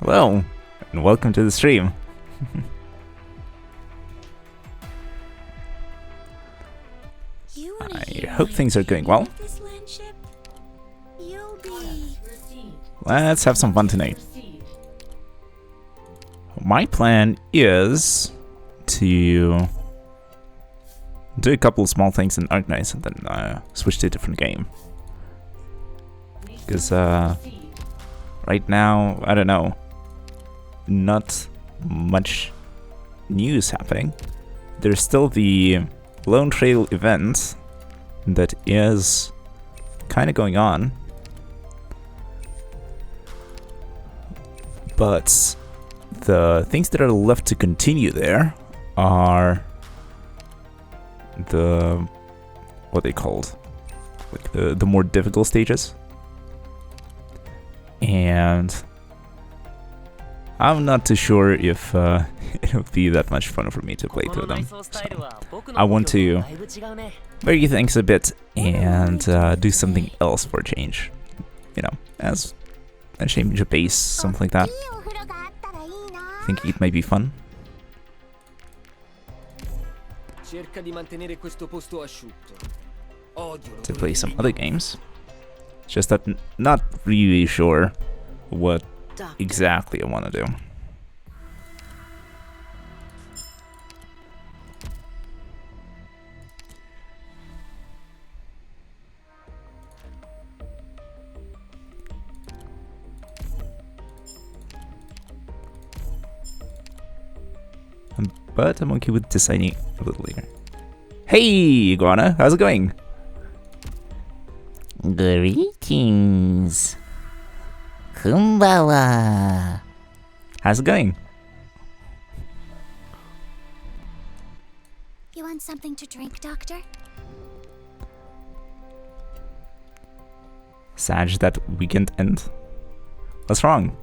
Hello, and welcome to the stream. I hope things are going well. Let's have some fun tonight. My plan is to do a couple of small things in Arknights and then switch to a different game. Because right now, I don't know, not much news happening. There's still the Lone Trail event that is kind of going on, but the things that are left to continue there are the what they called, like the more difficult stages, and I'm not too sure if it'll be that much fun for me to play through them. So I want to vary things a bit and do something else for a change. You know, as a change of pace, something like that. I think it might be fun. To play some other games. Just that not really sure what exactly I want to do. But I'm okay with deciding a little later. Hey, Iguana, how's it going? Greetings. Kumbawa. How's it going? You want something to drink, Doctor? Sad that weekend end. What's wrong?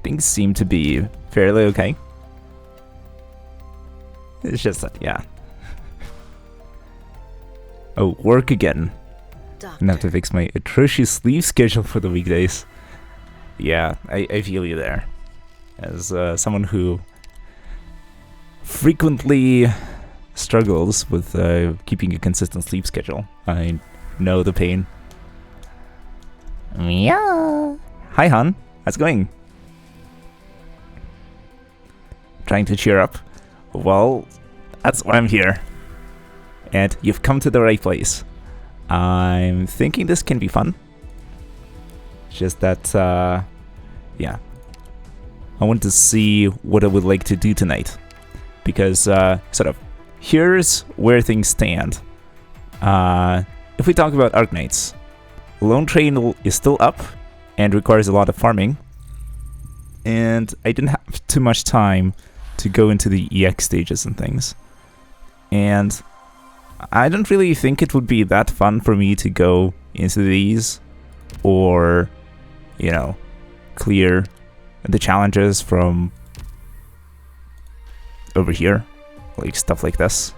Things seem to be fairly okay. It's just that, yeah. Oh, work again. Gonna have to fix my atrocious sleep schedule for the weekdays. Yeah, I feel you there. As someone who frequently struggles with keeping a consistent sleep schedule, I know the pain. Meow. Hi, Han. How's it going? Trying to cheer up? Well, that's why I'm here. And you've come to the right place. I'm thinking this can be fun. Just that, yeah. I want to see what I would like to do tonight. Because, sort of, here's where things stand. If we talk about Arknights, Lone Trail is still up and requires a lot of farming. And I didn't have too much time to go into the EX stages and things. And I don't really think it would be that fun for me to go into these or, you know, clear the challenges from over here, like stuff like this.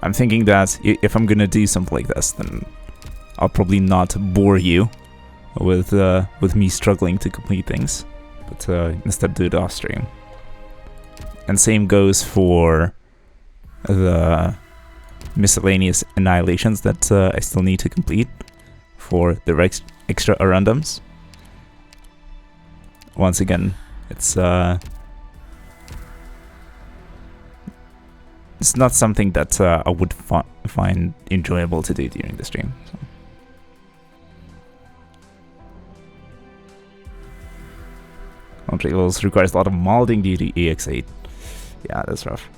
I'm thinking that if I'm gonna do something like this, then I'll probably not bore you with me struggling to complete things. But instead do it off stream. And same goes for the miscellaneous annihilations that I still need to complete for the extra addendums. Once again, it's not something that I would find enjoyable to do during the stream. So. Trails requires a lot of modding due to EX8. Yeah, that's rough.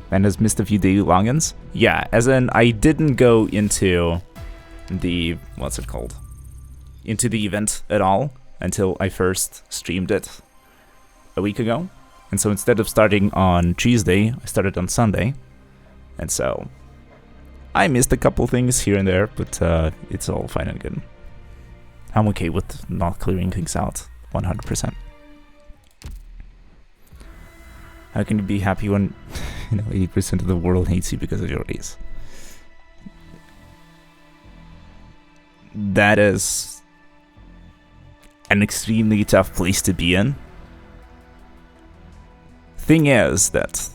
And has missed a few daily logins. Yeah, as in I didn't go into the what's it called? Into the event at all until I first streamed it a week ago. And so instead of starting on Tuesday, I started on Sunday. And so I missed a couple things here and there, but it's all fine and good. I'm okay with not clearing things out 100%. How can you be happy when 80% of the world hates you because of your race? That is an extremely tough place to be in. Thing is that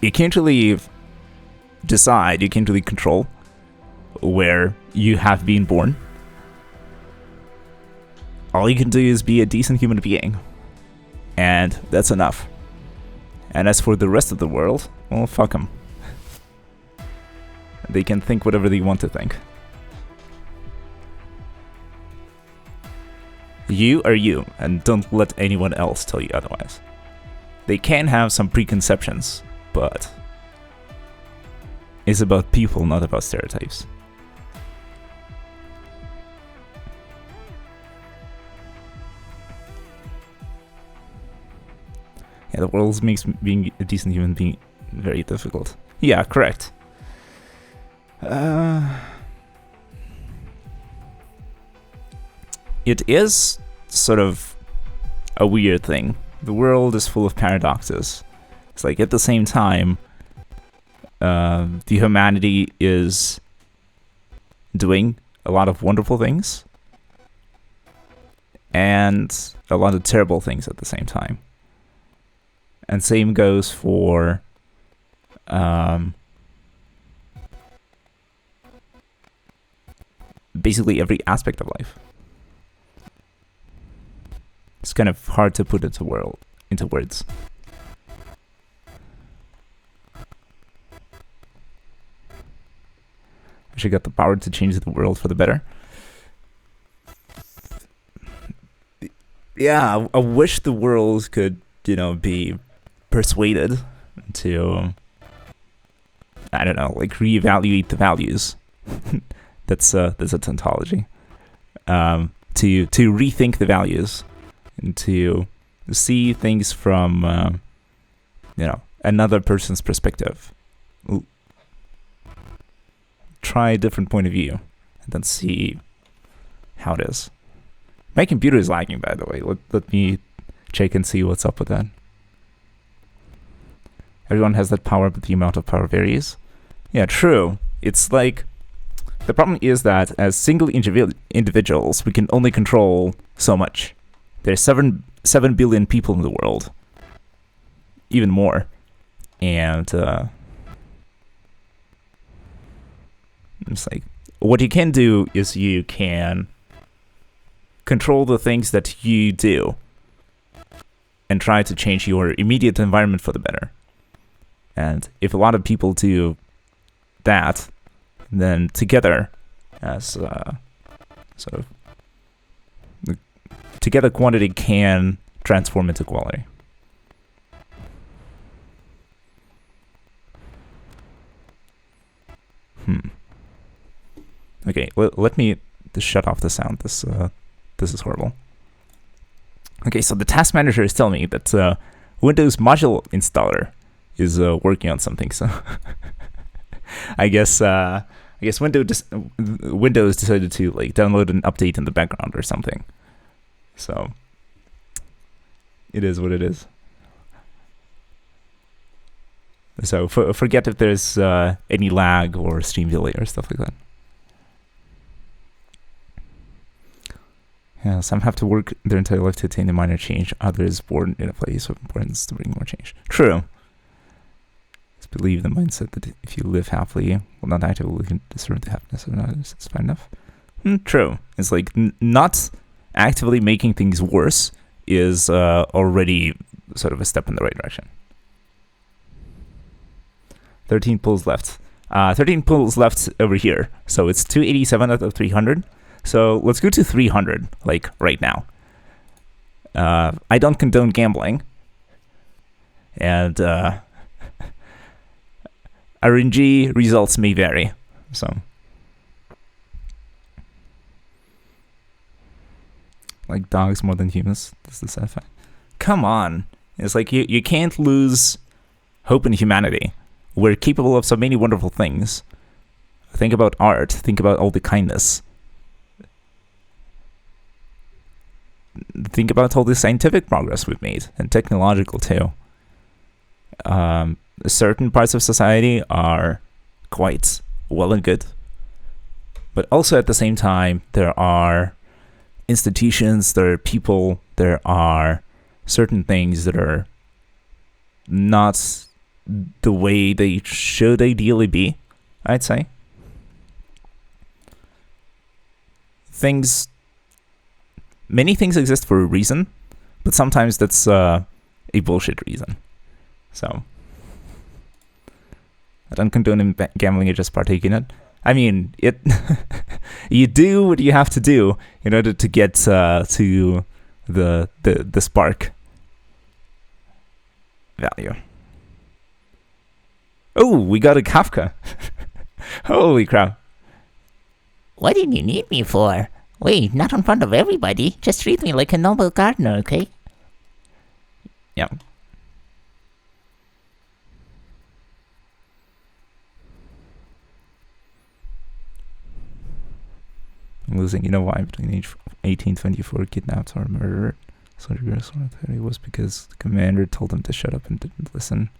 you can't really decide, you can't really control where you have been born. All you can do is be a decent human being, and that's enough. And as for the rest of the world, well, fuck them. They can think whatever they want to think. You are you, and don't let anyone else tell you otherwise. They can have some preconceptions, but it's about people, not about stereotypes. Yeah, the world makes being a decent human being very difficult. Yeah, correct. It is sort of a weird thing. The world is full of paradoxes. It's like at the same time, the humanity is doing a lot of wonderful things and a lot of terrible things at the same time. And same goes for basically every aspect of life. It's kind of hard to put into words. Wish I got the power to change the world for the better. Yeah, I wish the world could, be persuaded to, I don't know, like reevaluate the values. that's a tautology. To rethink the values and to see things from, another person's perspective. Try a different point of view and then see how it is. My computer is lagging, by the way. Let me check and see what's up with that. Everyone has that power, but the amount of power varies. Yeah, true. It's like, the problem is that as single individuals, we can only control so much. There's 7 billion people in the world. Even more. And it's like, what you can do is you can control the things that you do and try to change your immediate environment for the better. And if a lot of people do that, then together, as together quantity can transform into quality. Okay, let me just shut off the sound. This is horrible. Okay, so the task manager is telling me that Windows module installer is working on something. So I guess Windows decided to like download an update in the background or something. So it is what it is. So forget if there's any lag or stream delay or stuff like that. Yeah, some have to work their entire life to attain a minor change. Others born in a place of importance to bring more change. True. Just believe the mindset that if you live happily, will not actively discern the happiness of others. It's fine enough. True. It's like not actively making things worse is already sort of a step in the right direction. 13 pulls left. 13 pulls left over here. So it's 287 out of 300. So let's go to 300, like right now. I don't condone gambling. And RNG results may vary. So, like dogs more than humans. This is the sci-fi. Come on. It's like you can't lose hope in humanity. We're capable of so many wonderful things. Think about art. Think about all the kindness. think about all the scientific progress we've made, and technological too. Certain parts of society are quite well and good, but also at the same time, there are institutions, there are people, there are certain things that are not the way they should ideally be, I'd say. Many things exist for a reason, but sometimes that's a bullshit reason. So, I don't condone gambling, I just partake in it. I mean, you do what you have to do in order to get to the spark value. Oh, we got a Kafka. Holy crap. What did you need me for? Wait, not in front of everybody. Just treat me like a noble gardener, okay? Yeah. I'm losing, you know why, between age 1824 kidnapped or murdered. So the girls it was because the commander told them to shut up and didn't listen.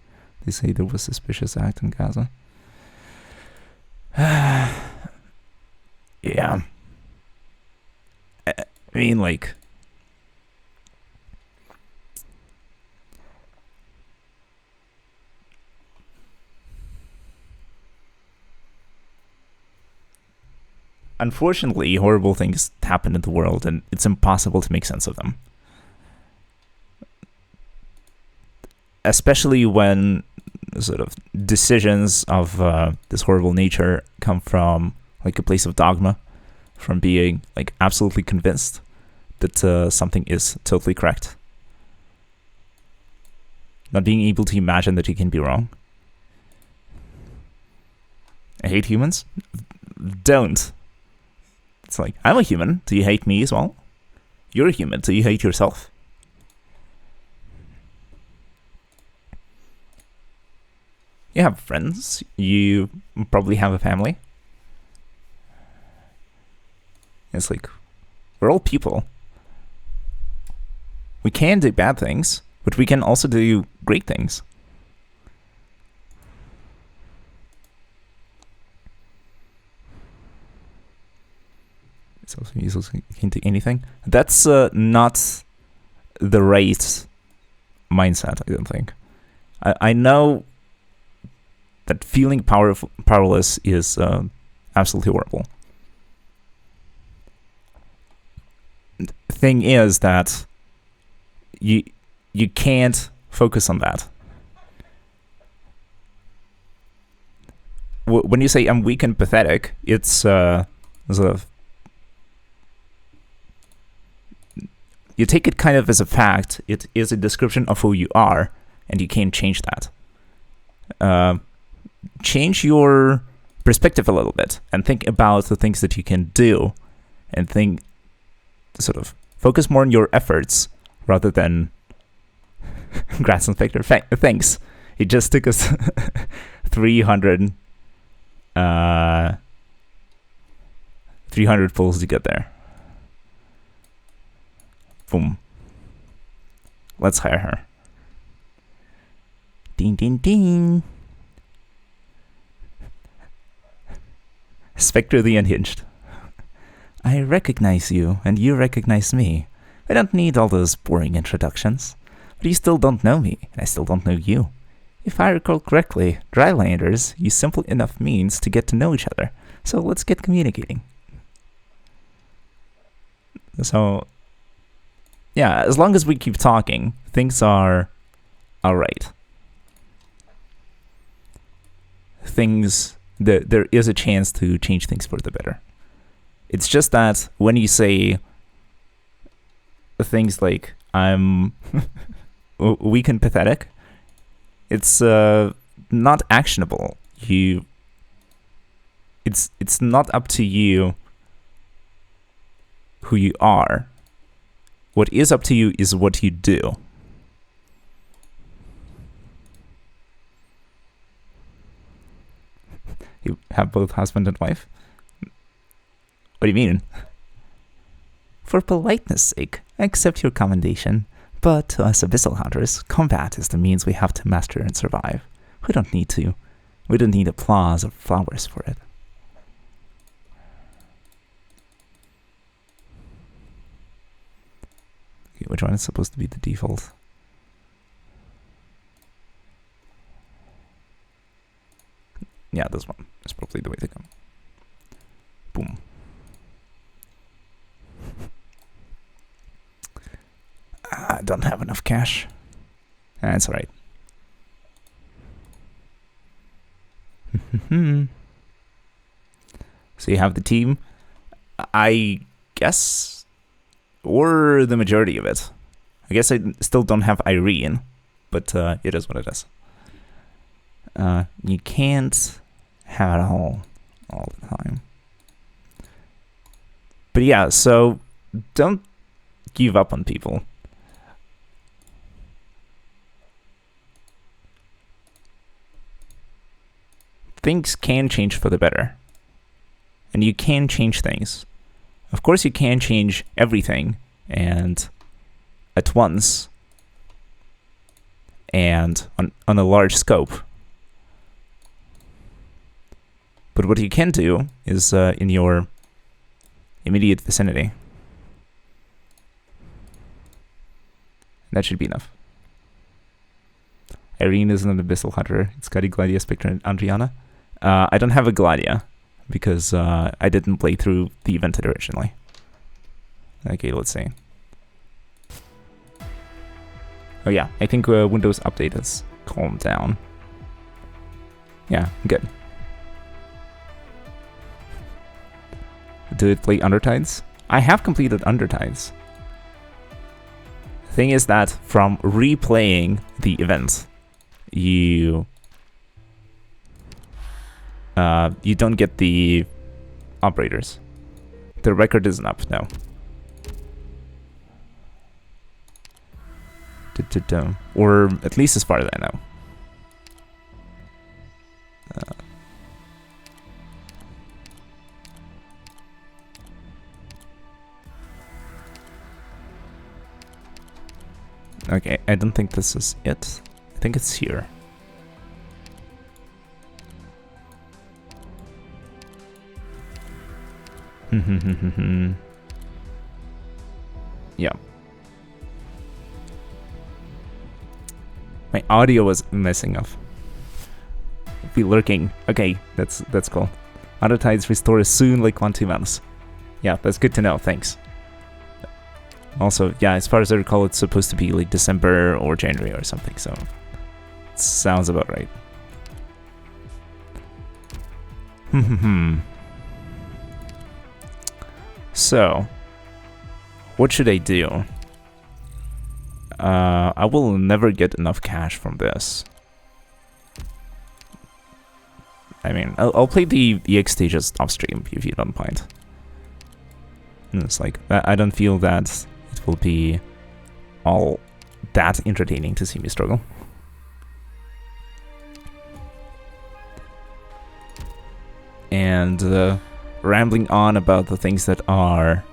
They say there was suspicious act in Gaza. Yeah. I mean, like, unfortunately, horrible things happen in the world, and it's impossible to make sense of them. Especially when sort of decisions of this horrible nature come from like a place of dogma, from being like absolutely convinced that something is totally correct, not being able to imagine that you can be wrong. I hate humans. Don't. It's like, I'm a human. Do you hate me as well? You're a human. Do you hate yourself? You have friends. You probably have a family. It's like, we're all people. We can do bad things, but we can also do great things. It's also useless, you can do anything. That's not the right mindset, I don't think. I know that feeling powerless is absolutely horrible. Thing is that you can't focus on that. When you say I'm weak and pathetic, it's sort of, you take it kind of as a fact. It is a description of who you are, and you can't change that. Change your perspective a little bit and think about the things that you can do, and think, sort of focus more on your efforts rather than Grass Inspector. Thanks. It just took us 300 pulls to get there. Boom. Let's hire her. Ding, ding, ding. Spectre the Unhinged. I recognize you, and you recognize me. I don't need all those boring introductions. But you still don't know me, and I still don't know you. If I recall correctly, Drylanders use simple enough means to get to know each other. So let's get communicating. So, yeah, as long as we keep talking, things are alright. There is a chance to change things for the better. It's just that when you say things like, I'm weak and pathetic, it's not actionable. It's not up to you who you are. What is up to you is what you do. You have both husband and wife? What do you mean? For politeness sake, accept your commendation, but to us Abyssal Hunters, combat is the means we have to master and survive. We don't need applause or flowers for it. Okay, which one is supposed to be the default? Yeah, this one is probably the way to go. Boom. I don't have enough cash. That's alright. So you have the team, I guess, or the majority of it. I guess I still don't have Irene, but it is what it is. You can't have it all the time. But yeah, so don't give up on people. Things can change for the better. And you can change things. Of course you can change everything and at once and on a large scope. But what you can do is in your immediate vicinity. That should be enough. Irene is an Abyssal Hunter. It's got a Gladia, Spectre, and Andriana. I don't have a Gladia because I didn't play through the event originally. Okay, let's see. Oh yeah, I think Windows Update has calmed down. Yeah, good. Do it play Undertides? I have completed Undertides. The thing is that from replaying the event, you don't get the operators. The record isn't up, no. Or at least as far as I know. Okay, I don't think this is it. I think it's here. Yeah. My audio was messing up. Be lurking. Okay, that's cool. Undertides restore soon, like 1-2 months. Yeah, that's good to know. Thanks. Also, yeah, as far as I recall, it's supposed to be like December or January or something. So, it sounds about right. So, what should I do? I will never get enough cash from this. I mean, I'll play the EX stages off stream if you don't mind. And it's like, I don't feel that it will be all that entertaining to see me struggle. And rambling on about the things that are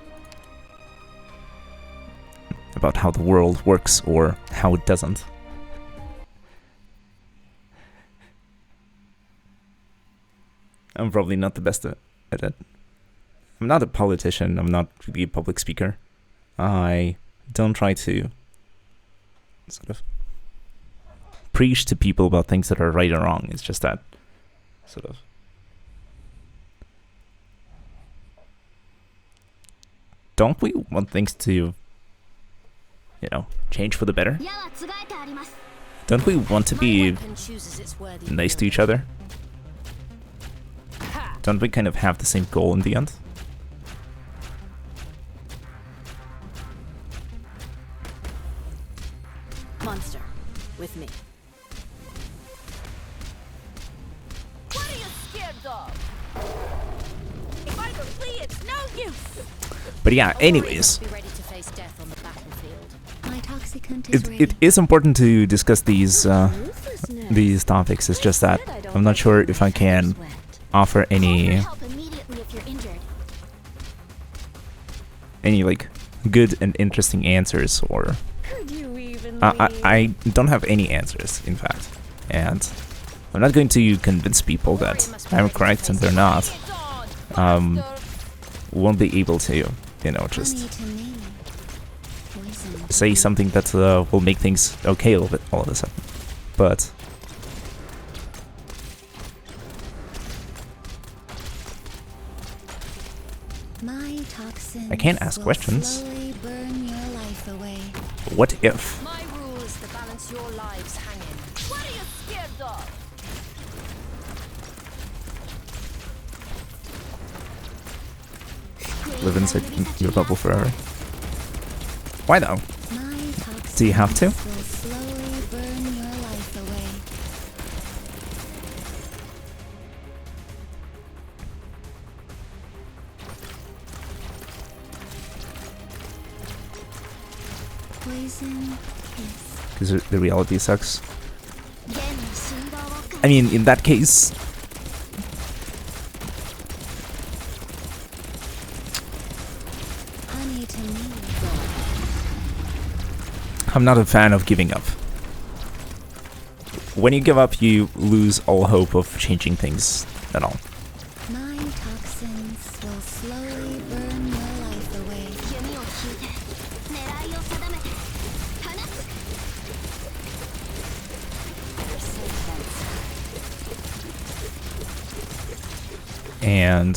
about how the world works or how it doesn't. I'm probably not the best at it. I'm not a politician, I'm not really a public speaker. I don't try to sort of preach to people about things that are right or wrong. It's just that sort of don't we want things to, you know, change for the better? Don't we want to be nice to each other? Don't we kind of have the same goal in the end? Monster, with me. What are you scared of? If I don't flee, it's no use. But yeah, anyways, Be ready to face death on the battlefield. My toxicant is ready. it is important to discuss these topics. It's just that I'm not sure if I can offer Call for help immediately if you're injured. any like good and interesting answers, or Could you even I don't have any answers, in fact, and I'm not going to convince people that I'm correct and they're not. Won't be able to, you know, just Honey to me. Poison. say something that will make things okay all of a sudden. But My toxins I can't ask will questions. slowly burn your life away. what if? My rule is to balance your lives hanging. What are you scared of? Live inside your bubble forever? Why though? My toxins Do you have to? will slowly burn your life away. Poison kiss. Because the reality sucks. I mean, in that case, Honey to me. I'm not a fan of giving up. When you give up, you lose all hope of changing things at all. My toxins will slowly burn your life away. And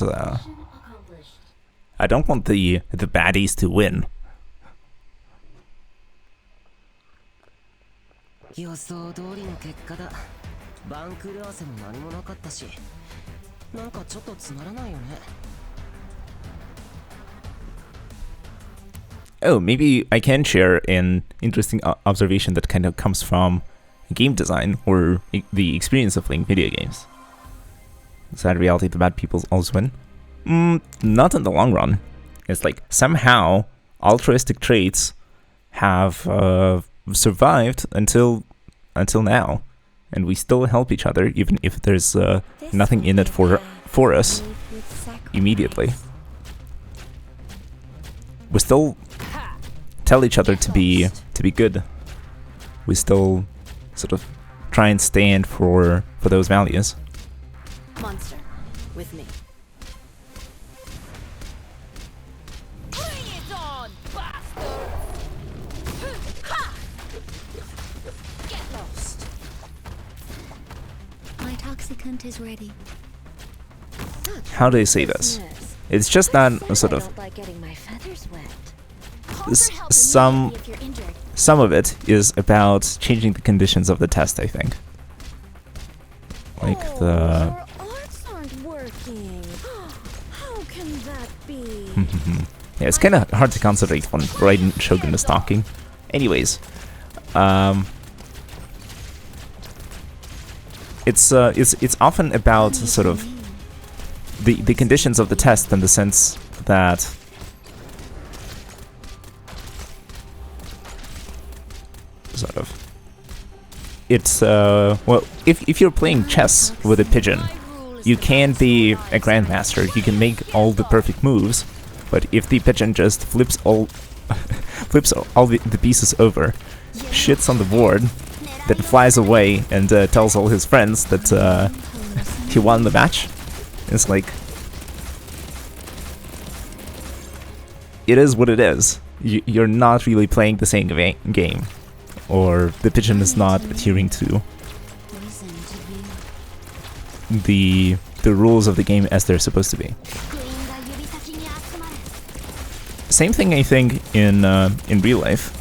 I don't want the baddies to win. 予想通りの結果だ。番狂わせも何もなかったし、なんかちょっとつまらないよね。Oh, maybe I can share an interesting observation that kind of comes from game design or the experience of playing video games. Sad reality, the bad people always win? Not in the long run. It's like somehow altruistic traits have survived until now, and we still help each other even if there's nothing in it for us immediately. We still tell each other to be good. We still sort of try and stand for those values. Monster, with me. Bring it on, bastard! Ha! Get lost. My toxicant is ready. How do I say this? It's just that sort of like getting my feathers wet. some of it is about changing the conditions of the test, I think. Like the Your arts aren't working. How can that be? yeah, it's kind of hard to concentrate when Raiden Shogun is talking. Anyways, it's often about sort of the conditions of the test in the sense that sort of it's well, if you're playing chess with a pigeon, you can be a grandmaster, you can make all the perfect moves, but if the pigeon just flips all the pieces over, shits on the board, then flies away and tells all his friends that he won the match, it's like, it is what it is. You're not really playing the same game, or the pigeon is not adhering to the rules of the game as they're supposed to be. Same thing, I think, in real life,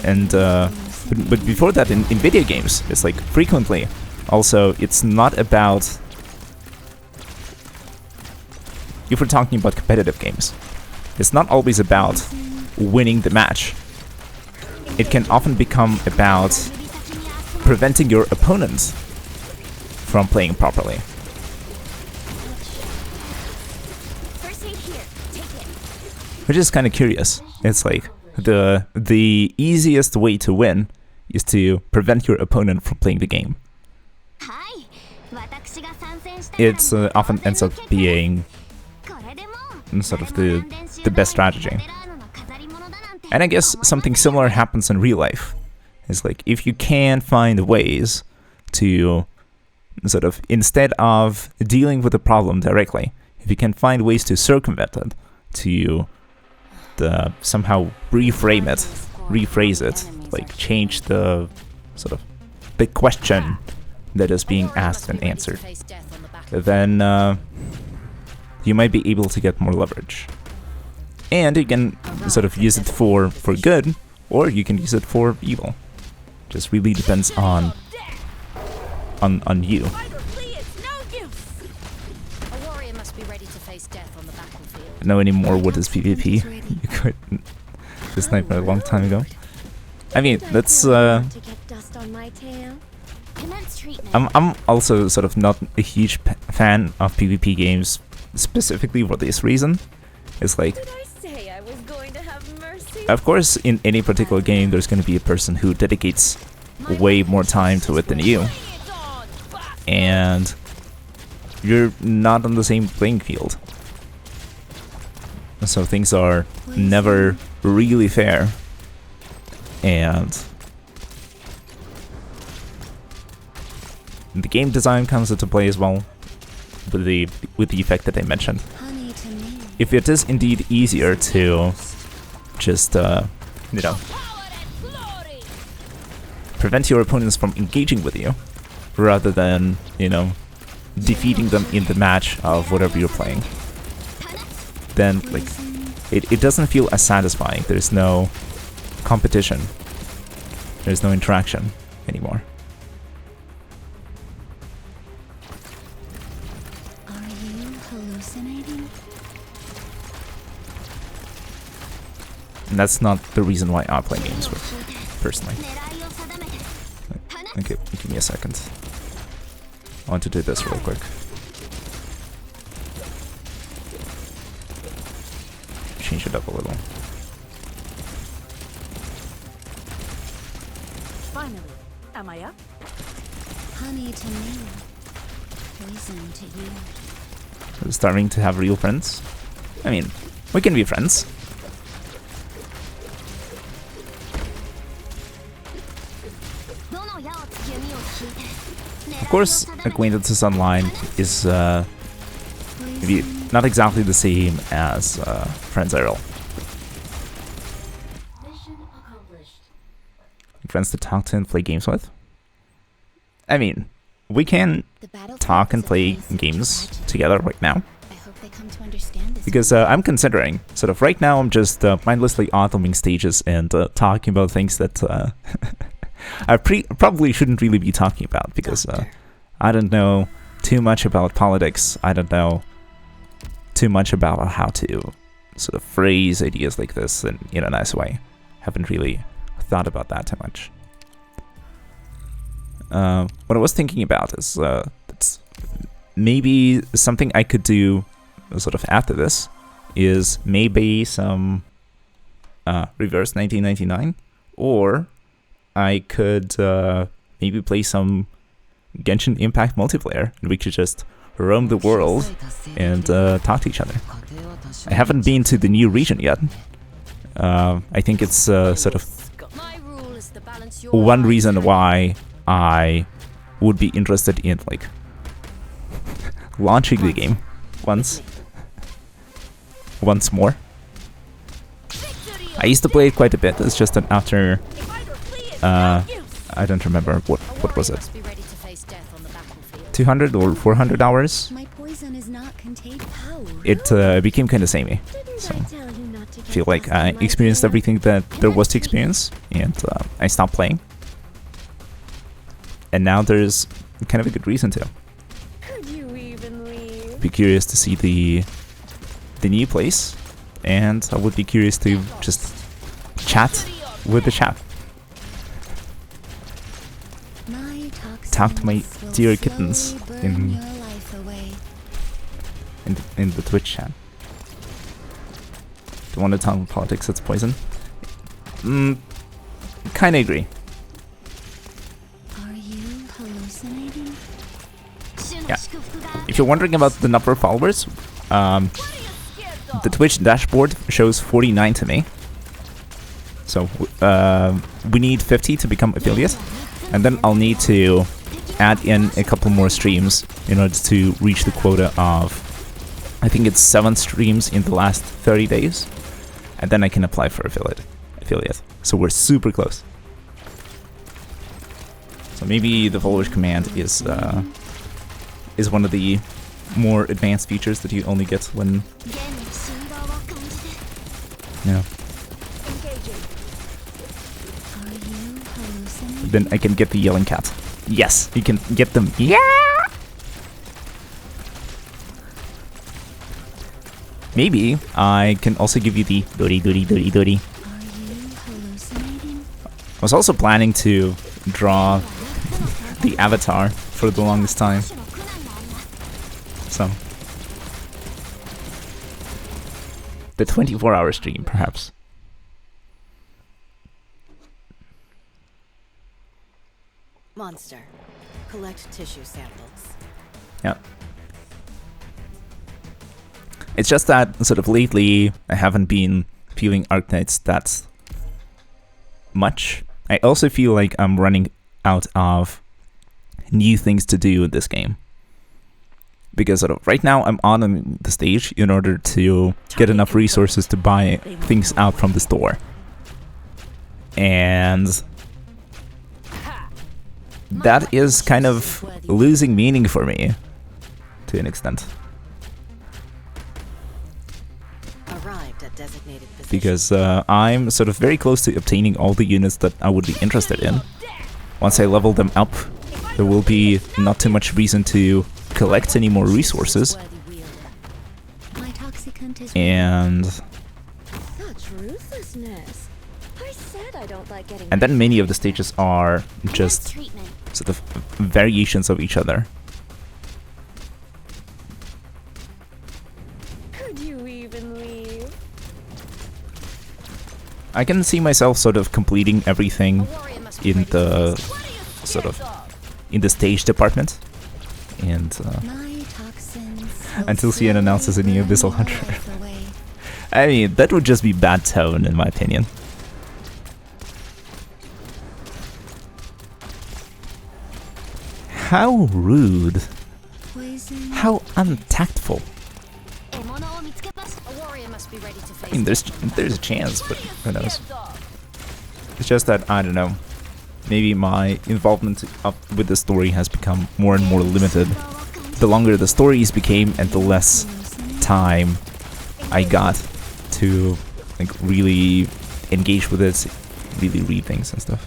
and but before that, in video games, it's like frequently. Also, it's not about, if we're talking about competitive games, it's not always about winning the match. It can often become about preventing your opponent from playing properly. First aid here. Take it. Which is kind of curious. It's like the easiest way to win is to prevent your opponent from playing the game. It often ends up being sort of the best strategy. And I guess something similar happens in real life. It's like if you can find ways to sort of, instead of dealing with the problem directly, if you can find ways to circumvent it, to somehow rephrase it, like change the sort of the question that is being asked and answered, then you might be able to get more leverage. And you can sort of use it for good, or you can use it for evil. Just really depends on you. Know anymore what is PvP? You couldn't this nightmare a long time ago. I mean, that's I'm also sort of not a huge fan of PvP games, specifically for this reason. It's like, of course, in any particular game, there's going to be a person who dedicates way more time to it than you, and you're not on the same playing field. So things are never really fair, and the game design comes into play as well, with the effect that I mentioned. If it is indeed easier to just prevent your opponents from engaging with you, rather than defeating them in the match of whatever you're playing, then like it doesn't feel as satisfying. There's no competition. There's no interaction anymore. Are you hallucinating? And that's not the reason why I play games personally. Okay, give me a second. I want to do this real quick. Change it up a little. Finally, am I up? Honey to me, poison to you. We're starting to have real friends. I mean, we can be friends. Of course, Acquaintances Online is maybe not exactly the same as Friends IRL. Friends to talk to and play games with. I mean, we can talk and play games together right now. Because I'm considering, sort of right now I'm just mindlessly automing stages and talking about things that I probably shouldn't really be talking about, because I don't know too much about politics. I don't know too much about how to sort of phrase ideas like this in a nice way. Haven't really thought about that too much. What I was thinking about is it's maybe something I could do sort of after this is maybe some reverse 1999, or I could maybe play some Genshin Impact multiplayer, and we could just roam the world and talk to each other. I haven't been to the new region yet. I think it's sort of one reason why I would be interested in like launching the game once more. I used to play it quite a bit. It's just that after I don't remember what was it, 200 or 400 hours. My poison is not contagious. It became kind of samey. So I feel like I experienced everything that there was to experience, and I stopped playing. And now there's kind of a good reason to. Could you even leave? Be curious to see the new place, and I would be curious to just chat with the chat. Talk to my dear kittens in the Twitch chat. Don't want to talk about politics, it's poison. Kinda agree. Are you hallucinating? Yeah. If you're wondering about the number of followers, the Twitch dashboard shows 49 to me. So we need 50 to become affiliate, and then I'll need to add in a couple more streams in order to reach the quota of, I think it's 7 streams in the last 30 days, and then I can apply for affiliate. So we're super close. So maybe the followers command is one of the more advanced features that you only get when, yeah. Then I can get the yelling cat. Yes, you can get them. Yeah. Maybe I can also give you the doody doody doody doody. I was also planning to draw the avatar for the longest time. So the 24-hour stream, perhaps. Monster. Collect tissue samples. Yeah. It's just that sort of lately I haven't been feeling Arknights that much. I also feel like I'm running out of new things to do in this game. Because sort of right now I'm on the stage in order to get enough resources to buy things out from the store. And that is kind of losing meaning for me to an extent. Arrived at designated position. Because I'm sort of very close to obtaining all the units that I would be interested in. Once I level them up, there will be not too much reason to collect any more resources. And Such ruthlessness. I said I don't like getting then many of the stages are just treatment. sort of variations of each other. Could you even leave? I can see myself sort of completing everything in the sort of in the stage department, and My toxins until CN announces a new Abyssal Hunter. I mean, that would just be bad tone, in my opinion. How rude. How untactful. I mean, there's a chance, but who knows. It's just that, I don't know, maybe my involvement with the story has become more and more limited. The longer the stories became and the less time I got to like really engage with it, really read things and stuff.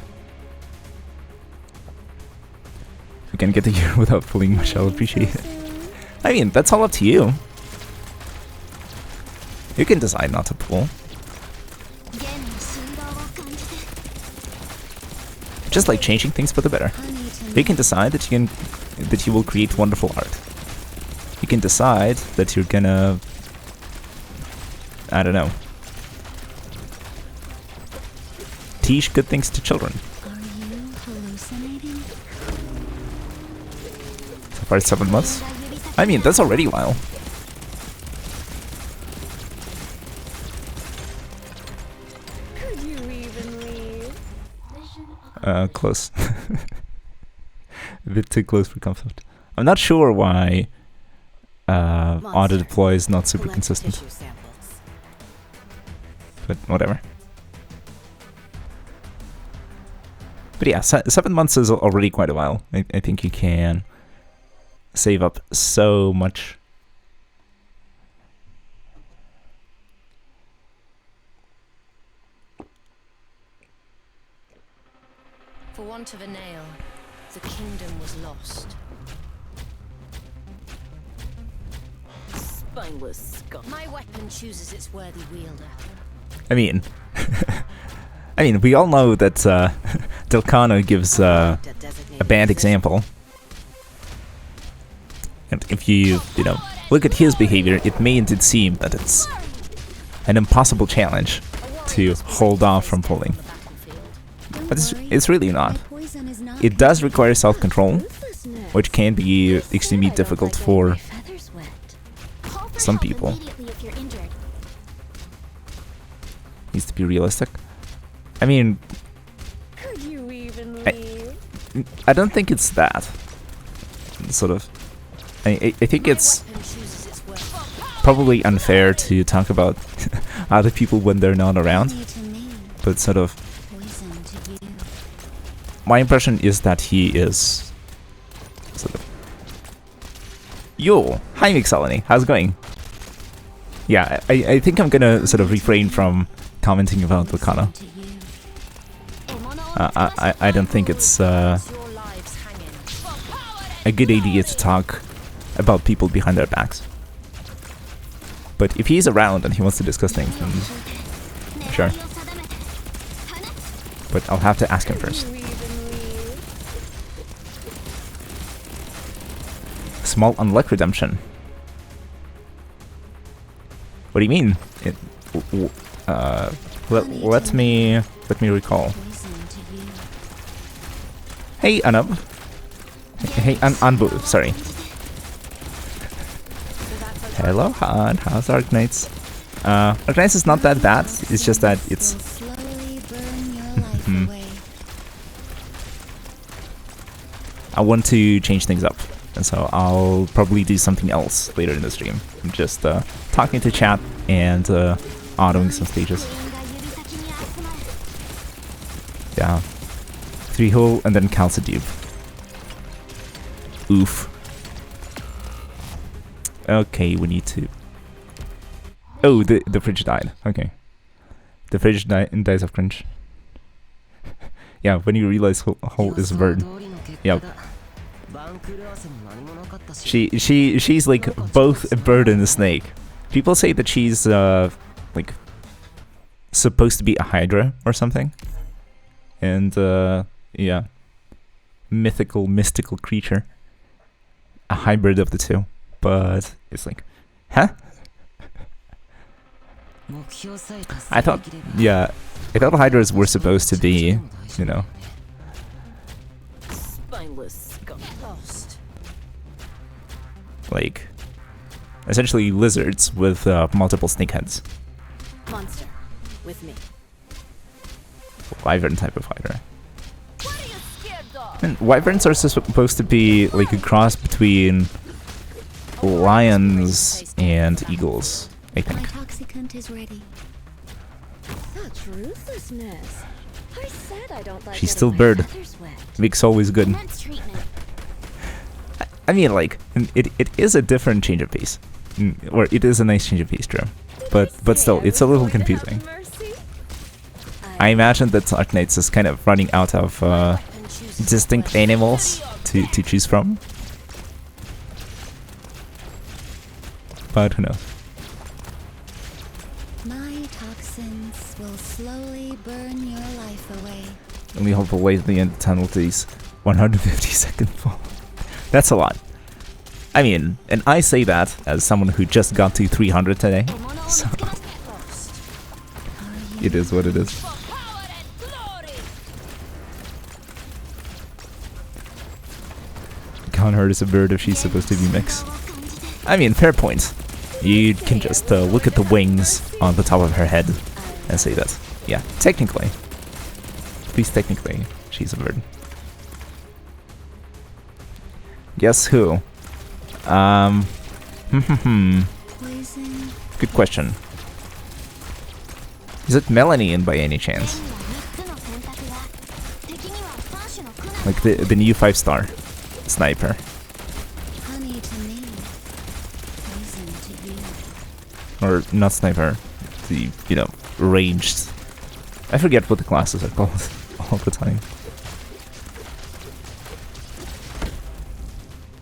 If we can get a year without pulling much, I'll appreciate it. I mean, that's all up to you. You can decide not to pull. Just like changing things for the better. You can decide that you will create wonderful art. You can decide that you're gonna, I don't know, teach good things to children. Are you hallucinating? So far, 7 months. I mean, that's already a while. Could you even leave? Close. A bit too close for comfort. I'm not sure why auto deploy is not super Collect consistent, tissue samples. but whatever. But yeah, 7 months is already quite a while. I think you can save up so much. For want of a nail, the kingdom was lost. Spineless scum. My weapon chooses its worthy wielder. I mean, we all know that Delcano gives a bad example. And if you look at his behavior, it may indeed seem that it's an impossible challenge to hold off from pulling. But it's really not. It does require self-control, which can be extremely difficult for some people. needs to be realistic. I mean, Could you even leave? I don't think it's that. Sort of. I think it's Weapon chooses its worth. probably unfair to talk about other people when they're not around, Honey to me, but sort of poison to you. my impression is that he is sort of. Yo, hi Mixalini, how's it going? Yeah, I think I'm gonna sort of refrain from commenting about Volcano. To you. I don't think it's Your lives hanging. a good idea to talk about people behind their backs. But if he's around and he wants to discuss things, then sure. But I'll have to ask him first. Small unluck redemption. What do you mean? Let me recall. Poison to you. Hey Anub. Hey Anbu, sorry. Hello Han, how's Arknights? Arknights is not that bad, it's just that it's Will slowly burn your life away. I want to change things up. And so I'll probably do something else later in the stream. I'm just talking to chat and autoing some stages. Yeah. 3-hole and then Calca dupe. Oof. Okay, we need to... Oh, the fridge died. Okay. The fridge dies of cringe. Yeah, when you realize hole is a bird. Yep. She's like both a bird and a snake. People say that she's like supposed to be a hydra or something. And yeah. Mystical creature. A hybrid of the two. But it's like, huh? I thought hydras were supposed to be, you know, Spineless scum. Lost. like essentially lizards with multiple snake heads. Monster. With me. Wyvern type of hydra. What are you scared of? And wyverns are supposed to be like a cross between lions and eagles, I My think. toxicant is ready. Such ruthlessness. I said I don't like She's getting still my bird. feathers wet. Vic's always good. Immense treatment. I mean, like, it is a different change of pace. Or it is a nice change of pace, true. But still, it's a little confusing. I imagine that Arknights is kind of running out of distinct animals to choose from. But who knows? My toxins will slowly burn your life away. Only hope for way at the end of the tunnel to these 150-second fall. That's a lot. I mean, and I say that as someone who just got to 300 today. So it is what it is. Can't hurt as a bird if she's supposed to be mixed. I mean, fair point. You can just look at the wings on the top of her head and say that, yeah, technically, at least technically, she's a bird. Guess who? Poison. Good question. Is it Melanie by any chance? Like the new 5-star sniper. Honey to me. Poison to you. Or not sniper, the, you know, ranged. I forget what the classes are called all the time.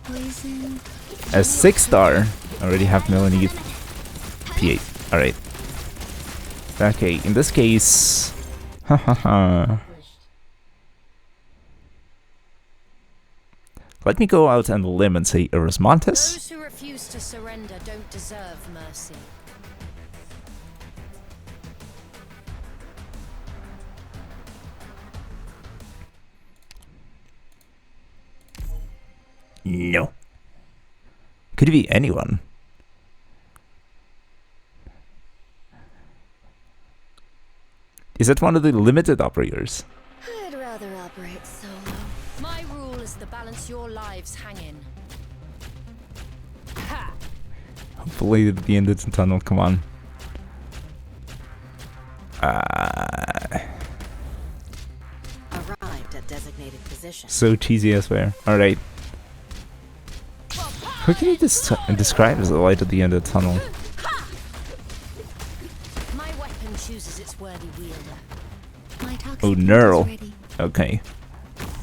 Poison. A 6-star. I already have Melanie P8. Alright. Okay, in this case... Let me go out on the limb and say Erasmontes. Those who refuse to surrender don't deserve mercy. No. Could it be anyone? Is it one of the limited operators? I'd rather operate solo. My rule is the balance your lives hang in. Hopefully at the end of the tunnel, come on. Arrived at designated position. So cheesy, I swear. Alright. Who can you describe as the light at the end of the tunnel? My weapon chooses its worthy wielder. My toxic Oh, tank is Neural. ready. Okay.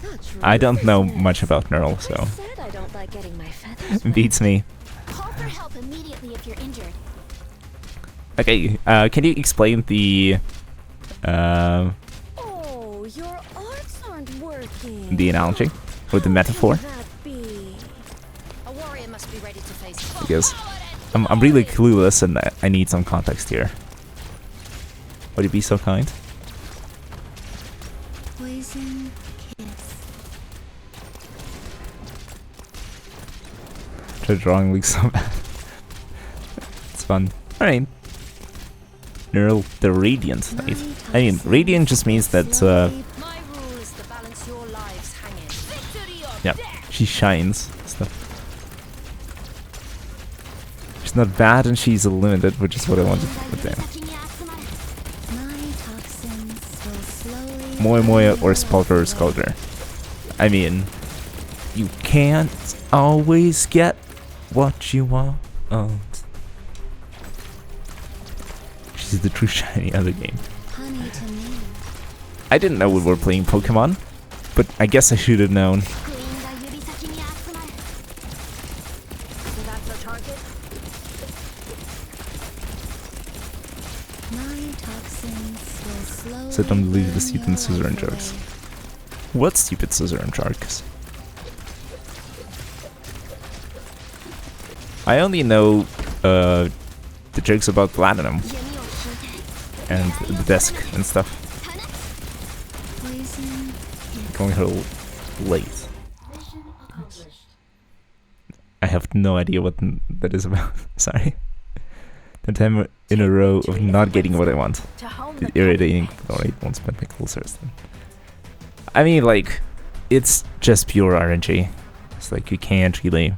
Such I don't know resistance. much about Neural, I so said I don't like getting my feathers beats me. Call for help immediately if you're injured. Okay, can you explain the Oh, your arts aren't working. analogy or the metaphor? How can that be? A warrior must be ready to face. Because I'm really clueless and I need some context here. Would you be so kind? Poison kiss. Try drawing looks so bad. It's fun. Alright. Neural, the Radiant Knight. I mean, Radiant just means that, My rule is the balance your lives hang in. yeah, she shines. Stuff. She's not bad and she's limited, which is what I wanted to put there. My toxins will slowly Moe Moe or Spalter or Sculptor. I mean, you can't always get what you want. She's the true shiny of the game. honey to me. I didn't know we were playing Pokemon, but I guess I should have known. So that's our target? My toxins will slowly So don't leave the burn stupid your Suzerain life jokes. away. What stupid Suzerain jokes? I only know the jokes about Platinum and the desk and stuff. Poison Going a little late. I have no idea what that is about. Sorry. The time in a row of not getting what I want. To home It's irritating. Alright, won't spend my cool source then. I mean, like, it's just pure RNG. It's like you can't really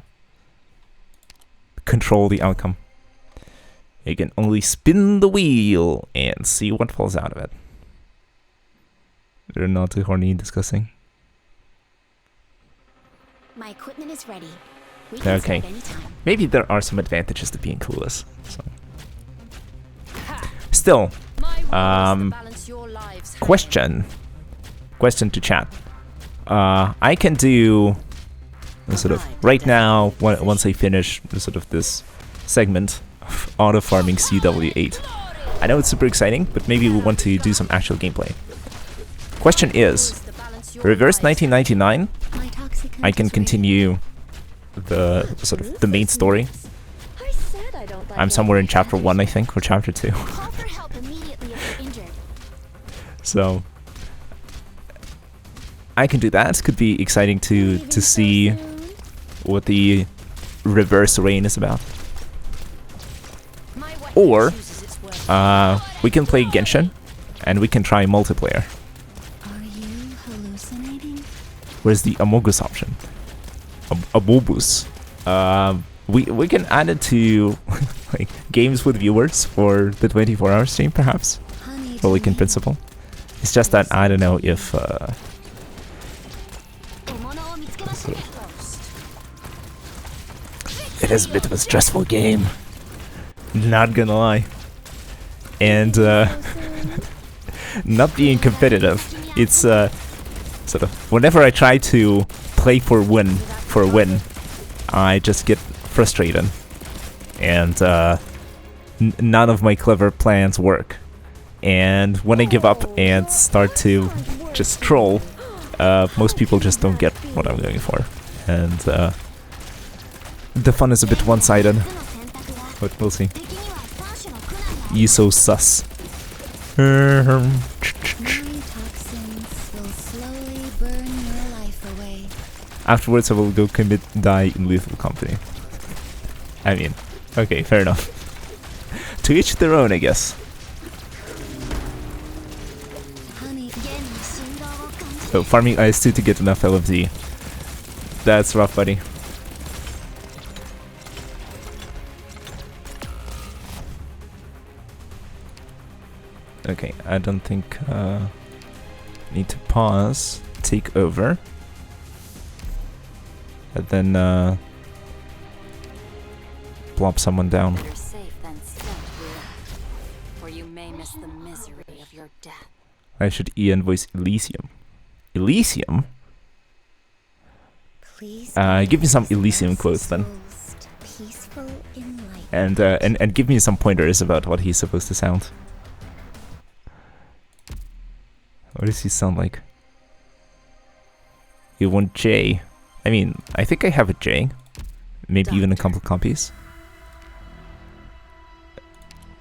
control the outcome. You can only spin the wheel and see what falls out of it. They're not too horny and disgusting. My equipment is ready. We can Okay. start anytime. Maybe there are some advantages to being clueless. So. Still, My rule is Um, the balance your lives hang in. question to chat. I can do sort of right now once I finish sort of this segment of auto farming CW8. I know it's super exciting, but maybe we want to do some actual gameplay. Question is, The balance your reverse lives 1999. My toxic I can continue the sort of the main story. I said I don't like I'm somewhere in chapter 1, I think, or chapter 2. Call for help immediately if you're injured. So I can do that. Could be exciting to see what the reverse rain is about. My weapon Or chooses its worthy we can play Genshin and we can try multiplayer. Are you hallucinating? Where's the Amogus option? Amobus. We can add it to like games with viewers for the 24-hour stream, perhaps. Honey Or like in principle. It's just that I don't know if it is a bit of a stressful game. Not gonna lie. And not being competitive. It's sort of whenever I try to play for a win, I just get frustrated, and none of my clever plans work. And when I give up and start to just troll, most people just don't get what I'm going for, and the fun is a bit one-sided. But we'll see. You so sus. My toxins will slowly burn your life away. Afterwards, I will go die in lethal company. I mean, okay, fair enough. To each their own, I guess. Oh, farming IS2 to get enough LFZ. That's rough, buddy. Okay, I don't think need to pause, take over, and then plop someone down. Better safe than sorry, or you may miss the misery of your death. I should e-invoice Elysium. Elysium? Please Give me some Elysium quotes then. peaceful in light. And give me some pointers about what he's supposed to sound. What does he sound like? You want J? I mean, I think I have a J. Maybe even a couple copies.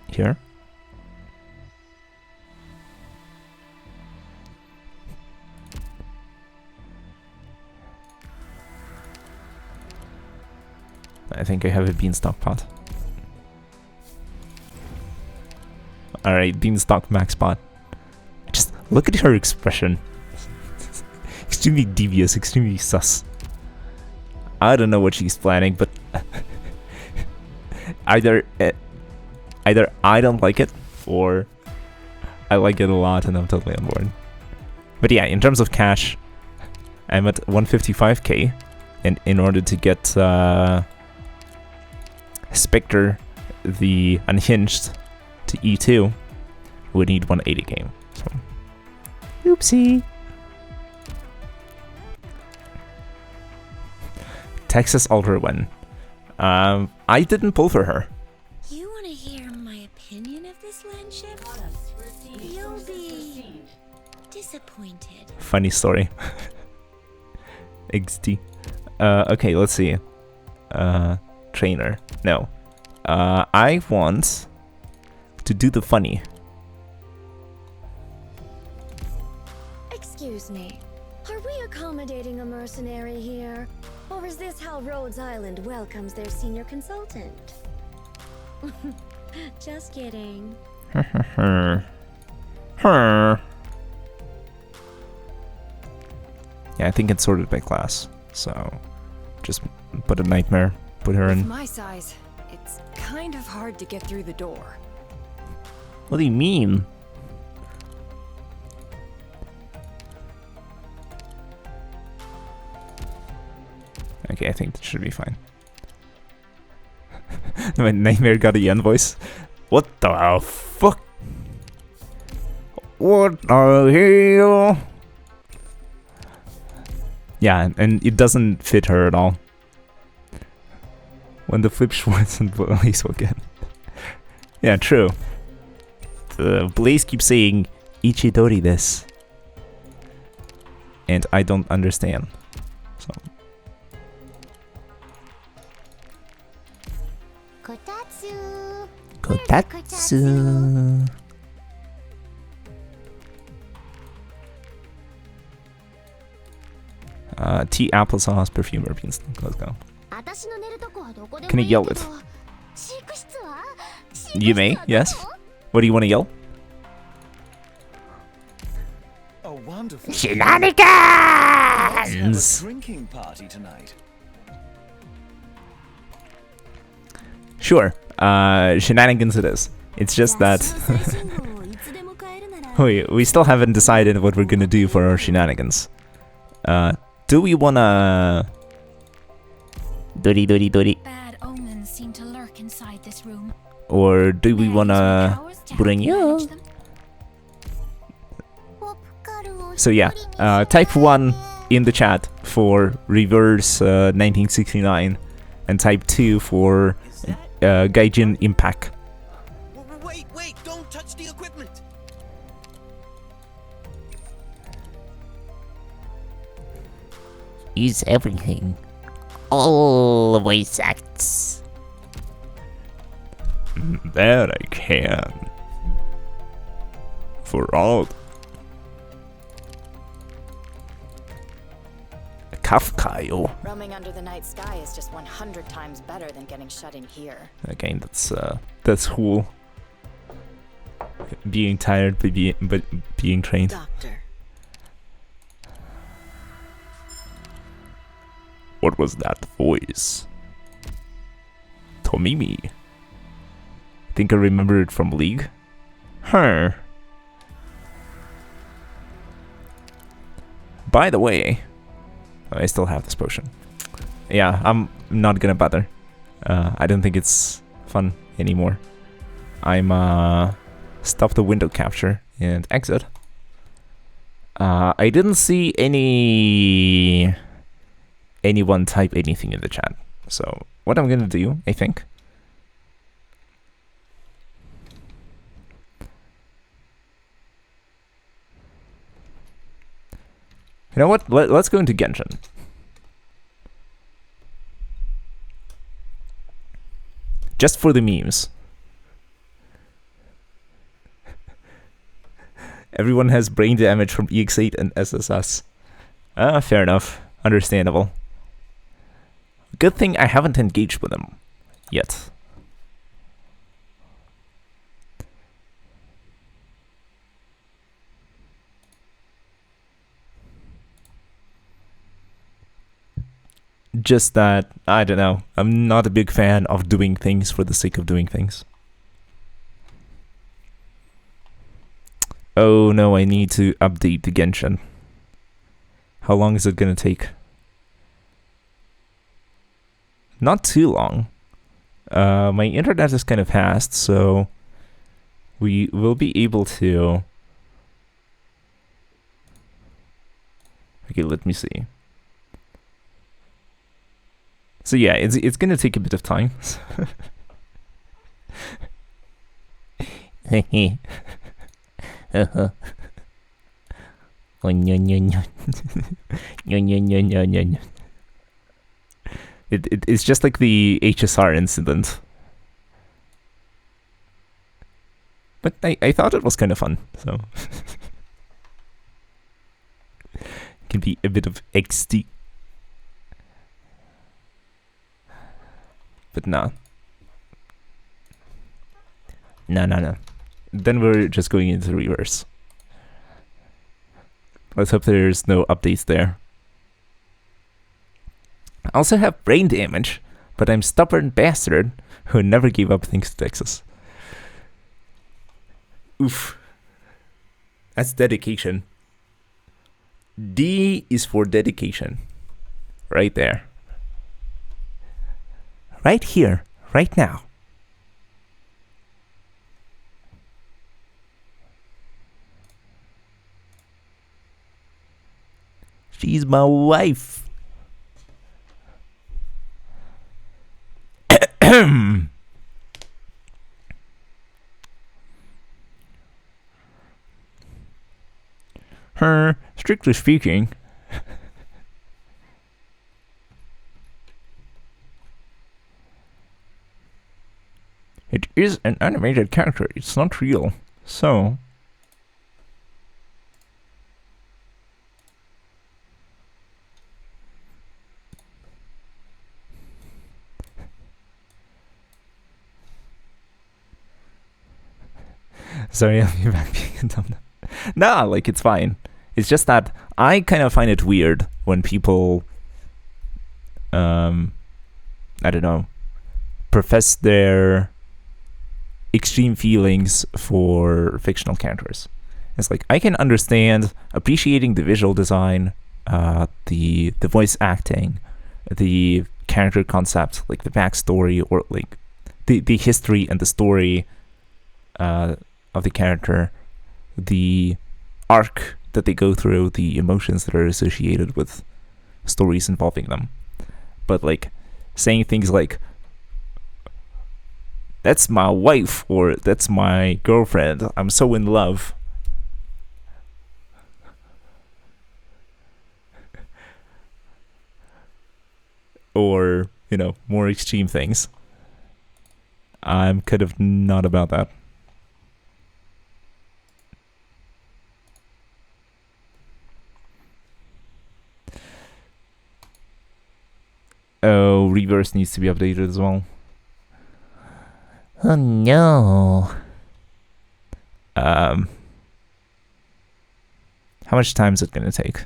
Here. I think I have a beanstalk pot. Alright, beanstalk max pot. Just look at her expression. Extremely devious, extremely sus. I don't know what she's planning, but either I don't like it, or I like it a lot and I'm totally on board. But yeah, in terms of cash, I'm at 155k, and in order to get Spectre, the Unhinged, to E2, we need 180k. So, oopsie. Texas Ultra win. I didn't pull for her. You want to hear my opinion of this land shift? You'll be disappointed. Funny story. XD. Okay, let's see. Trainer. No. I want to do the funny. Excuse me. Are we accommodating a mercenary here? Or is this how Rhodes Island welcomes their senior consultant? Just kidding. Yeah, I think it's sorted by class. So, just put a nightmare. Put her in. My size, it's kind of hard to get through the door. What do you mean? Okay, I think that should be fine. My nightmare got a yen voice. What the fuck? What the hell? Yeah, and it doesn't fit her at all. When the flip Schwartz and Blaze will get. Yeah, true. The Blaze keeps saying Ichidori this. And I don't understand. So. Kotatsu. Kotatsu. Tea, applesauce, perfume, or beanstalk. Let's go. Can you yell it? You may, yes. What do you want to yell? A wonderful Shenanigans! drinking party tonight. Sure. Shenanigans it is. It's just that we still haven't decided what we're gonna do for our shenanigans. Do we wanna Dori Bad omens seem to lurk inside this room. or do we wanna bring you? So yeah, type 1 in the chat for reverse 1969 and type 2 for Gaijin Impact. Wait, don't touch the equipment. Use everything. All voice acts. That I can. For all. Kafkayo. Roaming under the night sky is just 100 times better than getting shut in here. Again, that's cool. Being tired but being trained. Doctor. What was that voice? Tomimi. Think I remember it from League? Huh. By the way, I still have this potion. Yeah, I'm not gonna bother. I don't think it's fun anymore. I'm stop the window capture and exit. I didn't see anyone type anything in the chat. So what I'm gonna do, I think. You know what? Let's go into Genshin. Just for the memes. Everyone has brain damage from EX8 and SSS. Fair enough. Understandable. Good thing I haven't engaged with them yet. Just that, I don't know, I'm not a big fan of doing things for the sake of doing things. Oh no, I need to update the Genshin. How long is it gonna take? Not too long. My internet is kind of fast, so we will be able to... Okay, let me see. So yeah, it's gonna take a bit of time. It's just like the HSR incident. But I thought it was kind of fun, so... It can be a bit of XD. But no. No. Then we're just going into reverse. Let's hope there's no updates there. I also have brain damage, but I'm stubborn bastard who never gave up thanks to Texas. Oof. That's dedication. D is for dedication. Right there. Right here, right now. She's my wife. Her, strictly speaking. It is an animated character, it's not real, so... Sorry, I'll be back being a dumb. Nah, like, it's fine. It's just that I kind of find it weird when people... I don't know, profess their... extreme feelings for fictional characters. It's like, I can understand appreciating the visual design, the voice acting, the character concept, like the backstory, or like the history and the story of the character, the arc that they go through, the emotions that are associated with stories involving them. But like saying things like, that's my wife, or that's my girlfriend, I'm so in love. Or, you know, more extreme things. I'm kind of not about that. Oh, Reverse needs to be updated as well. Oh no. How much time is it gonna take?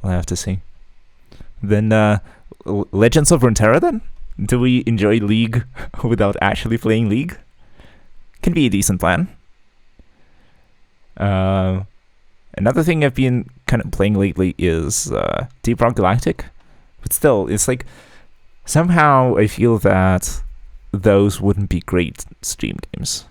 We'll have to see. Then Legends of Runeterra then? Do we enjoy League without actually playing League? Can be a decent plan. Another thing I've been kind of playing lately is Deep Rock Galactic. But still, it's like, somehow I feel that those wouldn't be great stream games.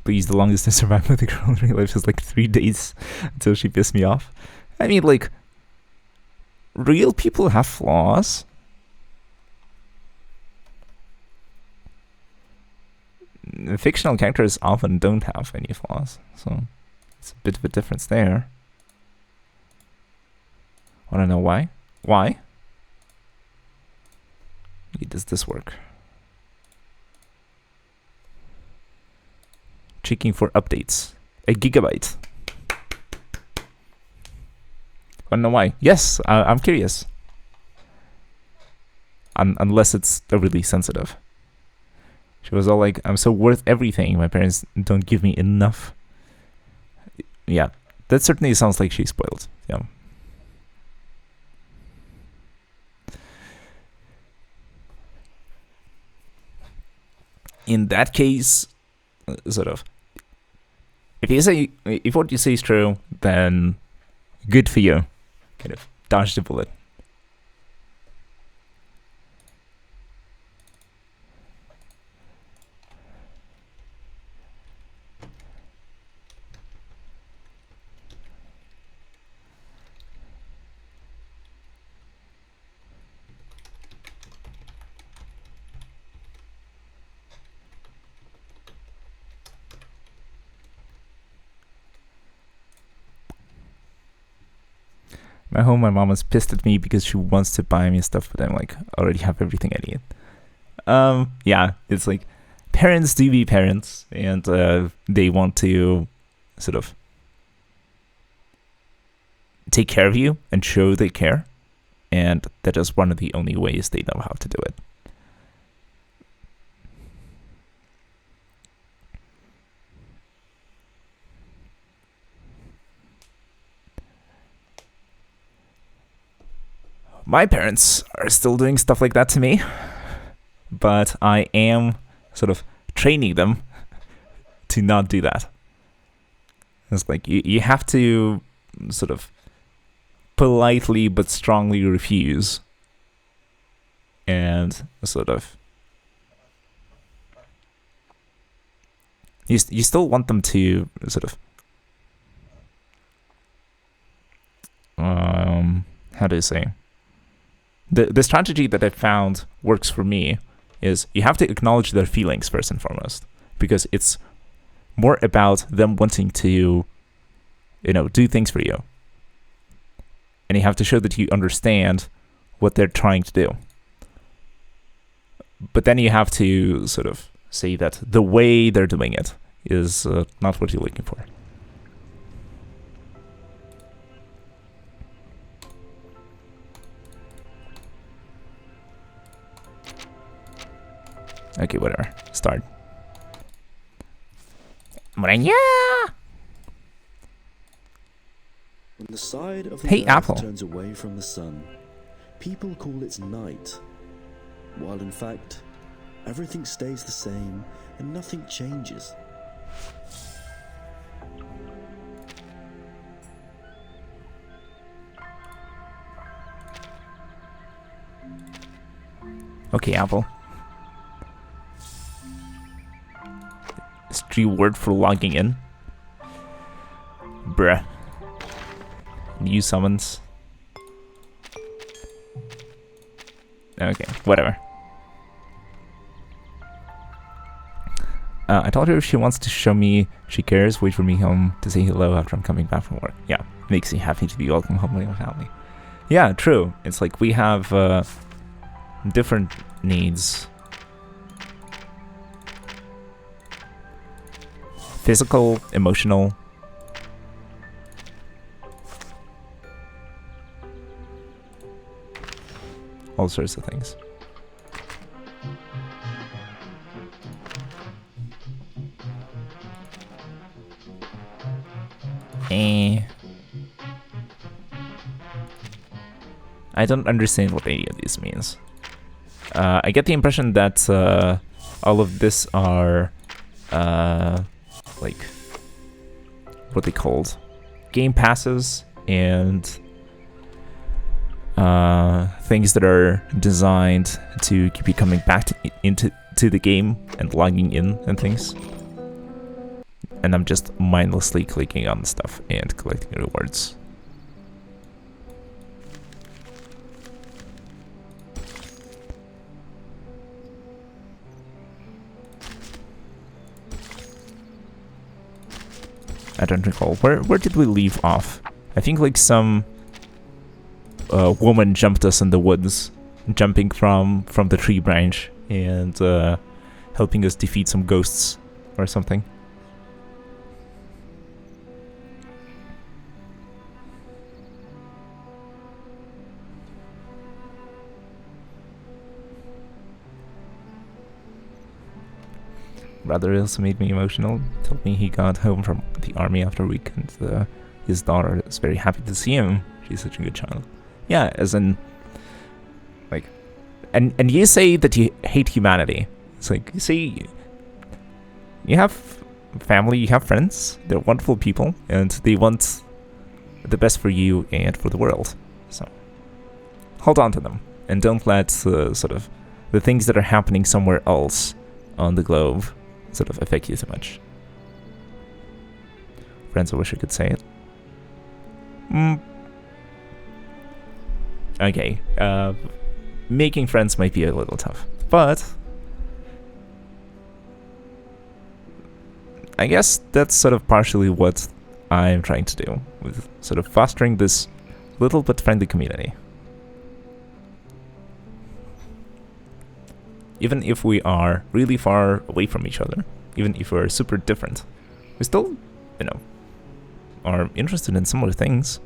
Please, the longest I survived with a girl in real life is like 3 days until she pissed me off. I mean, like, real people have flaws. Fictional characters often don't have any flaws, so it's a bit of a difference there. Wanna know why? Why? Does this work? Checking for updates. A gigabyte. Wanna know why? Yes, I'm curious. Unless it's really sensitive. She was all like, I'm so worth everything. My parents don't give me enough. Yeah, that certainly sounds like she's spoiled. Yeah. In that case, sort of, if what you say is true, then good for you. Kind of dodged the bullet. At home, my mom is pissed at me because she wants to buy me stuff, but I'm like, I already have everything I need. Yeah, it's like, parents do be parents, and they want to sort of take care of you and show they care, and that is one of the only ways they know how to do it. My parents are still doing stuff like that to me, but I am sort of training them to not do that. It's like you have to sort of politely but strongly refuse, and sort of you still want them to sort of how do you say? The strategy that I found works for me is you have to acknowledge their feelings first and foremost, because it's more about them wanting to, do things for you. And you have to show that you understand what they're trying to do. But then you have to sort of say that the way they're doing it is not what you're looking for. Okay, whatever. Start. When the side of the Hey, earth Apple. turns away from the sun, people call it night, while in fact, everything stays the same and nothing changes. Okay, Apple. Reward for logging in. Bruh. New summons. Okay, whatever. I told her if she wants to show me she cares, wait for me home to say hello after I'm coming back from work. Yeah, makes me happy to be welcome home with my family. Yeah, true. It's like we have different needs. Physical, emotional. All sorts of things. I don't understand what any of this means. I get the impression that all of this are like what they called game passes and things that are designed to keep you coming back into the game and logging in and things. And I'm just mindlessly clicking on stuff and collecting rewards. I don't recall. Where did we leave off? I think like some woman jumped us in the woods, jumping from the tree branch and helping us defeat some ghosts or something. Brother also made me emotional. Told me he got home from the army after a week, and his daughter is very happy to see him. She's such a good child. Yeah, as in, like, and you say that you hate humanity. It's like, you see, you have family, you have friends. They're wonderful people, and they want the best for you and for the world. So hold on to them, and don't let sort of the things that are happening somewhere else on the globe sort of affect you too much. Friends, I wish I could say it. Okay, making friends might be a little tough, but I guess that's sort of partially what I'm trying to do, with sort of fostering this little but friendly community. Even if we are really far away from each other, even if we're super different, we still, you know, are interested in similar things.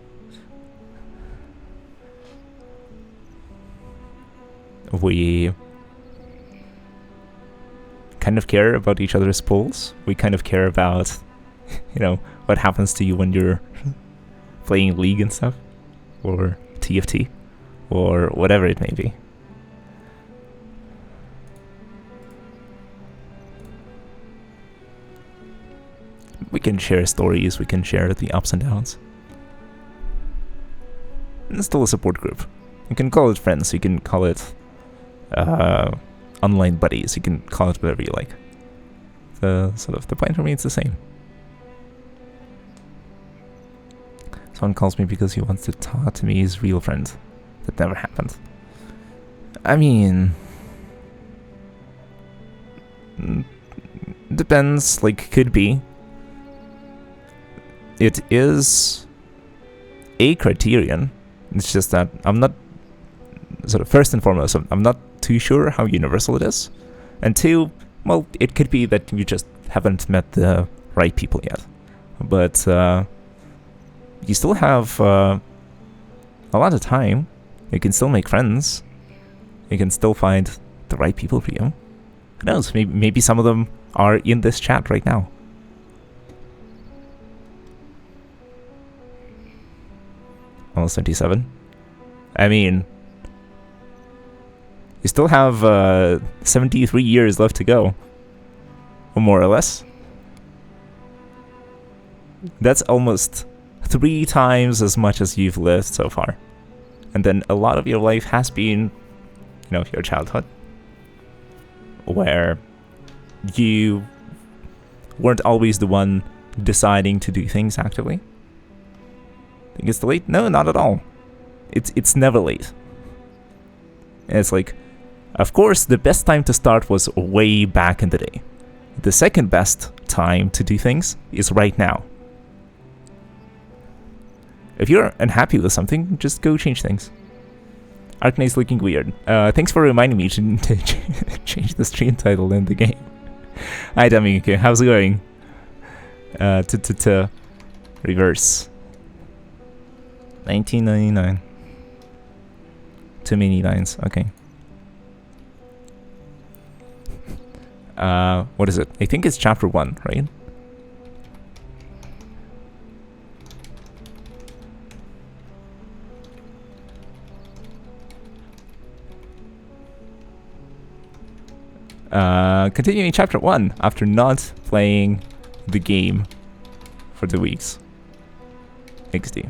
We kind of care about each other's pulls. We kind of care about, you know, what happens to you when you're playing League and stuff, or TFT, or whatever it may be. We can share stories, we can share the ups and downs. And it's still a support group. You can call it friends, you can call it online buddies, you can call it whatever you like. The point remains the same. Someone calls me because he wants to talk to me, his real friend. That never happened. I mean, depends, like, could be. It is a criterion. It's just that I'm not, sort of, first and foremost, I'm not too sure how universal it is. And two, well, it could be that you just haven't met the right people yet. But you still have a lot of time. You can still make friends. You can still find the right people for you. Who knows, maybe some of them are in this chat right now. Almost 27. I mean, you still have 73 years left to go, or more or less. That's almost 3 times as much as you've lived so far. And then a lot of your life has been, you know, your childhood, where you weren't always the one deciding to do things actively. Think it's too late? No, not at all. It's never late. And it's like, of course, the best time to start was way back in the day. The second best time to do things is right now. If you're unhappy with something, just go change things. Arknights looking weird. Thanks for reminding me to change the stream title in the game. Hi, Dummy. Okay, how's it going? To reverse. 1999. Too many lines. Okay. What is it? I think it's chapter 1, right? Continuing chapter 1 after not playing the game for 2 weeks. XD.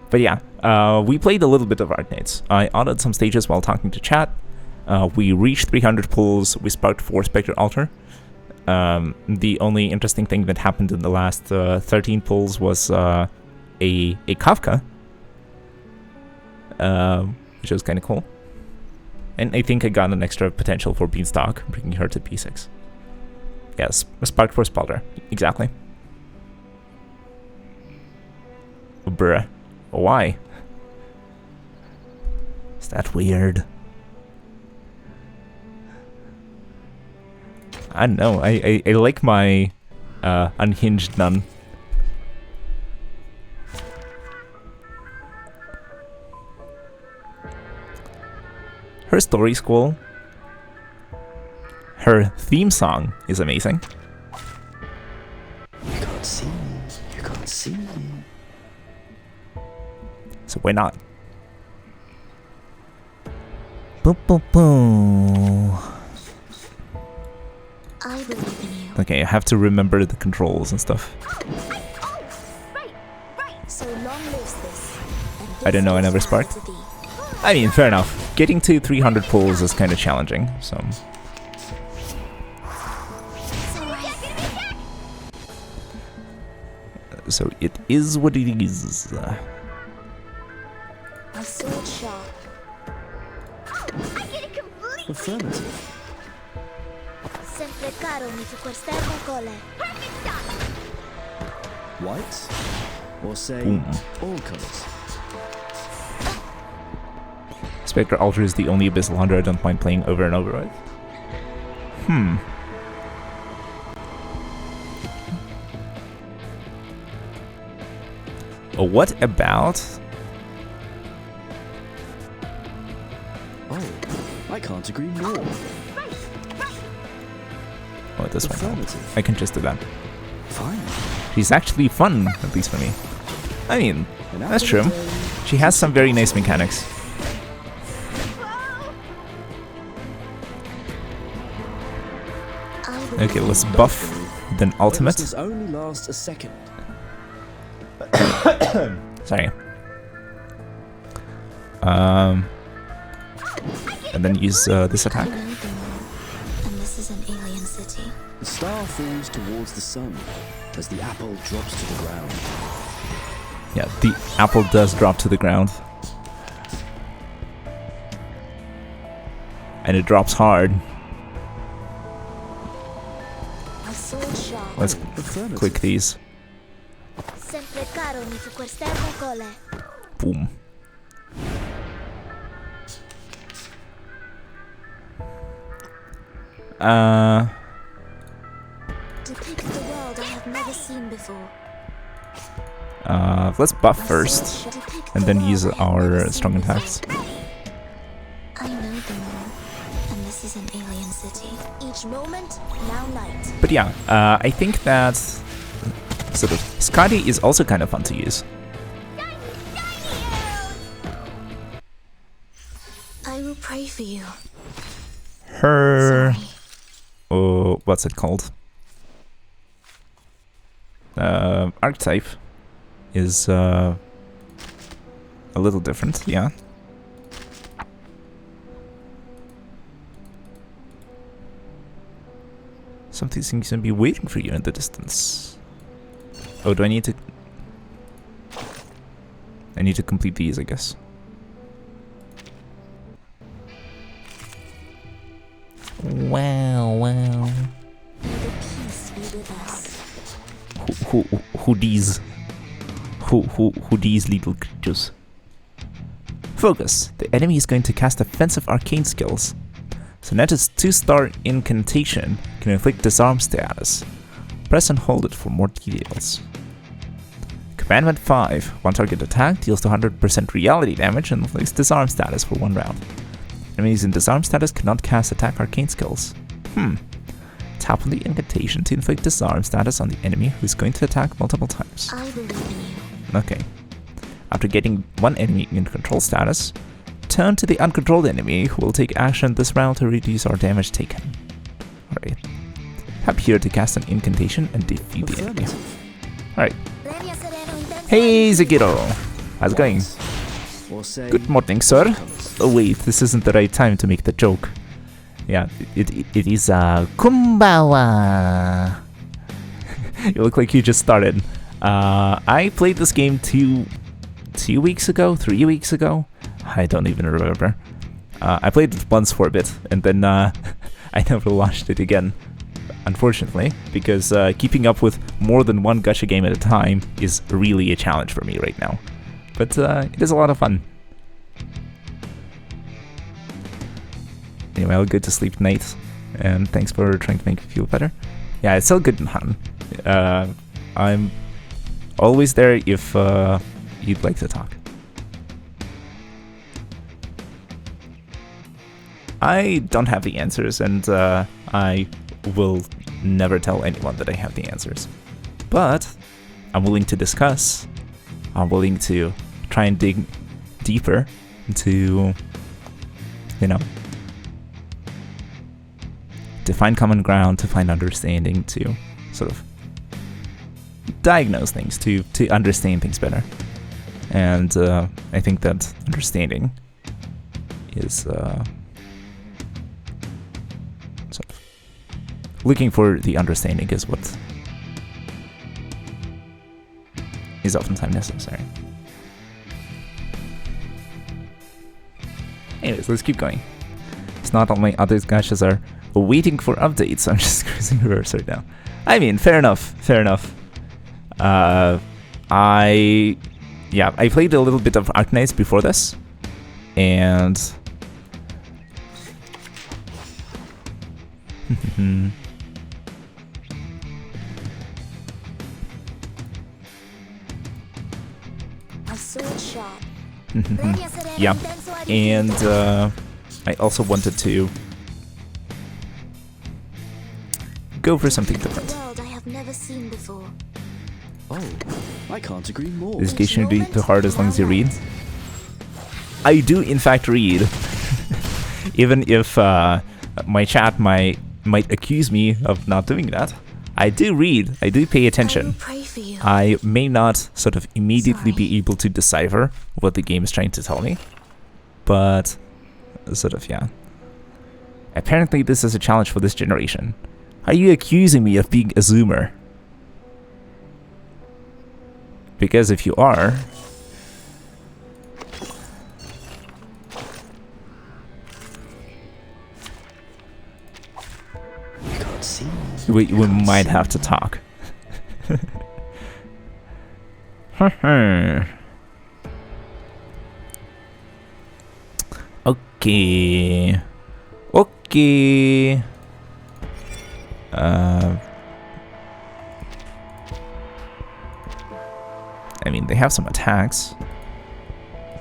But yeah, we played a little bit of Arknights. I autoed some stages while talking to chat. We reached 300 pulls. We sparked 4 Spectre Altar. The only interesting thing that happened in the last 13 pulls was a Kafka, which was kind of cool. And I think I got an extra potential for Beanstalk, bringing her to P6. Yes, sparked for Spalter. Exactly. Bruh. Why? Is that weird? I don't know. I like my unhinged nun. Her story's cool. Her theme song is amazing. You can't see me. You can't see me. So why not? Boom, boom, boom. I believe in you. Okay, I have to remember the controls and stuff. So long lives this. I don't know, I never sparked. I mean, fair enough. Getting to 300 pulls is kind of challenging, so... So it is what it is. My sword sharp. Affirmative. Sempre caro mi su quest'erba cole. White? Or say, Boom. all colors? Spectre Altar is the only Abyssal Hunter I don't mind playing over and over with. What about... Oh, I can't agree more. Oh, this one. Affirmative. I can just do that. Fine. She's actually fun, at least for me. I mean, that's true. She has some very nice mechanics. Okay, let's buff, then ultimate. This only lasts a second. Sorry. And then use this attack. And this is an alien city. The star falls towards the sun as the apple drops to the ground. Yeah, the apple does drop to the ground. And it drops hard. My sword sharp. Let's click these. Sempre caro mi su quest'erba cole. Boom. Depict the world I have never seen before. Let's buff first, and then use our strong attacks. I know the moon, and this is an alien city. Each moment, now night. But yeah, I think that sort of Scotty is also kind of fun to use. I will pray for you. Her... Oh, what's it called? Archetype is a little different, yeah. Something seems to be waiting for you in the distance. Oh, do I need to... I need to complete these, I guess. Wow, wow. Who these? Who these little creatures? Focus. The enemy is going to cast offensive arcane skills. Soneta's 2-star incantation can inflict disarm status. Press and hold it for more details. Commandment 5. One target attack deals 200% reality damage and inflicts disarm status for 1 round. Enemies in disarm status cannot cast attack arcane skills. Tap on the incantation to inflict disarm status on the enemy who is going to attack multiple times. I believe in you. Okay. After getting one enemy in control status, turn to the uncontrolled enemy who will take action this round to reduce our damage taken. Alright. Tap here to cast an incantation and defeat the enemy. Alright. Hey Zagiro! How's it going? Good morning, sir. Oh wait, this isn't the right time to make the joke. Yeah, it is Kumbawa. You look like you just started. I played this game 2 weeks ago, 3 weeks ago. I don't even remember. I played it once for a bit, and then I never launched it again. Unfortunately, because keeping up with more than one gacha game at a time is really a challenge for me right now. But it is a lot of fun. Anyway, I'll go to sleep tonight, and thanks for trying to make me feel better. Yeah, it's all good and fun. I'm always there if you'd like to talk. I don't have the answers, and I will never tell anyone that I have the answers. But I'm willing to discuss. I'm willing to try and dig deeper into, you know, to find common ground, to find understanding, to sort of diagnose things, to understand things better. And I think that understanding is sort of looking for the understanding is what is oftentimes necessary. Anyways, let's keep going. It's not all my other gachas are waiting for updates. I'm just cruising reverse right now. I mean, fair enough, fair enough. I played a little bit of Arknights before this, and yeah, and I also wanted to go for something different. Oh, I can't agree more. This game shouldn't be too hard as long as you read. I do in fact read, even if my chat might accuse me of not doing that. I do read, I do pay attention. I may not sort of immediately be able to decipher what the game is trying to tell me, but sort of, yeah. Apparently this is a challenge for this generation. Are you accusing me of being a zoomer? Because if you are, we might have to talk. Okay. Okay. I mean, they have some attacks.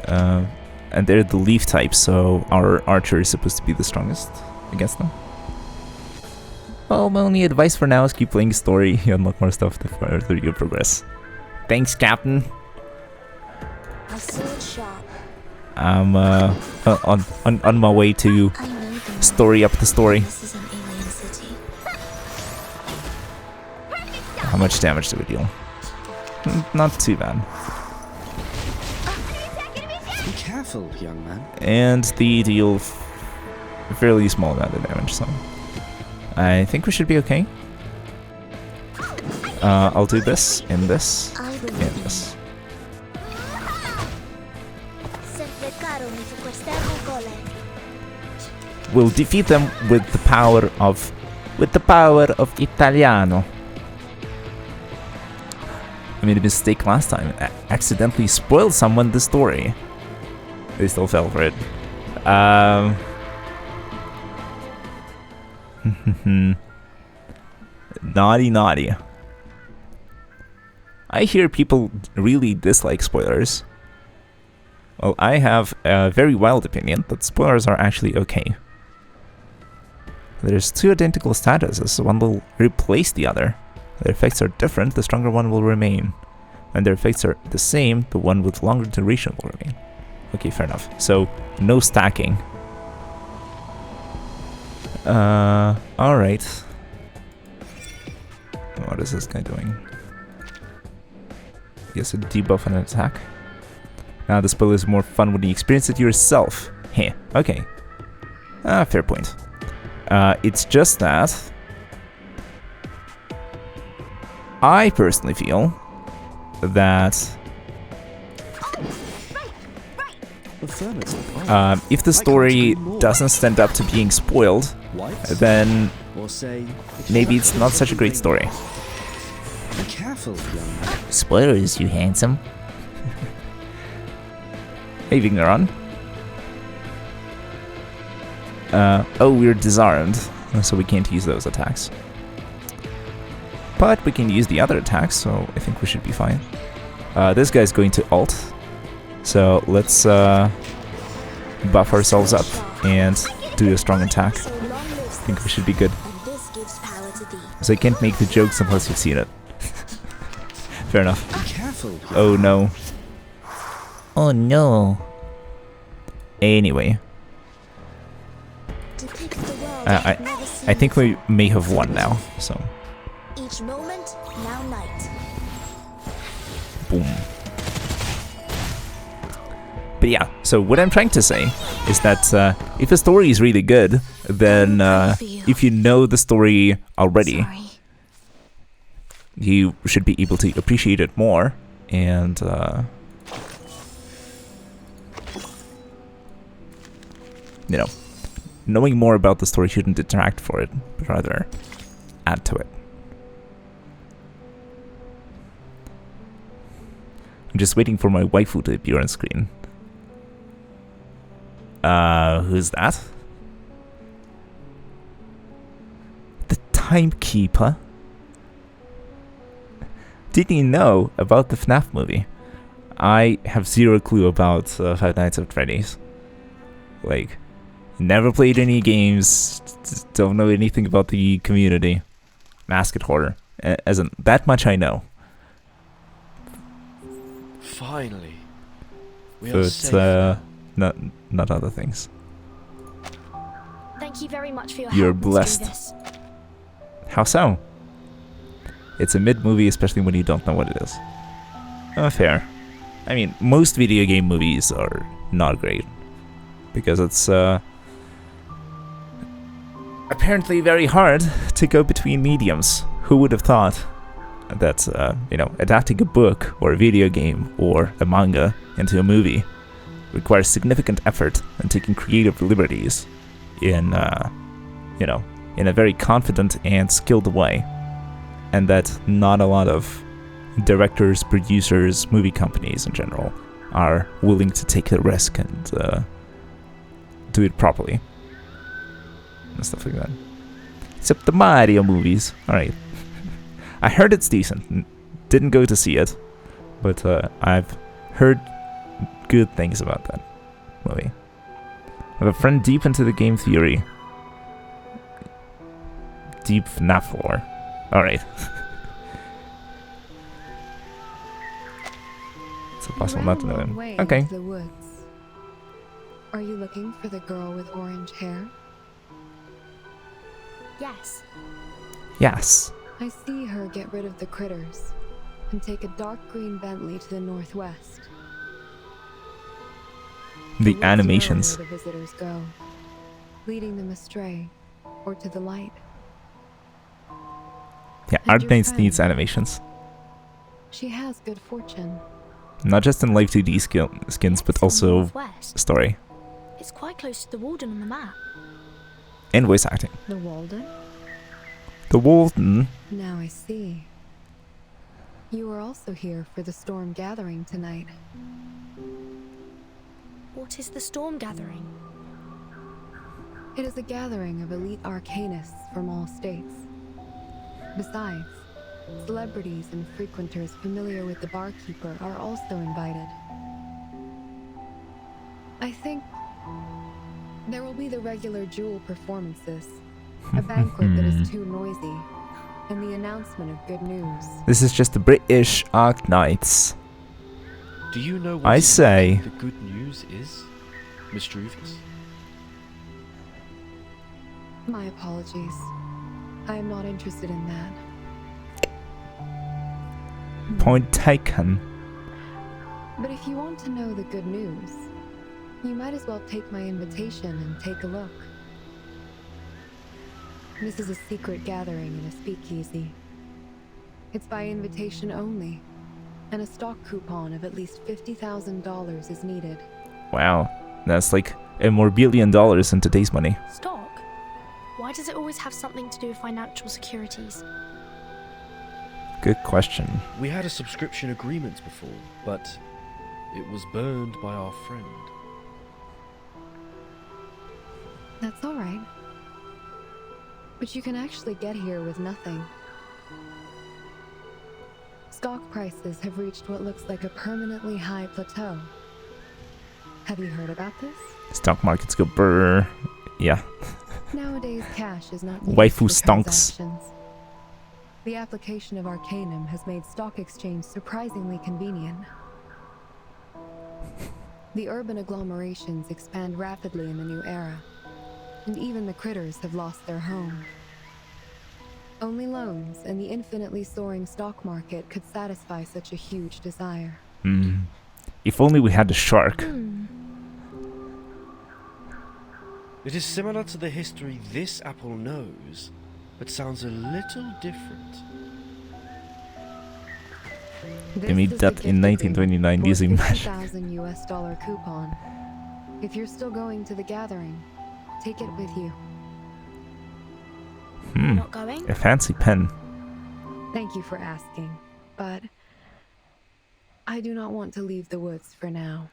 And they're the leaf type, so our archer is supposed to be the strongest against them. Well, my only advice for now is keep playing story. You unlock more stuff the further you progress. Thanks, Captain. I'm on my way to story up the story. How much damage do we deal? Not too bad. Be careful, young man. And they deal a fairly small amount of damage, so I think we should be okay. I'll do this, and this, and this. We'll defeat them with the power of Italiano. I made a mistake last time. I accidentally spoiled someone the story. They still fell for it. Naughty, naughty. I hear people really dislike spoilers. Well, I have a very wild opinion that spoilers are actually okay. There's two identical statuses, one will replace the other. Their effects are different, the stronger one will remain. and their effects are the same, the one with longer duration will remain. Okay, fair enough. So, no stacking. Alright. What is this guy doing? Yes, a debuff and an attack. Now, the spell is more fun when you experience it yourself. Heh, okay. Fair point. It's just that I personally feel that if the story doesn't stand up to being spoiled, then maybe it's not such a great story. Be careful, young. Spoilers, you handsome. Hey, Vigneron. Oh, we're disarmed, so we can't use those attacks. But we can use the other attacks, so I think we should be fine. This guy's going to ult, so let's buff ourselves up and do a strong attack. I think we should be good. So I can't make the jokes unless you've seen it. Fair enough. Oh no. Oh no. Anyway. I think we may have won now, so. Each moment, now night. Boom. But yeah, so what I'm trying to say is that if a story is really good, then if you know the story already, you should be able to appreciate it more, and you know, knowing more about the story shouldn't detract for it, but rather add to it. I'm just waiting for my waifu to appear on screen. Who's that? The Timekeeper? Didn't you know about the FNAF movie? I have zero clue about Five Nights at Freddy's. Like, never played any games, don't know anything about the community. Masked horror. As in, that much I know. Finally. We are But, safe. not other things. Thank you very much for your You're help, Mr. blessed. Davis. How so? It's a mid-movie, especially when you don't know what it is. Fair. I mean, most video game movies are not great. Because it's, apparently very hard to go between mediums. Who would have thought that, you know, adapting a book or a video game or a manga into a movie requires significant effort and taking creative liberties in, you know, in a very confident and skilled way. And that not a lot of directors, producers, movie companies in general are willing to take the risk and do it properly. And stuff like that. Except the Mario movies. Alright. I heard it's decent. Didn't go to see it. But I've heard good things about that movie. I have a friend deep into the game theory. Deep FNAF lore. Alright. It's impossible not to know him. Okay. The woods. Are you looking for the girl with orange hair? Yes. Yes. I see her get rid of the critters and take a dark green Bentley to the northwest. The woods animations. know where the visitors go, leading them astray or to the light. Yeah, And your Arknights friend? needs animations. She has good fortune. Not just in live 2D skins, but also Northwest. story. It's quite close to the Walden on the map. And voice acting. The Walden? The Walden. Now I see. You are also here for the storm gathering tonight. What is the storm gathering? It is a gathering of elite arcanists from all states. Besides, celebrities and frequenters familiar with the barkeeper are also invited. I think there will be the regular jewel performances, a banquet that is too noisy, and the announcement of good news. This is just the British Arknights. Do you know what I say. the good news is, Mr. Rufus? My apologies. I am not interested in that. Point taken. But if you want to know the good news, you might as well take my invitation and take a look. This is a secret gathering in a speakeasy. It's by invitation only, and a stock coupon of at least $50,000 is needed. Wow, that's like $1 billion in today's money. Stock? Why does it always have something to do with financial securities? Good question. We had a subscription agreement before, but it was burned by our friend. That's alright. But you can actually get here with nothing. Stock prices have reached what looks like a permanently high plateau. Have you heard about this? Stock markets go brrr. Yeah. Nowadays, cash is not used Waifu for stonks. transactions. The application of Arcanum has made stock exchange surprisingly convenient. The urban agglomerations expand rapidly in the new era, and even the critters have lost their home. Only loans and the infinitely soaring stock market could satisfy such a huge desire. If only we had a shark. It is similar to the history this apple knows, but sounds a little different. They made that in 1929 using magic. $50,000 coupon. If you're still going to the gathering, take it with you. Not going? A fancy pen. Thank you for asking, but I do not want to leave the woods for now.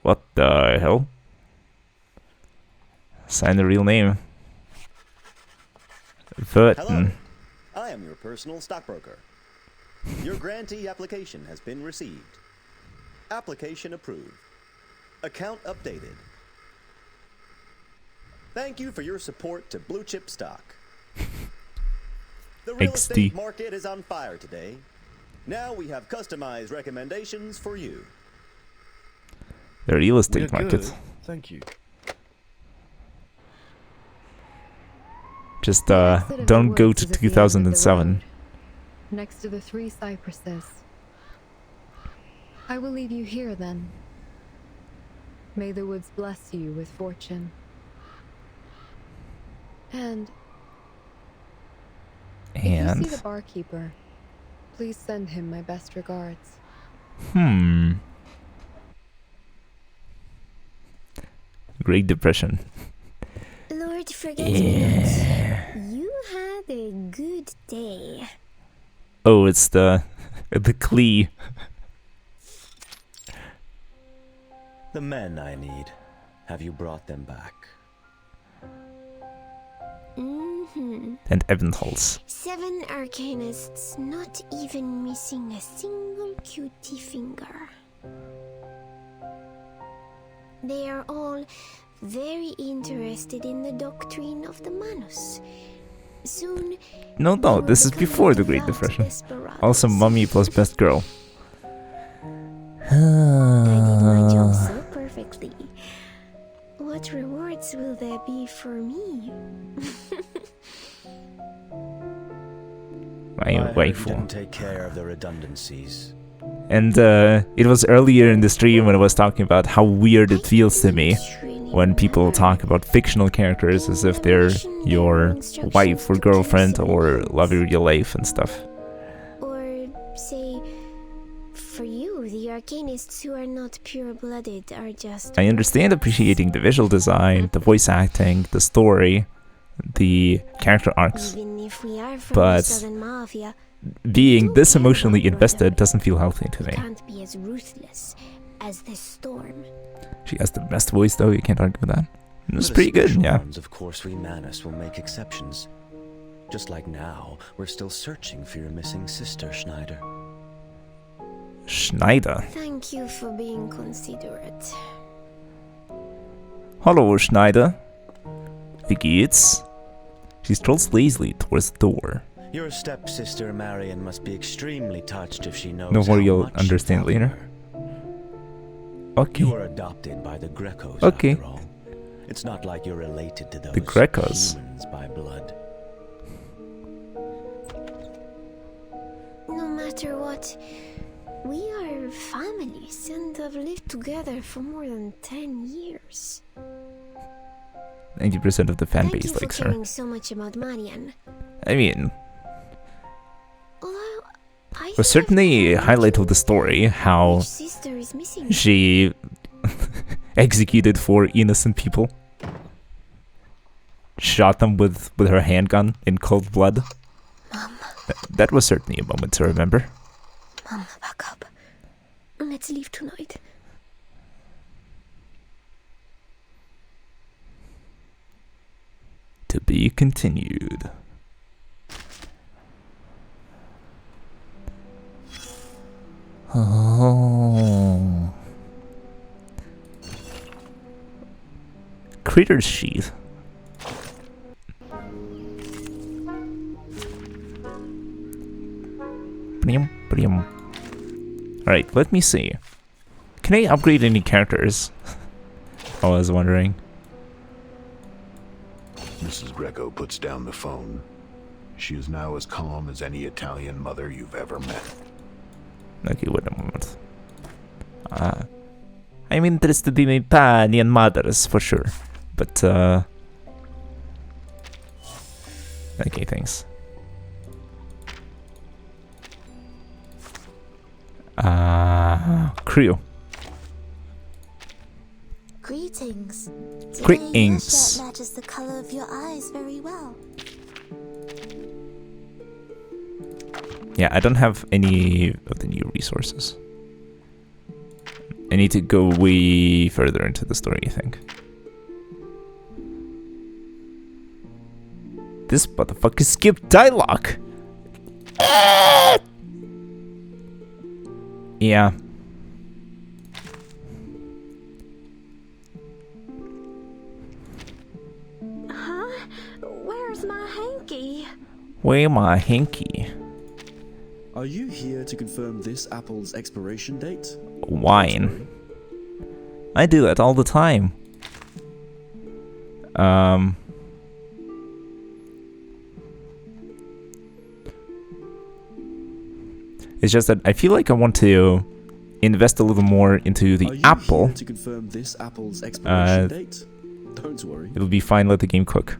What the hell? Sign the real name. Hello, Burton. I am your personal stockbroker. Your grantee application has been received. Application approved. Account updated. Thank you for your support to Blue Chip Stock. The real estate market is on fire today. Now we have customized recommendations for you. The real estate We're market. good, thank you. Just don't go to 2007. Next to the 3 cypresses. I will leave you here then. May the woods bless you with fortune. And if you see the barkeeper, please send him my best regards. Great Depression. Lord Forget-Me-Not, you had a good day. Oh, it's the Klee. The men I need. Have you brought them back? And Ebenholz. 7 arcanists, not even missing a single cutie finger. They are all very interested in the doctrine of the Manus. Soon, No, this is before the Great Depression. Also, Mummy plus Best Girl. I did my job so perfectly. What rewards will there be for me? My waifu. Didn't take care of the redundancies. And it was earlier in the stream when I was talking about how weird it feels to me when people talk about fictional characters as if they're your wife or girlfriend or love of your life and stuff. Or say, for you, the arcanists who are not pure-blooded are just... I understand appreciating the visual design, the voice acting, the story, the character arcs, Even if we are from the but Southern Mafia, being this emotionally invested doesn't feel healthy to me. can't be as ruthless as this storm. She has the best voice though, you can't argue with that. It was pretty good, yeah. Of course, we Manus will make exceptions. Just like now, we're still searching for your missing sister, Schneider. Schneider. Thank you for being considerate. Hallo Schneider. Wie geht's? She strolls lazily towards the door. Your stepsister Marion must be extremely touched if she knows. Don't worry, how you'll much understand you value later. her. Okay. You were adopted by the Grecos, Okay. after all. It's not like you're related to those The Grecos. humans by blood. No matter what, we are families and have lived together for more than 10 years. 90% of the fan Thank base you for likes her. caring so much about Marian. I mean, Although I was certainly a highlight of the story how which sister is missing. she executed 4 innocent people. Shot them with her handgun in cold blood. Mom. That was certainly a moment to remember. Mom, back up. Let's leave tonight. To be continued. Oh. Critter's sheath. Alright, let me see. Can I upgrade any characters? I was wondering. Mrs. Greco puts down the phone. She is now as calm as any Italian mother you've ever met. Okay, wait a moment. I'm interested in Italian mothers for sure, but okay, thanks. Crew. Greetings. Greetings. Your shirt matches the color of your eyes very well. Yeah, I don't have any of the new resources. I need to go way further into the story, I think. This motherfucker skipped dialogue! Yeah. Huh? Where's my hanky? Where my hanky? Are you here to confirm this apple's expiration date? Wine. I do that all the time. It's just that I feel like I want to invest a little more into the apple. Here to confirm this apple's expiration date? Don't worry. It'll be fine, let the game cook.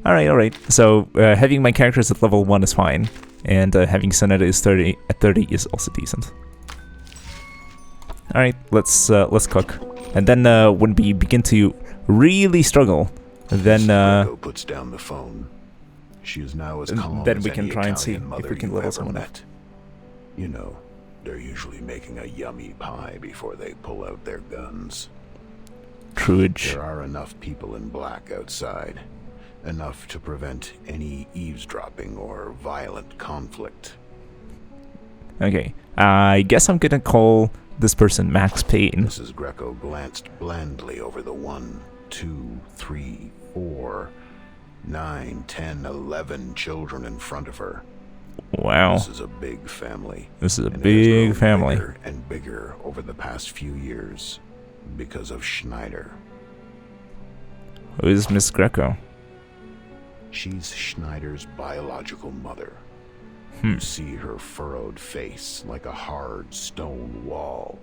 Alright. So, having my characters at level 1 is fine. And having Sonata is 30 at 30 is also decent. Alright, let's cook. And then when we begin to really struggle, then Greco puts down the phone. She is now as calm then as we can any try and see Italian if we mother can you've level ever someone up. met. You know, they're usually making a yummy pie before they pull out their guns. Truage. There are enough people in black outside. Enough to prevent any eavesdropping or violent conflict. Okay, I guess I'm gonna call this person Max Payne. Mrs. Greco glanced blandly over the 1, 2, 3, 4, 9, 10, 11 children in front of her. Wow. This is a big family. This is a and big it has grown family. Bigger and bigger over the past few years because of Schneider. Who is Miss Greco? She's Schneider's biological mother. You see her furrowed face like a hard stone wall,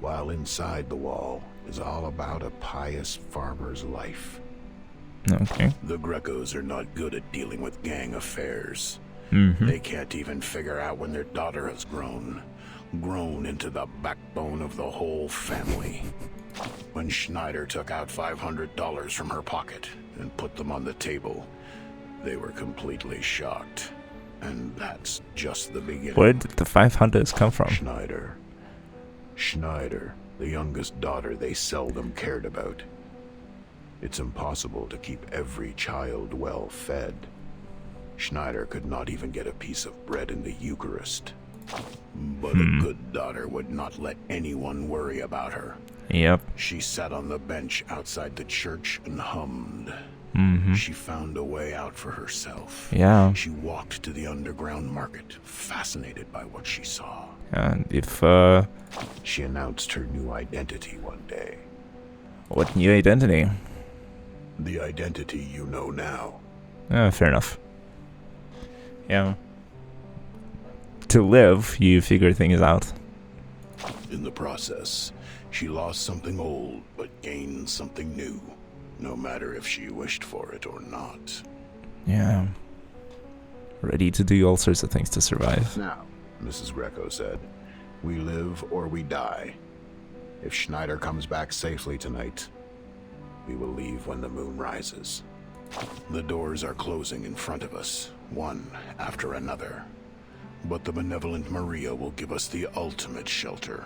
while inside the wall is all about a pious farmer's life. Okay. The Grecos are not good at dealing with gang affairs. Mm-hmm. They can't even figure out when their daughter has grown into the backbone of the whole family. When Schneider took out $500 from her pocket and put them on the table, they were completely shocked. And that's just the beginning. Where did the 500s come from? Schneider, the youngest daughter they seldom cared about. It's impossible to keep every child well fed. Schneider could not even get a piece of bread in the Eucharist. But a good daughter would not let anyone worry about her. Yep. She sat on the bench outside the church and hummed. She found a way out for herself. Yeah. She walked to the underground market, fascinated by what she saw. And if, She announced her new identity one day. What new identity? The identity you know now. Fair enough. Yeah. To live, you figure things out. In the process, she lost something old, but gained something new. No matter if she wished for it or not. Yeah. Ready to do all sorts of things to survive. Now, Mrs. Greco said, we live or we die. If Schneider comes back safely tonight, we will leave when the moon rises. The doors are closing in front of us, one after another. But the benevolent Maria will give us the ultimate shelter.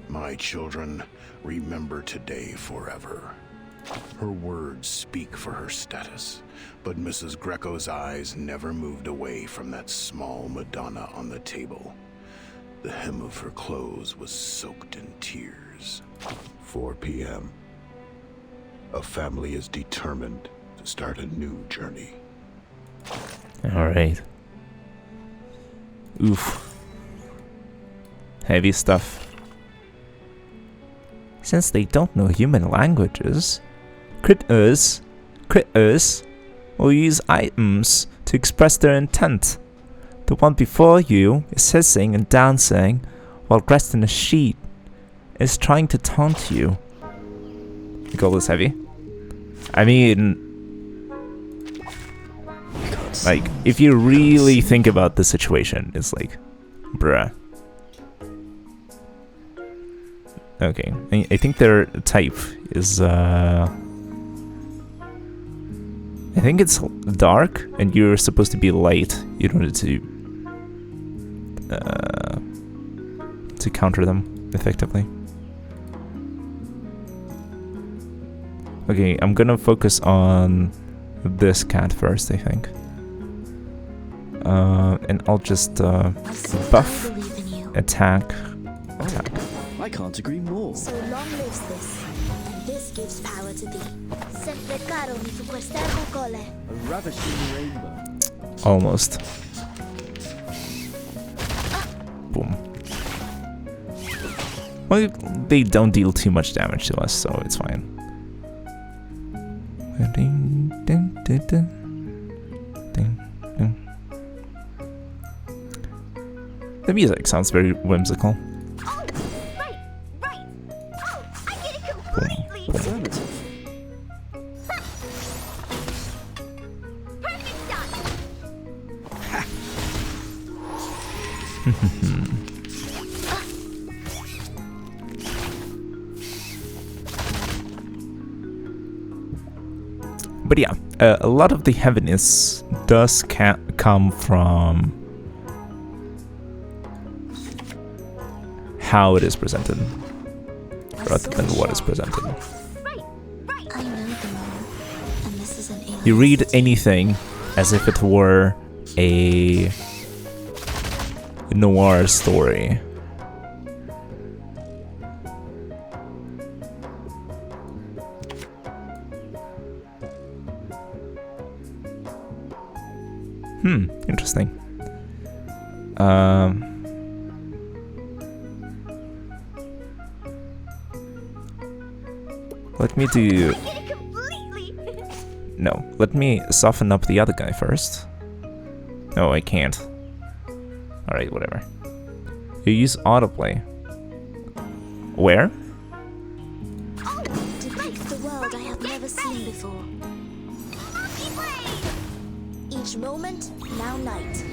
My children, remember today forever. Her words speak for her status, but Mrs. Greco's eyes never moved away from that small Madonna on the table. The hem of her clothes was soaked in tears. 4 p.m. A family is determined to start a new journey. Alright. Oof. Heavy stuff. Since they don't know human languages, critters will use items to express their intent. The one before you is hissing and dancing while dressed in a sheet. Is trying to taunt you. You call this heavy? I mean, like, if you really think about the situation, it's like, bruh. Okay, I think their type is, I think it's dark, and you're supposed to be light in order to counter them effectively. Okay, I'm gonna focus on this cat first, I think. And I'll just buff, attack. I can't agree more. So long lives this, and this gives power to thee. Sempre caro mi fu questa cole. A ravishing rainbow. Almost. Boom. Well, they don't deal too much damage to us, so it's fine. The music sounds very whimsical. Oh, right. Oh, I get it completely. Affirmative. Perfect shot. But yeah, a lot of the heaviness does come from how it is presented, rather than what is presented. I know the moment, and this is an alien. You read anything as if it were a noir story. Interesting. Let me do... No, let me soften up the other guy first. No, I can't. Alright, whatever. You use autoplay. Where? Depicts the world I have never seen before. Each moment, now night.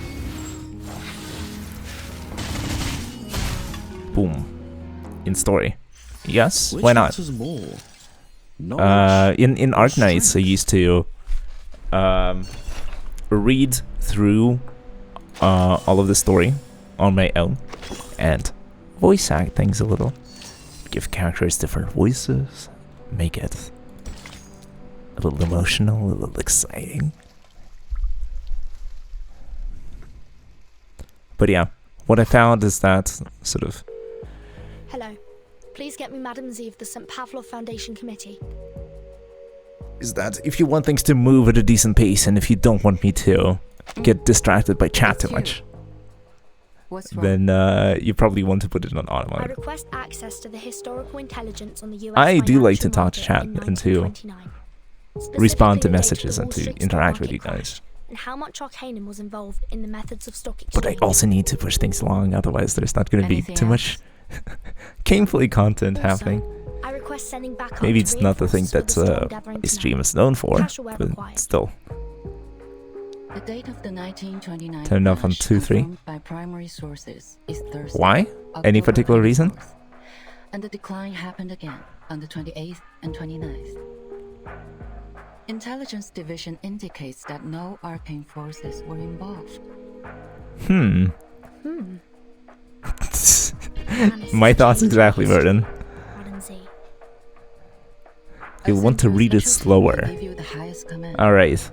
Boom. In story. Yes, Which why not? matters more? In Arknights, I used to read through all of the story on my own and voice act things a little. Give characters different voices, make it a little emotional, a little exciting. But yeah, what I found is that sort of... Hello. Please get me Madam Z of the St. Pavlov Foundation Committee. is that if you want things to move at a decent pace, and if you don't want me to get distracted by chat too much, then you probably want to put it on I automatic. request access to the historical intelligence on the US I do like to financial talk to chat market in and to 1929. respond to Specifically messages the and Wall to Street stock interact with market you guys. crash, and how much Arcanum was involved in the methods of stock But I exchange. also need to push things along, otherwise there's not going to be Anything too much gameplay content Also, happening. I request sending back Maybe up it's to not the thing reinforce that for the storm gathering my stream tonight. is known for, Casual wear but required. still. The date of the 1929 Turn off on crash 2-3. confirmed by primary sources is Thursday. Why? Any October particular reason? 24th. And the decline happened again on the 28th and 29th. Intelligence Division indicates that no arcane forces were involved. My thoughts exactly, Burden. You'll want to read it slower. Alright.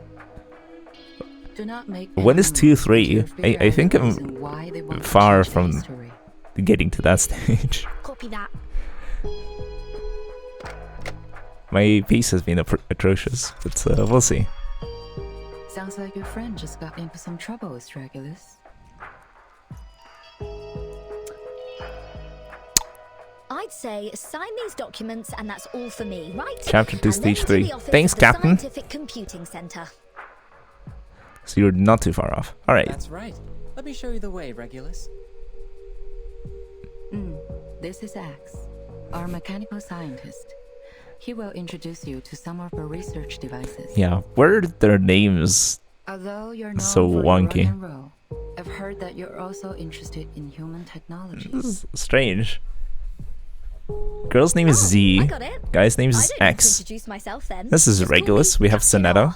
Do not make When is 2-3? I think I'm far from getting to that stage. Copy that. My pace has been atrocious, but we'll see. Sounds like your friend just got into some trouble with Regulus. I'd say sign these documents and that's all for me, right? Chapter 2, And then Stage to 3. the office Thanks, of the Captain. Scientific Computing Center. So you're not too far off. Alright. That's right. Let me show you the way, Regulus. This is Axe, our mechanical scientist. He will introduce you to some of our research devices. Yeah, where are their names Although you're known so for your wonky? rock and roll, I've heard that you're also interested in human technology. This is strange. Girl's name is Z. I got it. Guy's name I is don't need to X. introduce myself then. This is Just call me Regulus. We have Captain Sonetto.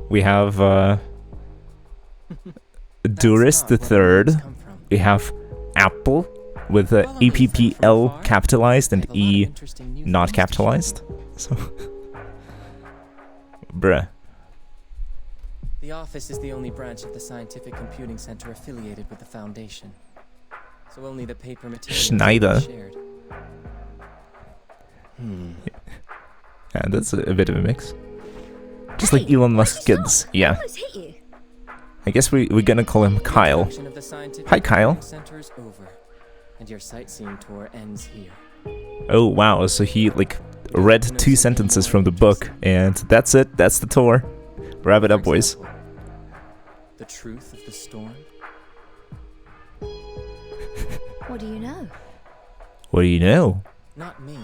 We have Duris the Third. We have Apple with EPPL capitalized and E not capitalized. So, bruh. The office is the only branch of the Scientific Computing Center affiliated with the Foundation. So only the paper materials Schneider. are shared. Yeah, that's a bit of a mix. Just like Elon Musk's kids. Yeah. almost hit you. I guess we're gonna call him Kyle. Production of the Scientific Hi, Kyle. Computing Center is over, and your sightseeing tour ends here. Oh wow, so he like read 2 sentences from the book and that's it, that's the tour. Wrap it up, boys. The truth of the storm? What do you know? What do you know? Not me.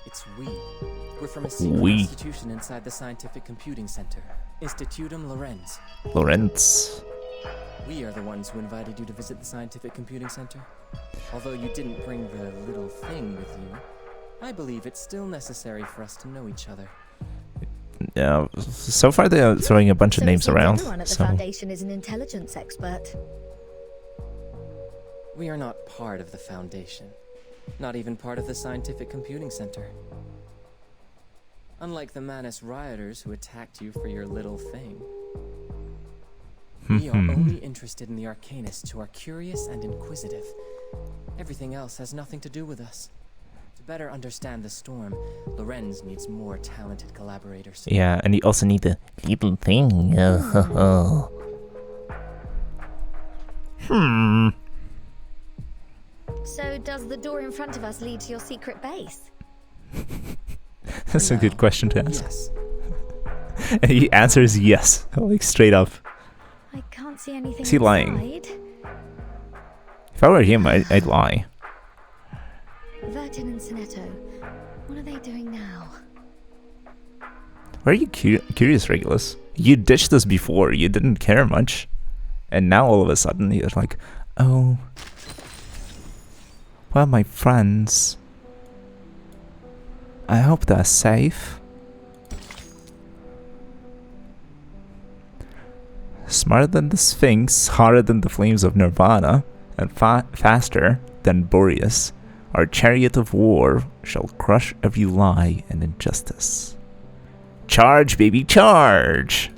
It's we. We're from a secret We. institution inside the Scientific Computing Center, Institutum Lorenz. Lorenz. We are the ones who invited you to visit the Scientific Computing Center. Although you didn't bring the little thing with you, I believe it's still necessary for us to know each other. Yeah, so far they're throwing a bunch of So it names seems around. everyone at the So Foundation is an intelligence expert. We are not part of the Foundation. Not even part of the Scientific Computing Center. Unlike the Manus rioters who attacked you for your little thing. We are only interested in the Arcanists who are curious and inquisitive. Everything else has nothing to do with us. To better understand the storm, Lorenz needs more talented collaborators. yeah, and you also need the little thing. So does the door in front of us lead to your secret base? That's a good question to ask. Yes. And he answers yes, like straight up. I can't see anything Is he lying? inside. If I were him, I'd lie. Vertin and Sonetto, what are they doing now? Why are you curious, Regulus? You ditched us before, you didn't care much. And now all of a sudden you're like, oh, well, my friends, I hope they're safe. Smarter than the Sphinx, harder than the flames of Nirvana, and faster than Boreas, our chariot of war shall crush every lie and injustice. Charge, baby, charge!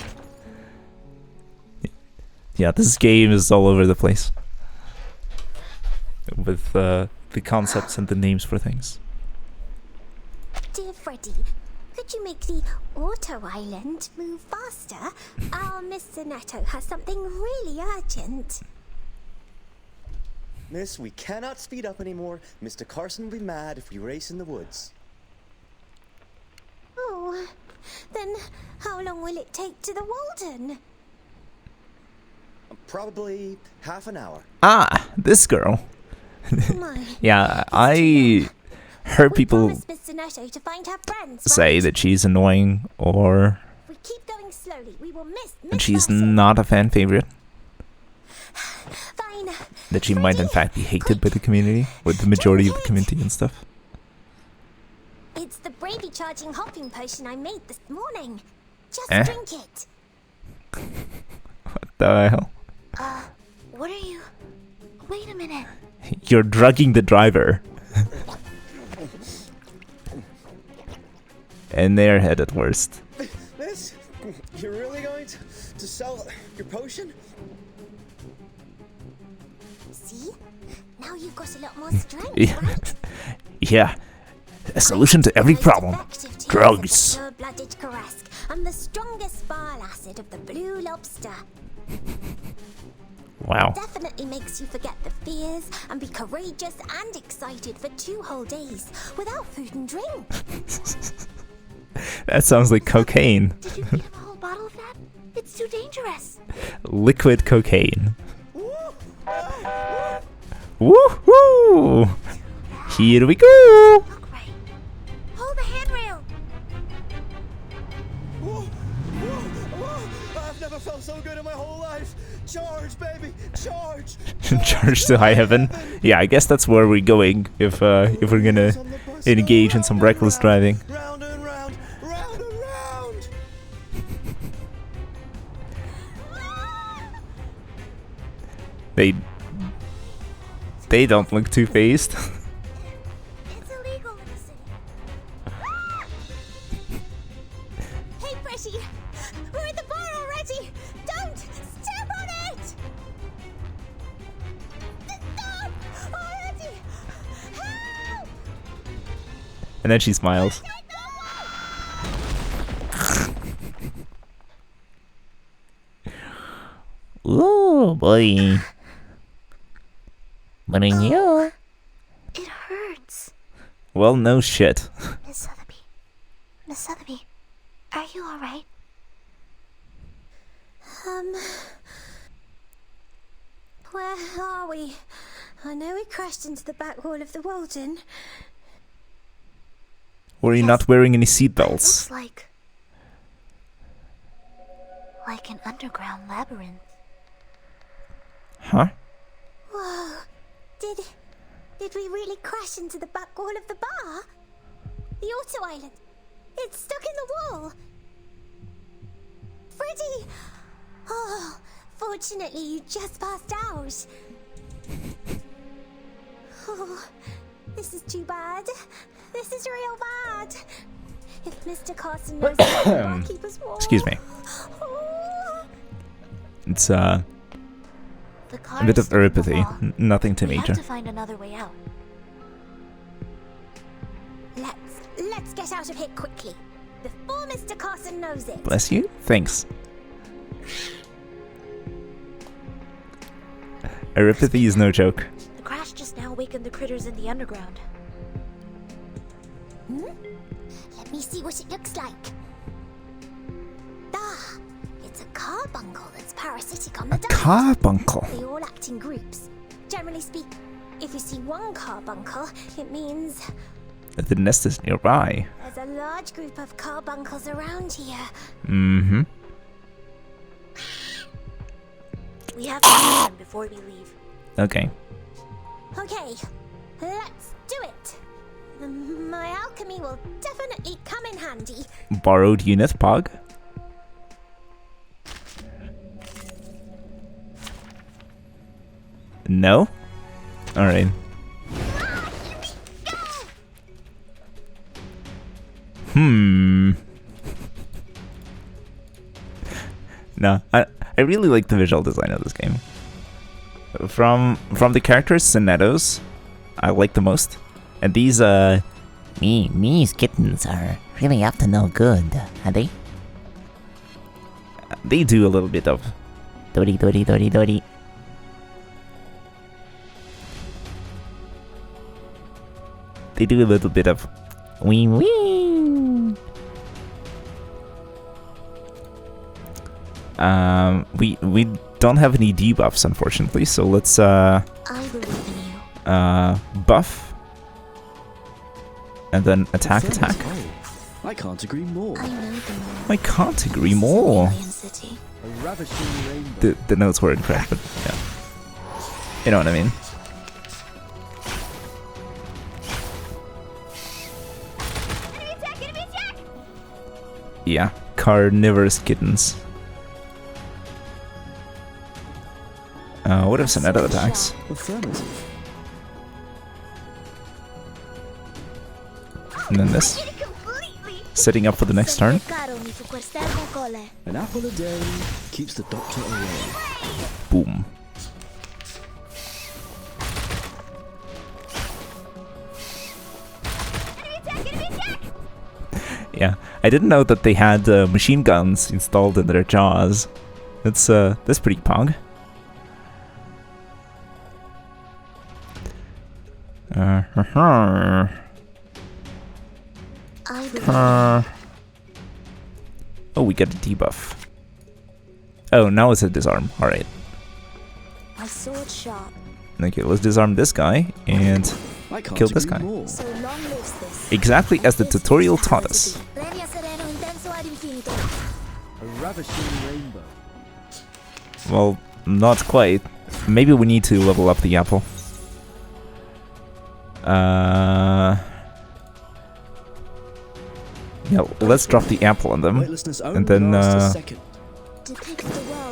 Yeah, this game is all over the place. With the concepts and the names for things. Dear Freddy, Could you make the auto island move faster? Our Mr. Netto has something really urgent. Miss, we cannot speed up anymore. Mr. Carson will be mad if we race in the woods. Oh, then how long will it take to the Walden? Probably half an hour. Ah, this girl. My. Yeah, I heard people Mr. Netto to find her friends, say right? that she's annoying or If we keep going slowly, we will miss that she's not a fan favorite. Fine. That she might in fact be hated by the community, with the majority of the community and stuff. It's the Bravey charging hopping potion I made this morning. Just Eh? drink it. What the hell? What are you? Wait a minute. You're drugging the driver. And they're head at worst. Miss, you're really going to sell your potion? See? Now you've got a lot more strength, Yeah. right? Yeah. A solution to every problem. Drugs. Pure-blooded Karask and the strongest bile acid of the blue lobster. Wow. Definitely makes you forget the fears and be courageous and excited for 2 whole days without food and drink. That sounds like cocaine. Did you feed him a whole bottle of that? It's too dangerous. Liquid cocaine. Woohoo! Here we go! Hold the handrail. I've never felt so good in my whole life. Charge, baby, charge. Charge to high heaven. Yeah, I guess that's where we're going if we're gonna engage in some reckless driving. Round and round, round and round. They don't look too phased. It's illegal in the city. Hey, Freshy! We're at the bar already! Don't step on it! Stop! Already! Help! And then she smiles. Ooh, boy. What are you? It hurts. Well, no shit. Miss Sotheby. Miss Sotheby, are you alright? Where are we? I know we crashed into the back wall of the Walden. Were you not wearing any Looks seatbelts? like an underground labyrinth. Huh? Whoa. Did we really crash into the back wall of the bar? The auto island. It's stuck in the wall. Freddy! Oh, fortunately you just passed out. Oh, this is too bad. This is real bad. If Mr. Carson knows about the barkeeper's wall. Excuse me. Oh. It's The a car bit is of stuck in the neuropathy. wall. Nothing too We have major. to find another way out. Let's get out of here quickly. Before Mr. Carson knows it. Bless you. Thanks. Neuropathy is no joke. The crash just now awakened the critters in the underground. Let me see what it looks like. Ah, it's a carbuncle that's parasitic on the dust. Carbuncle. They all act in groups. Generally speaking, if you see one carbuncle, it means The nest is nearby. there's a large group of carbuncles around here. Mm-hmm. We have to find them before we leave. Okay. Okay, let's do it. My alchemy will definitely come in handy. Borrowed unit, Pog. No? Alright. No, I really like the visual design of this game. From the characters, Sonettos, I like the most. And these Me's kittens are really up to no good, are they? They do a little bit of. Dory. They do a little bit of. Wee. We don't have any debuffs, unfortunately, so let's I believe in you. buff and then attack. I can't agree more. I know the moon. I can't agree more. Alien city. A ravishing rainbow. The notes were incorrect, but yeah, you know what I mean. Enemy attack! Yeah, carnivorous kittens. What if some other attacks? Affirmative. And then this. Setting up for the next turn. An apple a day keeps the doctor away. Boom. Yeah, I didn't know that they had machine guns installed in their jaws. That's pretty pog. Oh, we get a debuff. Oh, now it's a disarm. Alright. My sword sharp. Okay, let's disarm this guy and kill this guy. So long lives this. Exactly as the tutorial taught us. A ravishing rainbow. Well, not quite. Maybe we need to level up the apple. Yeah, let's drop the apple on them, and then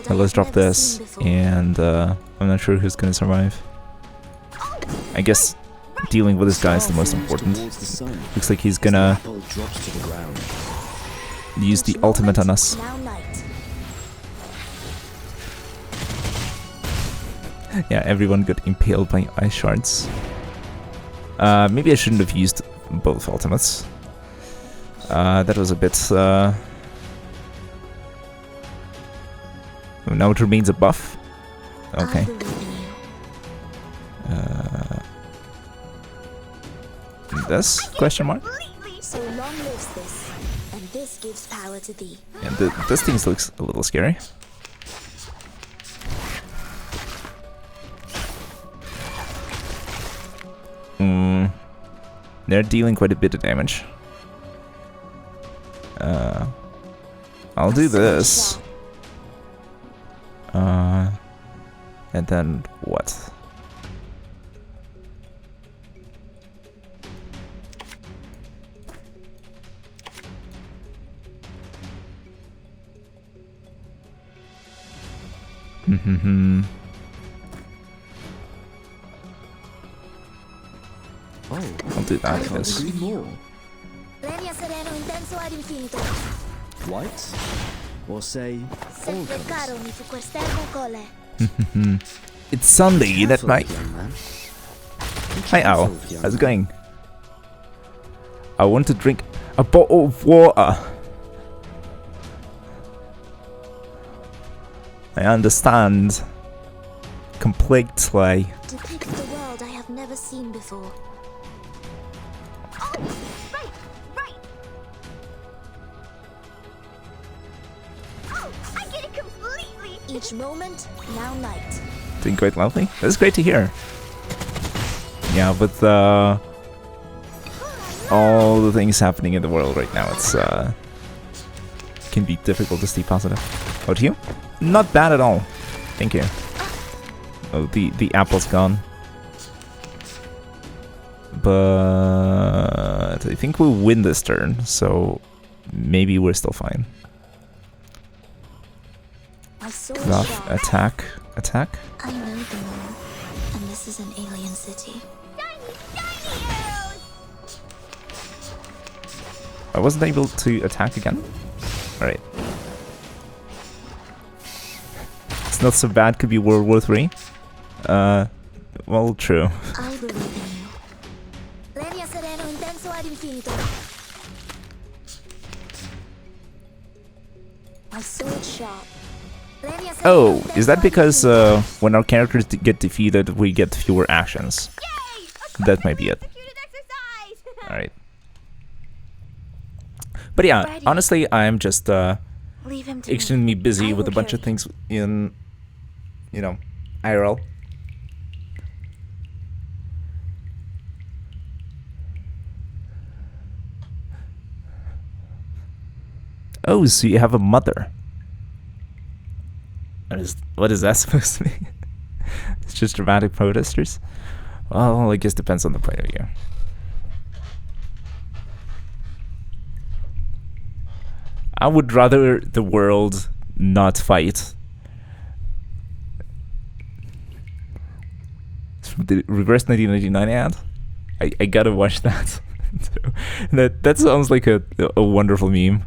let's drop this, and I'm not sure who's gonna survive. I guess dealing with this guy is the most important. Looks like he's gonna use the ultimate on us. Yeah, everyone got impaled by ice shards. Maybe I shouldn't have used both ultimates. That was a bit... now it remains a buff. Okay. This? Question mark? So long lives this, and this gives power to thee. And this thing looks a little scary. They're dealing quite a bit of damage. I'll do this. And then what? I'll do that, I guess. White? Or say, all colors? It's Sunday, that might... Hi Owl, how's it going? I want to drink a bottle of water. I understand. Completely. Depicts the world I have never seen before. Right. Oh, I get it completely. Each moment, now night. Doing quite lovely. That's great to hear. Yeah, with all the things happening in the world right now, it's can be difficult to stay positive. How about you? Not bad at all. Thank you. Oh, the apple's gone. But I think we'll win this turn, so maybe we're still fine. Rough, attack. I know the moon, and this is an alien city. I wasn't able to attack again. Alright. It's not so bad, could be World War III. Well, true. I believe in you. My sword sharp. Oh, is that because when our characters get defeated, we get fewer actions? That might be it. Alright. But yeah, honestly, I'm just extremely busy with a bunch of things in, you know, IRL. Oh, so you have a mother. What is that supposed to mean? It's just dramatic protesters? Well, I guess depends on the point of view. I would rather the world not fight. It's from the Reverse 1999 ad. I gotta watch that. that sounds like a wonderful meme.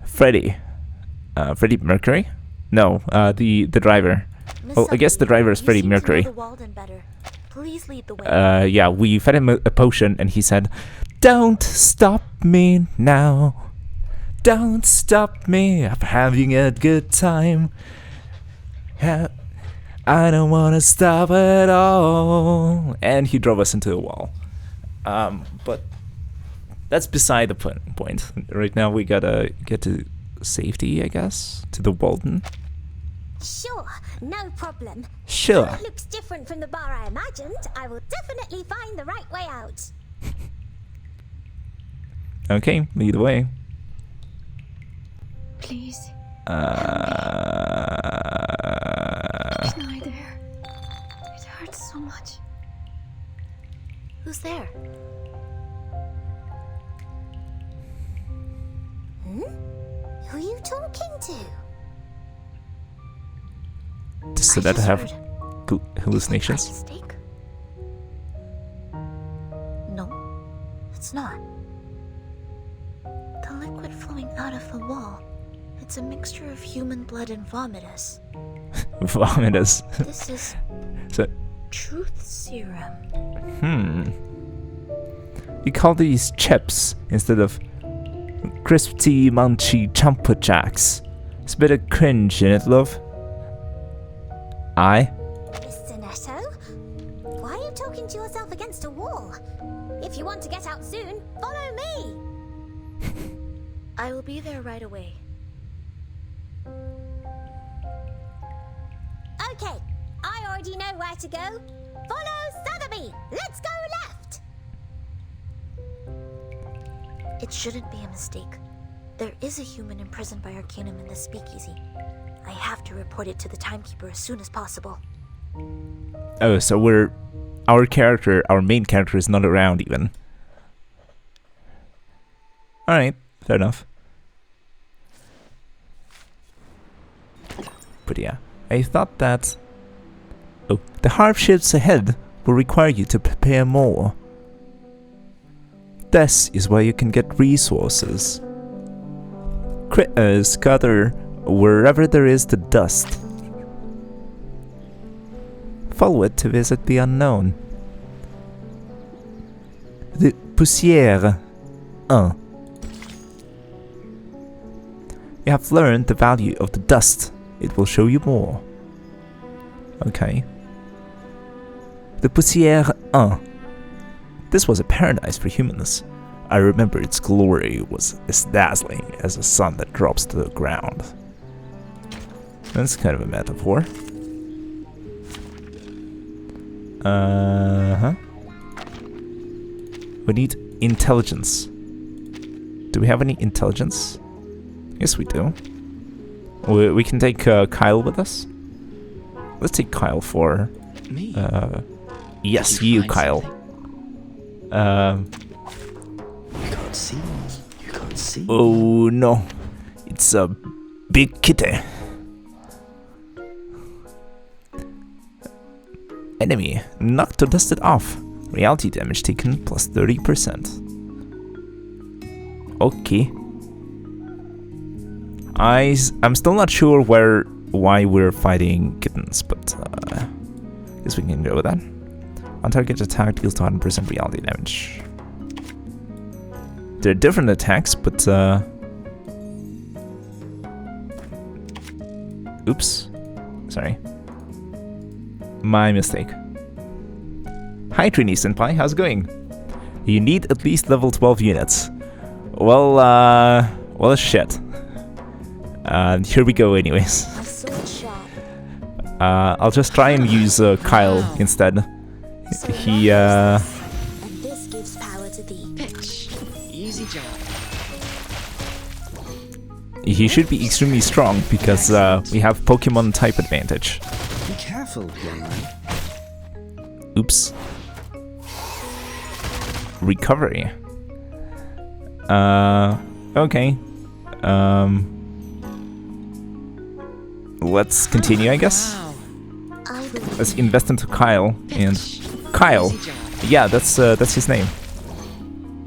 Freddie Mercury? No, the driver. Well, I guess the driver is Freddie Mercury. Yeah, we fed him a potion and he said, "Don't stop me now. Don't stop me. I'm having a good time. I don't want to stop at all." And he drove us into a wall. But that's beside the point. Right now we gotta get to safety, I guess, to the Walden. Sure, no problem. Sure. Though it looks different from the bar I imagined, I will definitely find the right way out. Okay, lead the way. Please. Schneider. It hurts so much. Who's there? Hmm? Who are you talking to? Does that have hallucinations? No, it's not. The liquid flowing out of the wall. It's a mixture of human blood and vomitus. Vomitus. This is so, truth serum. You call these chips instead of crispy munchy chumper jacks. It's a bit of cringe in it, love. Mr. Netto, why are you talking to yourself against a wall? If you want to get out soon, follow me. I will be there right away. Okay, I already know where to go. Follow Sotheby. Let's go left. It shouldn't be a mistake. There is a human imprisoned by Arcanum in the speakeasy. I have to report it to the timekeeper as soon as possible. Oh, so our main character is not around even. Alright, fair enough. But yeah, I thought that... Oh, the hardships ahead will require you to prepare more. This is where you can get resources. Critters gather wherever there is the dust. Follow it to visit the unknown. The poussière 1. You have learned the value of the dust. It will show you more. Okay. The poussière 1. This was a paradise for humans. I remember its glory was as dazzling as the sun that drops to the ground. That's kind of a metaphor. We need intelligence. Do we have any intelligence? Yes, we do. We can take Kyle with us. Let's take Kyle for... Me? Yes, you, Kyle. You can't see. You can't see. Oh no. It's a big kitty. Enemy. Knocked or dusted off. Reality damage taken plus 30%. Okay. I'm still not sure why we're fighting kittens, but I guess we can go with that. On target attack deals 200% reality damage. There are different attacks, but oops. Sorry. My mistake. Hi Trini Senpai, how's it going? You need at least level 12 units. Well, well, shit. Here we go anyways. I'll just try and use Kyle instead. He, This gives power to thee. Easy job. He should be extremely strong because we have Pokemon type advantage. Be careful, young man. Oops. Recovery. Okay. Let's continue, I guess. Let's invest into Kyle and Kyle. Yeah, that's his name.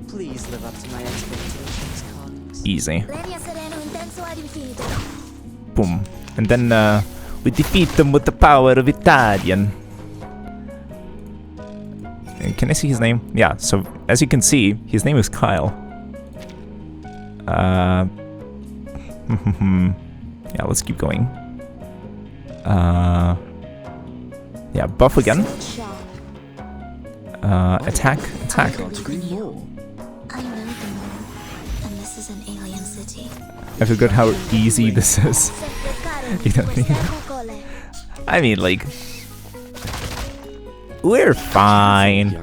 Please live up to my expectations, colleagues. Easy. Boom. And then we defeat them with the power of Italian. Can I see his name? Yeah, so as you can see, his name is Kyle. Yeah, let's keep going. Yeah, buff again. Attack. I know the moon, and this is an alien city. I forgot how easy this is. You know what I mean, like, we're fine.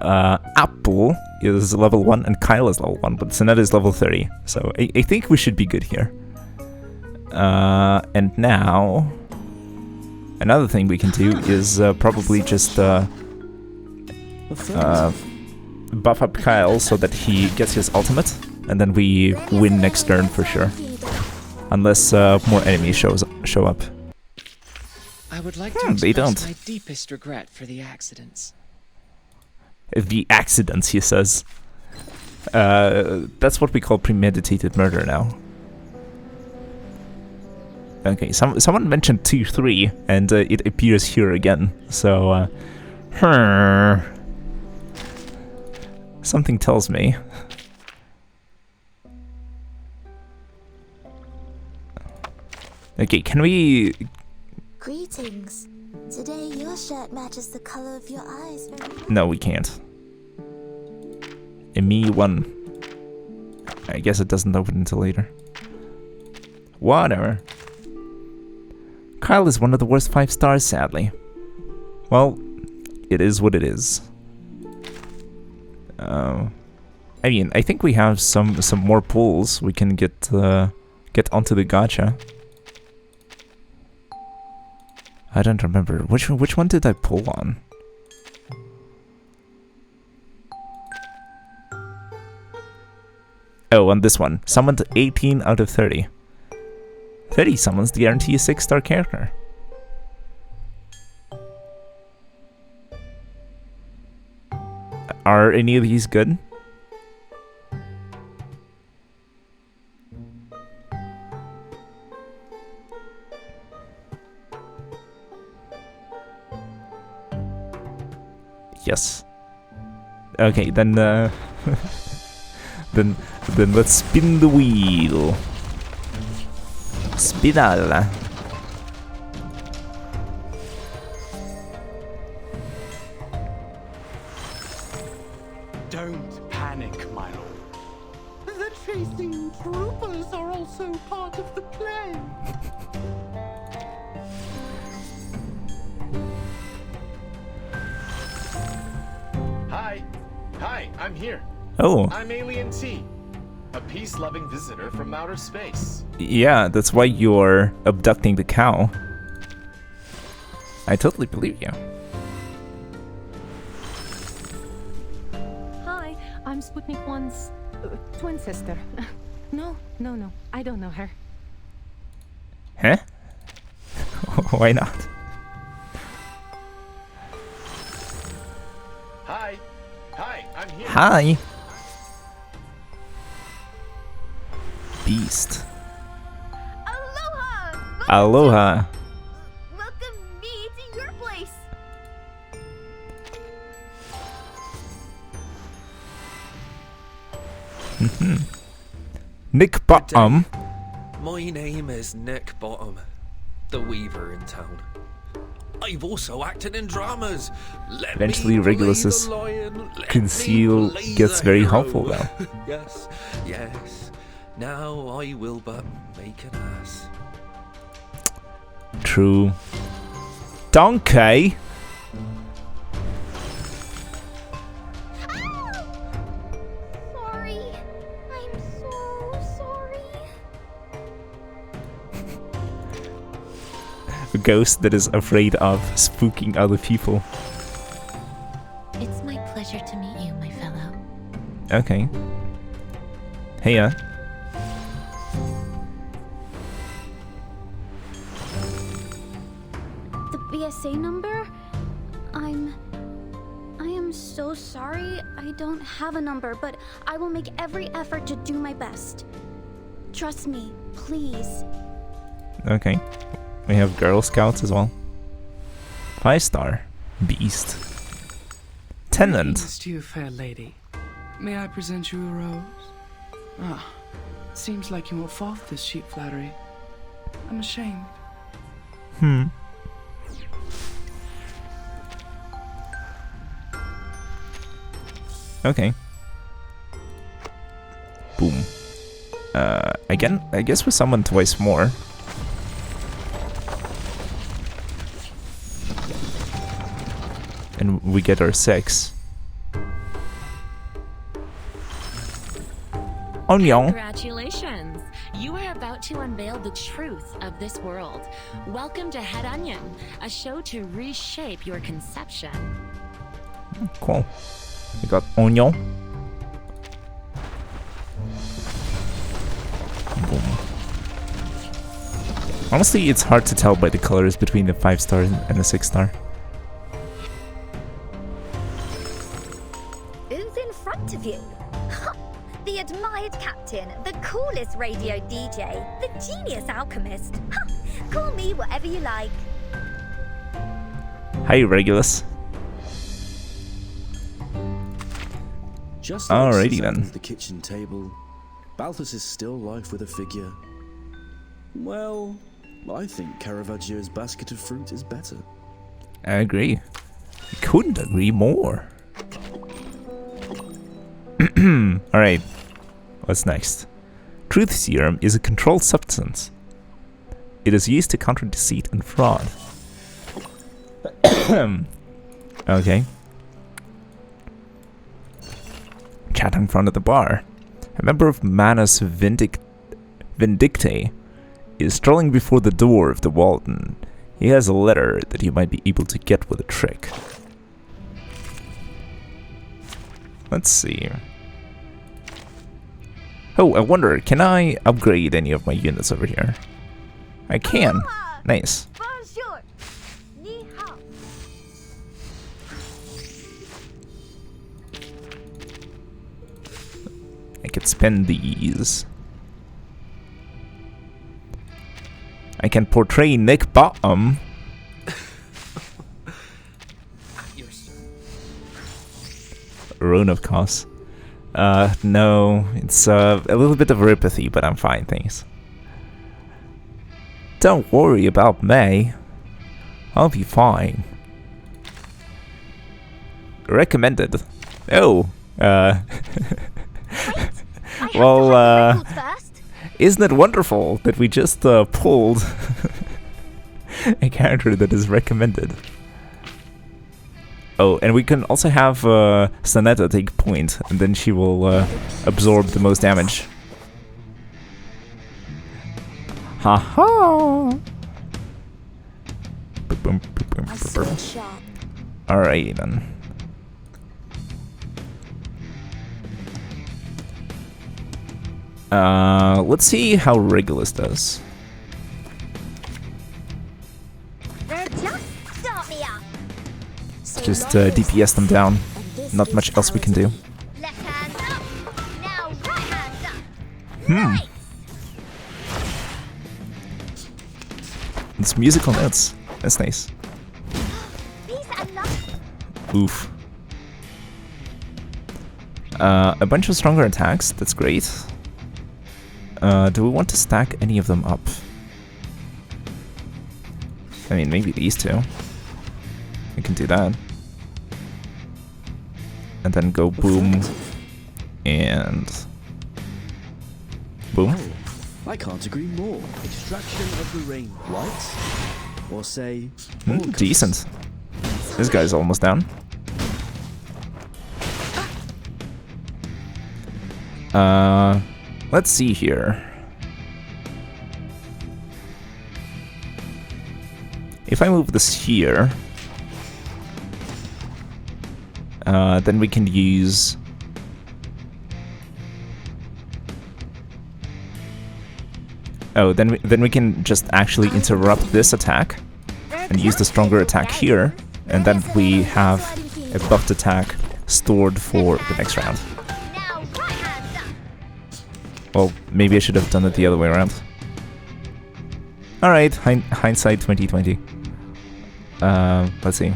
Apple is level 1 and Kyle is level 1, but Sonetta is level 30. So I think we should be good here. And now, another thing we can do is probably just buff up Kyle so that he gets his ultimate, and then we win next turn for sure. Unless more enemies show up. I would like to they express don't. my deepest regret for the accidents. The accidents, he says. That's what we call premeditated murder now. Okay, someone mentioned 2-3, and it appears here again. So, something tells me. Okay, can we... Greetings. Today your shirt matches the color of your eyes. No, we can't. A me 1. I guess it doesn't open until later. Whatever. Kyle is one of the worst 5 stars, sadly. Well, it is what it is. I mean, I think we have some more pulls. We can get onto the gacha. I don't remember which one did I pull on. Oh, on this one, summoned 18 out of 30. 30 summons guarantee a 6-star character. Are any of these good? Yes. Okay, then then let's spin the wheel. Spinal. Don't panic, my lord. The chasing troopers are also part of the plan. Hi, I'm here. Oh. I'm Alien T, a peace-loving visitor from outer space. Yeah, that's why you're abducting the cow. I totally believe you. Hi, I'm Sputnik 1's twin sister. No, I don't know her. Huh? Why not? Hi, I'm here. Hi. Beast. Aloha! Aloha. Welcome me to your place. Nick Bottom. My name is Nick Bottom, the weaver in town. I've also acted in dramas. Eventually, Regulus's conceal gets very helpful, though. Yes, yes. Now I will but make an ass. True. Donkey. Sorry. I'm so sorry. A ghost that is afraid of spooking other people. It's my pleasure to meet you, my fellow. Okay. Hey, The BSA number? I am so sorry. I don't have a number, but I will make every effort to do my best. Trust me, please. Okay. We have Girl Scouts as well. 5-star. Beast. Tenant. Greetings to you, fair lady. May I present you a rose? Ah, seems like you won't fall for this cheap flattery. I'm ashamed. Okay. Boom. Again, I guess we summon twice more. And we get our 6. Onion. Congratulations! You are about to unveil the truth of this world. Welcome to Head Onion, a show to reshape your conception. Cool. We got Onion. Boom. Honestly, it's hard to tell by the colors between the 5-star and the 6-star. Who's in front of you? The admired captain, the coolest radio DJ, the genius alchemist. Call me whatever you like. Hi, Regulus. Just Alrighty then. At the kitchen table, Balthus' still life with a figure. Well, I think Caravaggio's basket of fruit is better. I agree. Couldn't agree more. Alright. What's next? Truth serum is a controlled substance. It is used to counter deceit and fraud. Okay. Chat in front of the bar. A member of Manus Vindictae is strolling before the door of the Walden. He has a letter that you might be able to get with a trick. Let's see. Oh, I wonder, can I upgrade any of my units over here? I can. Nice. Bonjour. Ni hao. I could spend these. I can portray Nick Bottom. Rune of course. No, it's a little bit of ripathy, but I'm fine, thanks. Don't worry about me. I'll be fine. Recommended. Oh, well, isn't it wonderful that we just pulled a character that is recommended? Oh, and we can also have Sanetta take point, and then she will absorb the most damage. Haha! Alrighty then. Let's see how Regulus does. Just DPS them down. Not much else we can do. It's musical notes. That's nice. Oof. A bunch of stronger attacks. That's great. Do we want to stack any of them up? I mean, maybe these two. We can do that. And then go boom and boom. Oh, I can't agree more. Extraction of the rain. Lights? Or say... Decent. This guy's almost down. Let's see here. If I move this here, then we can use... Oh, then we can just actually interrupt this attack and use the stronger attack here, and then we have a buffed attack stored for the next round. Well, maybe I should have done it the other way around. Alright, hindsight 2020. Let's see.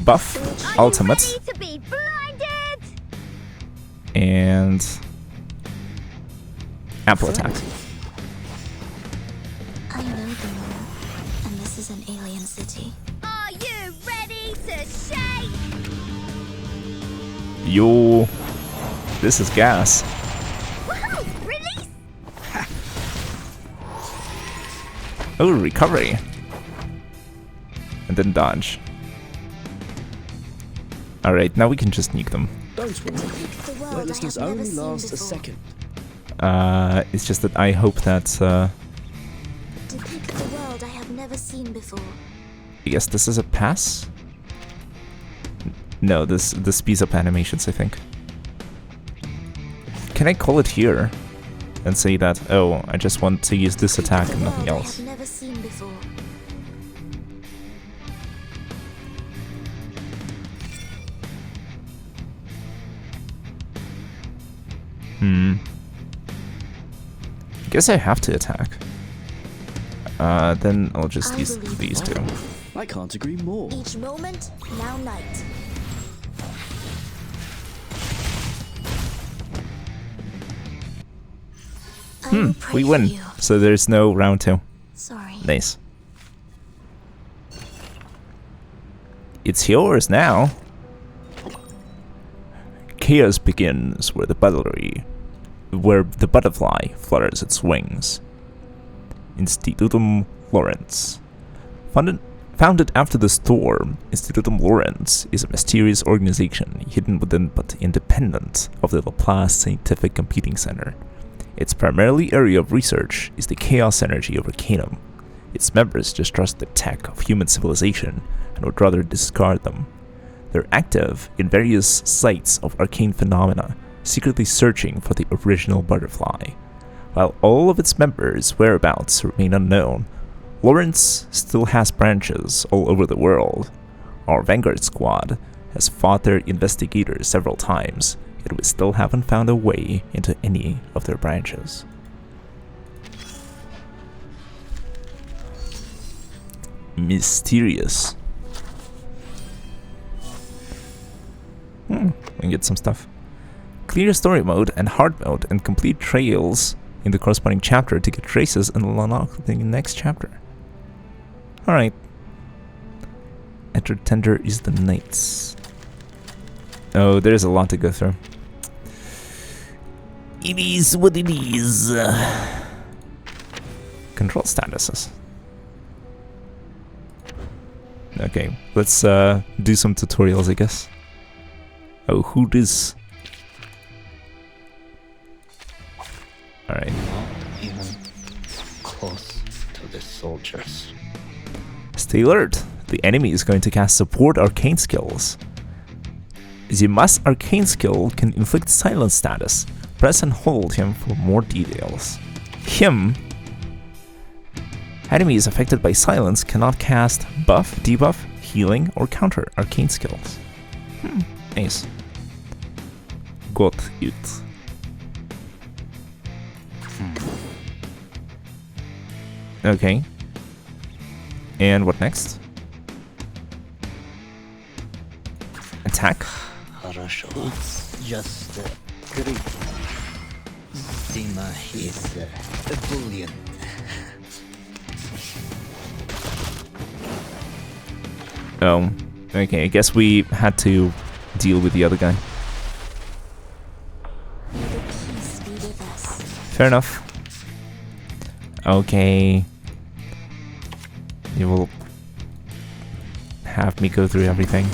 Buff, ultimate, and ample attack. I know the moon, and this is an alien city. Are you ready to shake? Yo, this is gas. Woohoo! Release! Oh, recovery. And then dodge. Alright, now we can just nuke them. Don't worry. Recklessness only lasts a second. It's just that I hope that, Depict the world I have never seen before. I guess this is a pass? No, this speeds up animations, I think. Can I call it here? And say that, oh, I just want to use this attack and nothing else. I have never seen before. Guess I have to attack. Then I'll just use these two. I can't agree more. Each moment, now night. We win. So there's no round 2. Sorry. Nice. It's yours now. Chaos begins where the butterfly flutters its wings. Institutum Lawrence. Founded after the storm, Institutum Lawrence is a mysterious organization hidden within but independent of the Laplace Scientific Computing Center. Its primary area of research is the chaos energy of Arcanum. Its members distrust the tech of human civilization and would rather discard them. They're active in various sites of arcane phenomena, secretly searching for the original butterfly. While all of its members' whereabouts remain unknown, Lawrence still has branches all over the world. Our Vanguard squad has fought their investigators several times, yet we still haven't found a way into any of their branches. Mysterious. We can get some stuff. Clear story mode and hard mode and complete trails in the corresponding chapter to get traces and unlock the next chapter. Alright. Enter tender is the Knights. Oh, there's a lot to go through. It is what it is. Control statuses. Okay, let's do some tutorials, I guess. Oh, who this? Alright. Even close to the soldiers. Stay alert. The enemy is going to cast support arcane skills. The mass arcane skill can inflict silence status. Press and hold him for more details. Him. Enemies affected by silence cannot cast buff, debuff, healing, or counter arcane skills. Nice. Got it. Okay. And what next? Attack. It's just great. Zima is ebullient. Oh, okay, I guess we had to deal with the other guy. Fair enough. Okay. You will have me go through everything.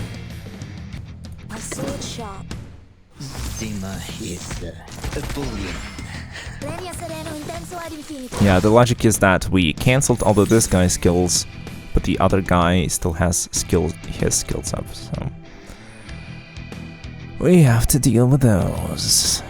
My sword sharp. Zima is ebullient. Yeah, the logic is that we cancelled all of this guy's skills, but the other guy still has his skills up, so we have to deal with those.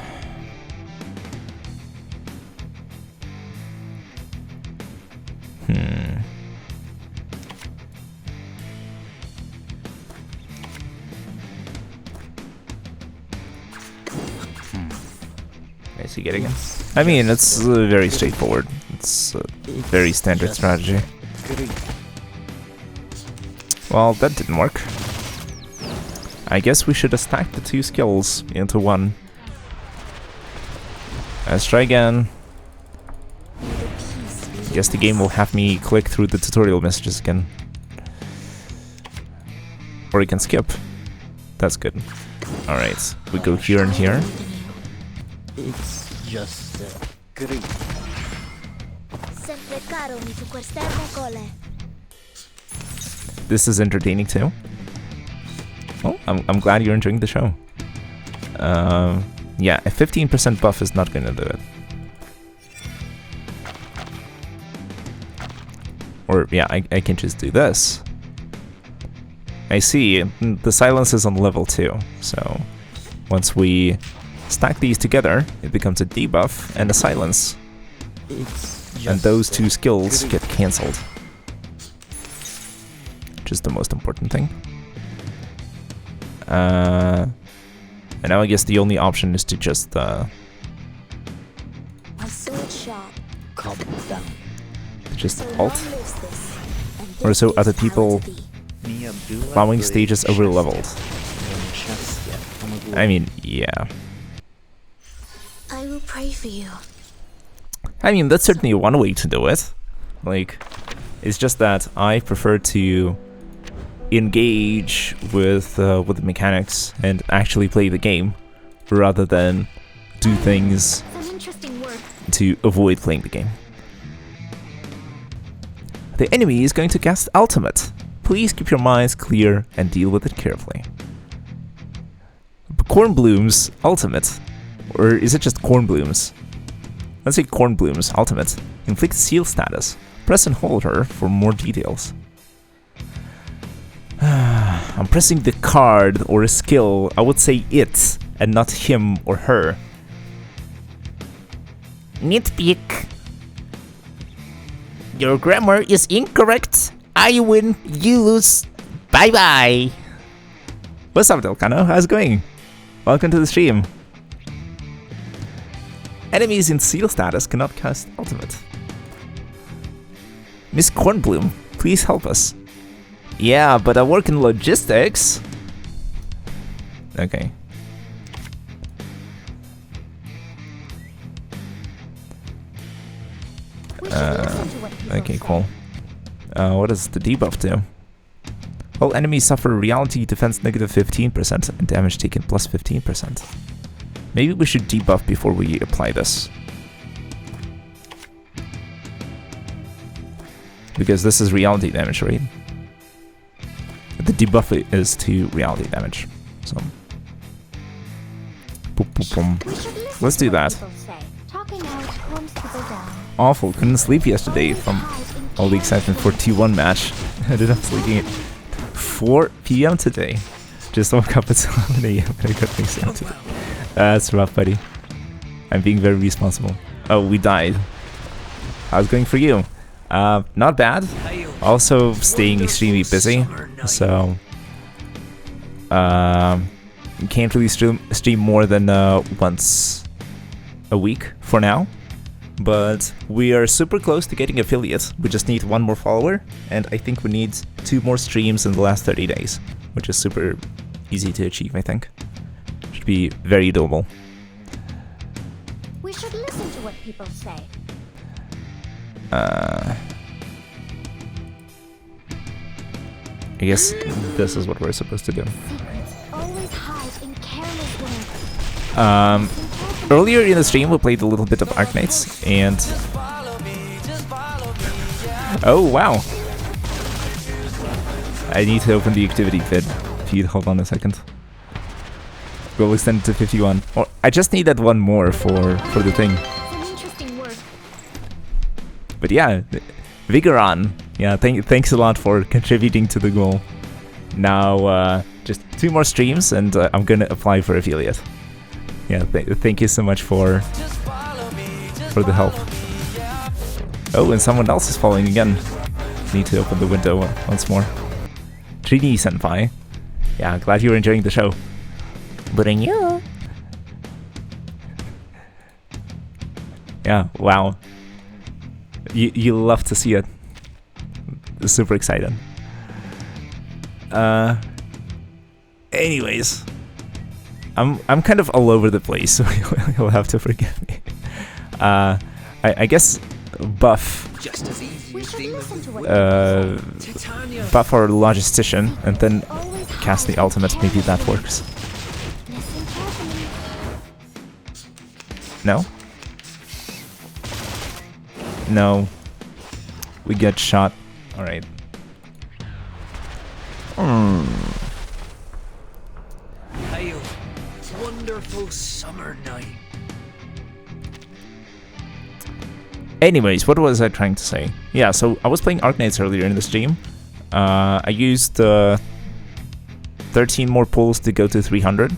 Is he getting it? I mean, it's very straightforward. It's a very standard strategy. Well, that didn't work. I guess we should have stacked the two skills into one. Let's try again. Guess the game will have me click through the tutorial messages again. Or you can skip. That's good. Alright, we go here and here. It's just great. This is entertaining too. Oh, I'm glad you're enjoying the show. Yeah, a 15% buff is not gonna do it. Or yeah, I can just do this. I see, the silence is on level 2, so once we stack these together, it becomes a debuff and a silence. And those two skills get cancelled. Which is the most important thing. And now I guess the only option is to just alt. Or so other people plowing stages over leveled. I mean, yeah. I will pray for you. I mean, that's certainly one way to do it. Like, it's just that I prefer to engage with the mechanics and actually play the game, rather than do things to avoid playing the game. The enemy is going to cast Ultimate. Please keep your minds clear and deal with it carefully. Cornbloom's Ultimate, or is it just Cornbloom's? Let's say Cornbloom's Ultimate. Inflict seal status. Press and hold her for more details. I'm pressing the card or a skill. I would say it and not him or her. Nitpick. Your grammar is incorrect. I win, you lose. Bye bye. What's up, Delcano? How's it going? Welcome to the stream. Enemies in seal status cannot cast Ultimate. Miss Cornbloom, please help us. Yeah, but I work in logistics. Okay. Okay, cool. What does the debuff do? All enemies suffer reality defense negative 15% and damage taken plus 15%. Maybe we should debuff before we apply this. Because this is reality damage, right? The debuff is to reality damage. So, boop, boop, boom. Let's do that. Awful, couldn't sleep yesterday from all the excitement for T1 match. I ended up sleeping at 4 PM today. Just woke up at 7 AM, but I got things out today. That's rough, buddy. I'm being very responsible. Oh, we died. How's it going for you? Not bad. Also staying extremely busy, so can't really stream more than once a week for now. But we are super close to getting affiliates. We just need one more follower, and I think we need 2 more streams in the last 30 days, which is super easy to achieve, I think. Should be very doable. We should listen to what people say. I guess this is what we're supposed to do. Secrets always hide in careless words. Earlier in the stream, we played a little bit of Arknights, and oh wow! I need to open the activity feed. Hold on a second. We'll extend it to 51. Or I just needed one more for the thing. Some interesting work. But yeah, Vigoron. Yeah, thanks a lot for contributing to the goal. Now, just 2 more streams, and I'm gonna apply for affiliate. Yeah, thank you so much for the help. Oh, and someone else is following again. Need to open the window once more. Trini Senpai. Yeah, glad you're enjoying the show. Bring you. Yeah, wow. You love to see it. Super excited. Anyways, I'm kind of all over the place, so you'll have to forgive me. I guess buff buff our logistician and then cast the ultimate. Maybe that works. No? No. We get shot. Alright. Hail, wonderful summer night. Anyways, what was I trying to say? Yeah, so I was playing Arknights earlier in the stream. I used 13 more pulls to go to 300.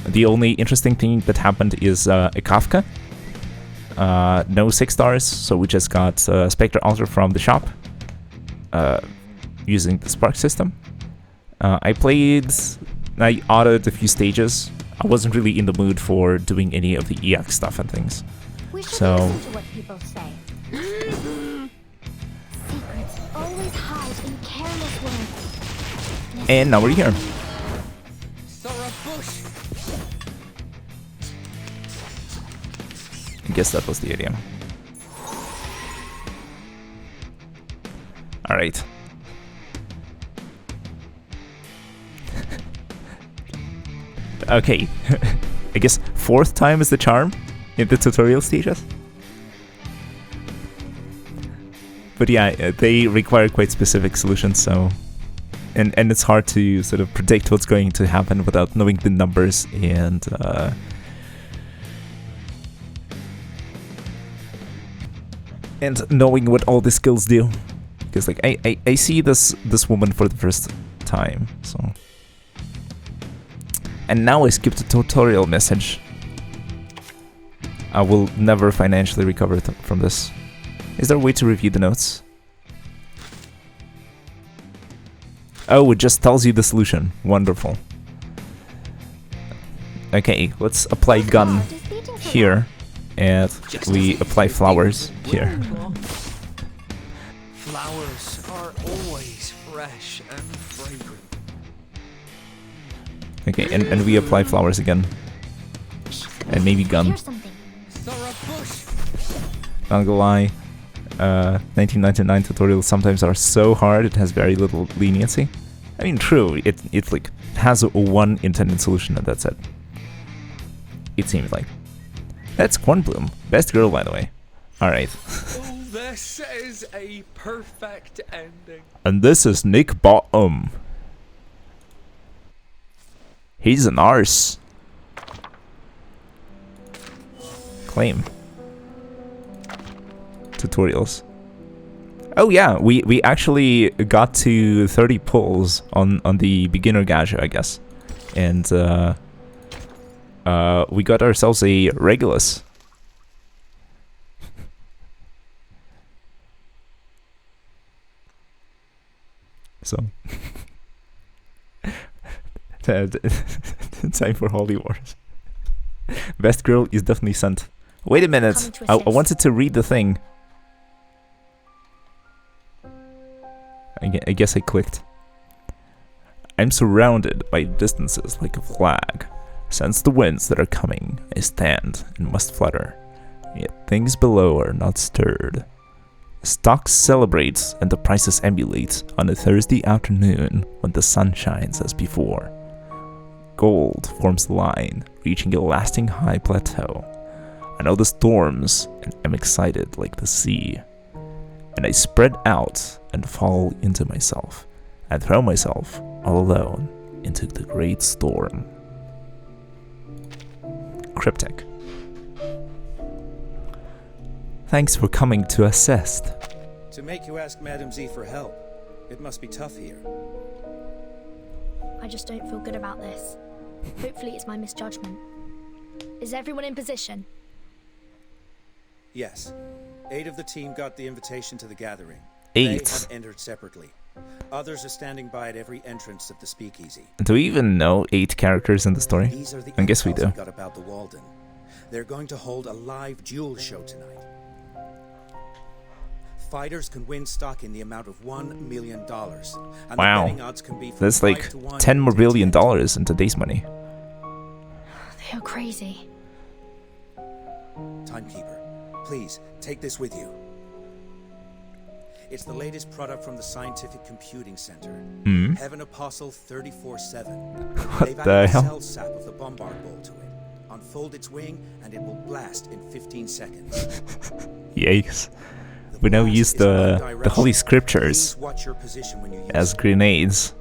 The only interesting thing that happened is a Kafka. No 6 stars, so we just got Spectre Altar from the shop using the Spark system. I autoed a few stages. I wasn't really in the mood for doing any of the EX stuff and things. So, Listen to what people say. Secrets always hide in careless words. and now we're here. I guess that was the idea. Alright. Okay. I guess 4th time is the charm in the tutorial stages. But yeah, they require quite specific solutions, so... And it's hard to sort of predict what's going to happen without knowing the numbers and... and knowing what all the skills do. Because like I see this woman for the first time, so... And now I skipped a tutorial message. I will never financially recover from this. Is there a way to review the notes? Oh, it just tells you the solution. Wonderful. Okay, let's apply gun here. And we apply flowers here. Flowers are always fresh and fragrant. Okay, and we apply flowers again. And maybe gun. Not gonna lie, 1999 tutorials sometimes are so hard, it has very little leniency. I mean, true, it like has one intended solution and that's it. It seems like. That's Cornbloom. Best girl, by the way. Alright. Oh, this is a perfect ending. And this is Nick Bottom. He's an arse. Claim. Tutorials. Oh yeah, we actually got to 30 pulls on the beginner gadget, I guess. And we got ourselves a Regulus. So time for Holy Wars. Best girl is definitely sent. Wait a minute, I wanted to read the thing. I guess I clicked. I'm surrounded by distances like a flag. Sense the winds that are coming. I stand and must flutter. Yet things below are not stirred. Stocks celebrates and the prices emulate on a Thursday afternoon when the sun shines as before. Gold forms the line, reaching a lasting high plateau. I know the storms and am excited like the sea. And I spread out and fall into myself, and throw myself all alone into the great storm. Cryptic. Thanks for coming to assist. To make you ask Madam Z for help. It must be tough here. I just don't feel good about this. Hopefully it's my misjudgment. Is everyone in position? Yes. 8 of the team got the invitation to the gathering. 8. They have entered separately. Others are standing by at every entrance of the speakeasy. Do we even know 8 characters in the story? These are the I guess we do. intel got about the Walden. They're going to hold a live duel show tonight. Fighters can win stock in the amount of $1 million. And Wow. the betting odds can be from That's like 5 to 1 $10 more billion in today's money. They are crazy. Timekeeper, please take this with you. It's the latest product from the Scientific Computing Center. Hmm? Heaven Apostle 34/7. What They've the added a hell? cell sap of the bombard ball to it. Unfold its wing and it will blast in 15 seconds. Yikes. We now use the Holy Scriptures Watch your position when you use as grenades.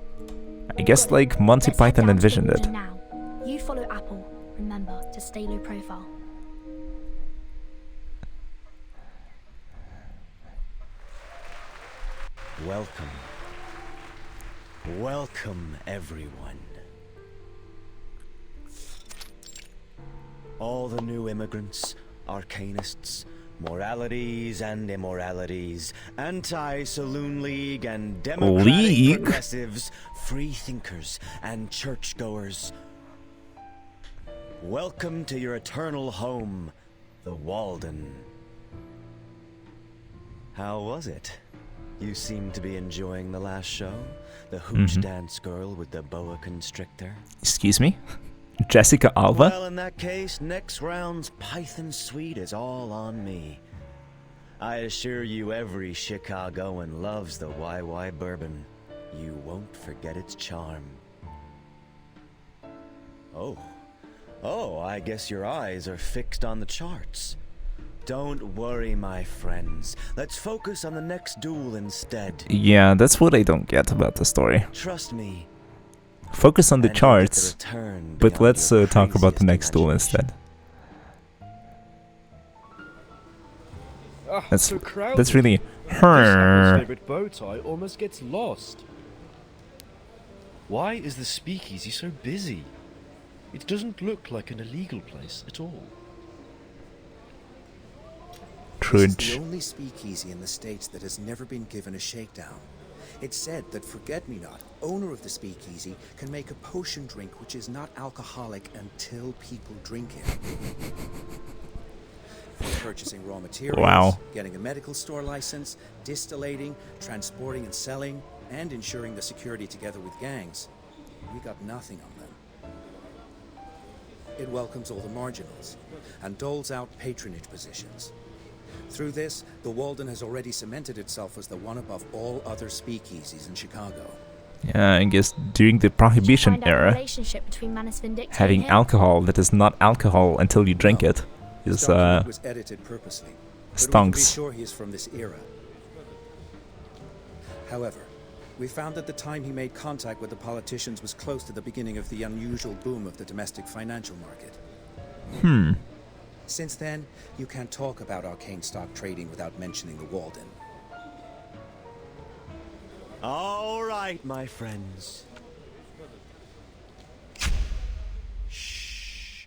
I guess like Monty Python envisioned it. Now, you follow Apple. Remember to stay low profile. Welcome. Welcome, everyone. All the new immigrants, arcanists, moralities and immoralities, anti-saloon league and democratic progressives, free thinkers and churchgoers. Welcome to your eternal home, the Walden. How was it? You seem to be enjoying the last show? The hooch dance girl with the boa constrictor? Excuse me? Jessica Alba? Well, in that case, next round's Python Suite is all on me. I assure you every Chicagoan loves the YY bourbon. You won't forget its charm. Oh, I guess your eyes are fixed on the charts. Don't worry, my friends. Let's focus on the next duel instead. Yeah, that's what I don't get about the story. Trust me. Focus on the And you'll get charts, the return but beyond let's your talk about the craziest next duel instead. That's really Apple's favorite bow tie almost gets lost. Why is the speakeasy so busy? It doesn't look like an illegal place at all. This is the only speakeasy in the States that has never been given a shakedown. It's said that Forget-Me-Not, owner of the speakeasy, can make a potion drink which is not alcoholic until people drink it. From purchasing raw materials, Wow. getting a medical store license, distillating, transporting and selling, and ensuring the security together with gangs, we got nothing on them. It welcomes all the marginals and doles out patronage positions. Through this, the Walden has already cemented itself as the one above all other speakeasies in Chicago. Yeah, I guess during the Prohibition Find out the era, relationship between Manus Vindicta having and him. alcohol that is not alcohol until you drink it is This document was edited purposely, but we can be stonks. sure he is from this era. However, we found that the time he made contact with the politicians was close to the beginning of the unusual boom of the domestic financial market. Since then, you can't talk about arcane stock trading without mentioning the Walden. All right, my friends. Shh,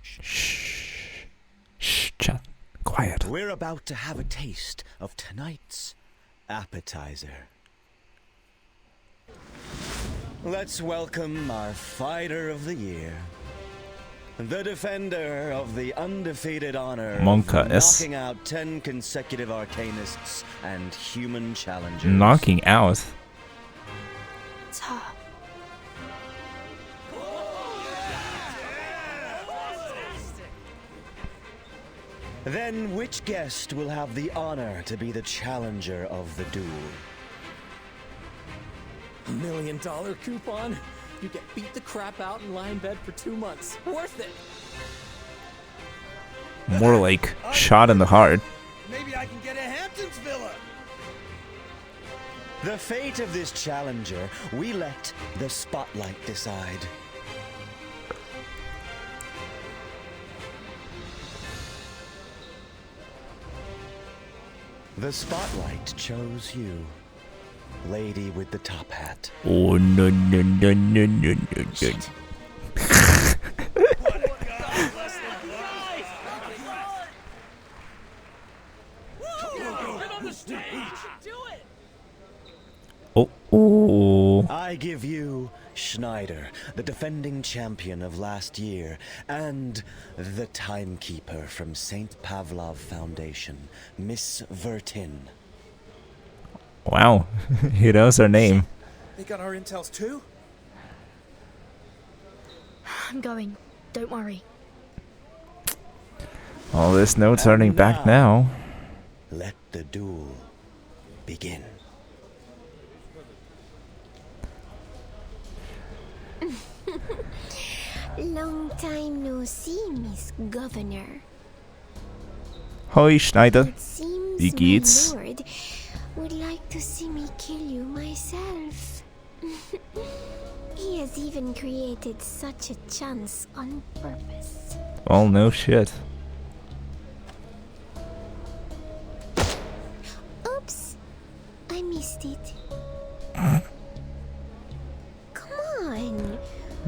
chat. Quiet. We're about to have a taste of tonight's appetizer. Let's welcome our fighter of the year. The defender of the undefeated honor Monka of S. knocking out 10 consecutive arcanists and human challengers. Knocking out. It's her. Then which guest will have the honor to be the challenger of the duel? $1 million coupon? You get beat the crap out and lie in bed for 2 months. Worth it! More like shot in the heart. Maybe I can get a Hamptons villa. The fate of this challenger, we let the spotlight decide. The spotlight chose you, lady with the top hat. Oh no no no no no no no. Oh. I give you Schneider, the defending champion of last year, and the timekeeper from St. Pavlov Foundation, Miss Vertin. Wow, he knows her name. They got our intels too? I'm going. Don't worry. Well, there's no turning back now. Let the duel begin. Long time no see, Miss Governor. Hi, Schneider. It seems Wie geht's? my lord would like to see me kill you myself. He has even created such a chance on purpose. Well, no shit. Oops, I missed it. Come on.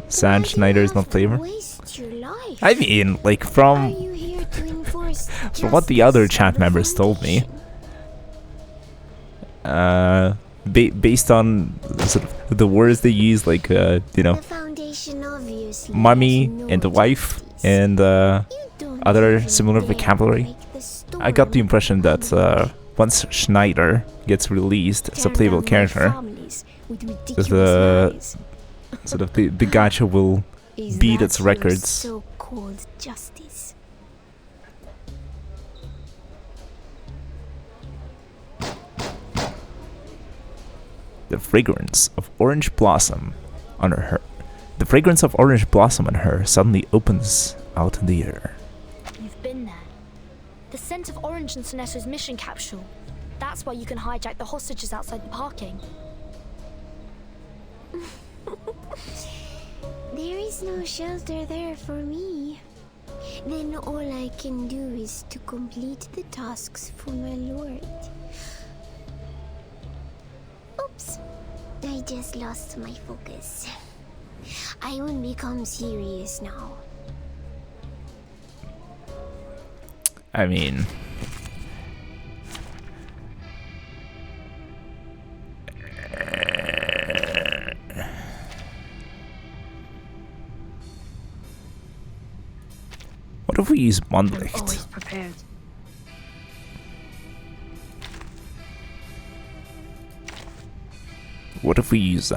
Sad Schneider's not flavor. Waste your life. I mean, like from what the other chat members told me, based on sort of the words they use, like you know, mummy and the wife and other similar vocabulary, I got the impression that once Schneider gets released as a playable character, the sort of the gacha will beat its records. So-called justice. The fragrance of orange blossom on her. The fragrance of orange blossom on her suddenly opens out in the air. You've been there. The scent of orange in Soneto's mission capsule. That's why you can hijack the hostages outside the parking. There is no shelter there for me. Then all I can do is to complete the tasks for my lord. Oops, I just lost my focus. I will become serious now. I mean, what if we use Mondlicht? Always prepared. What if we use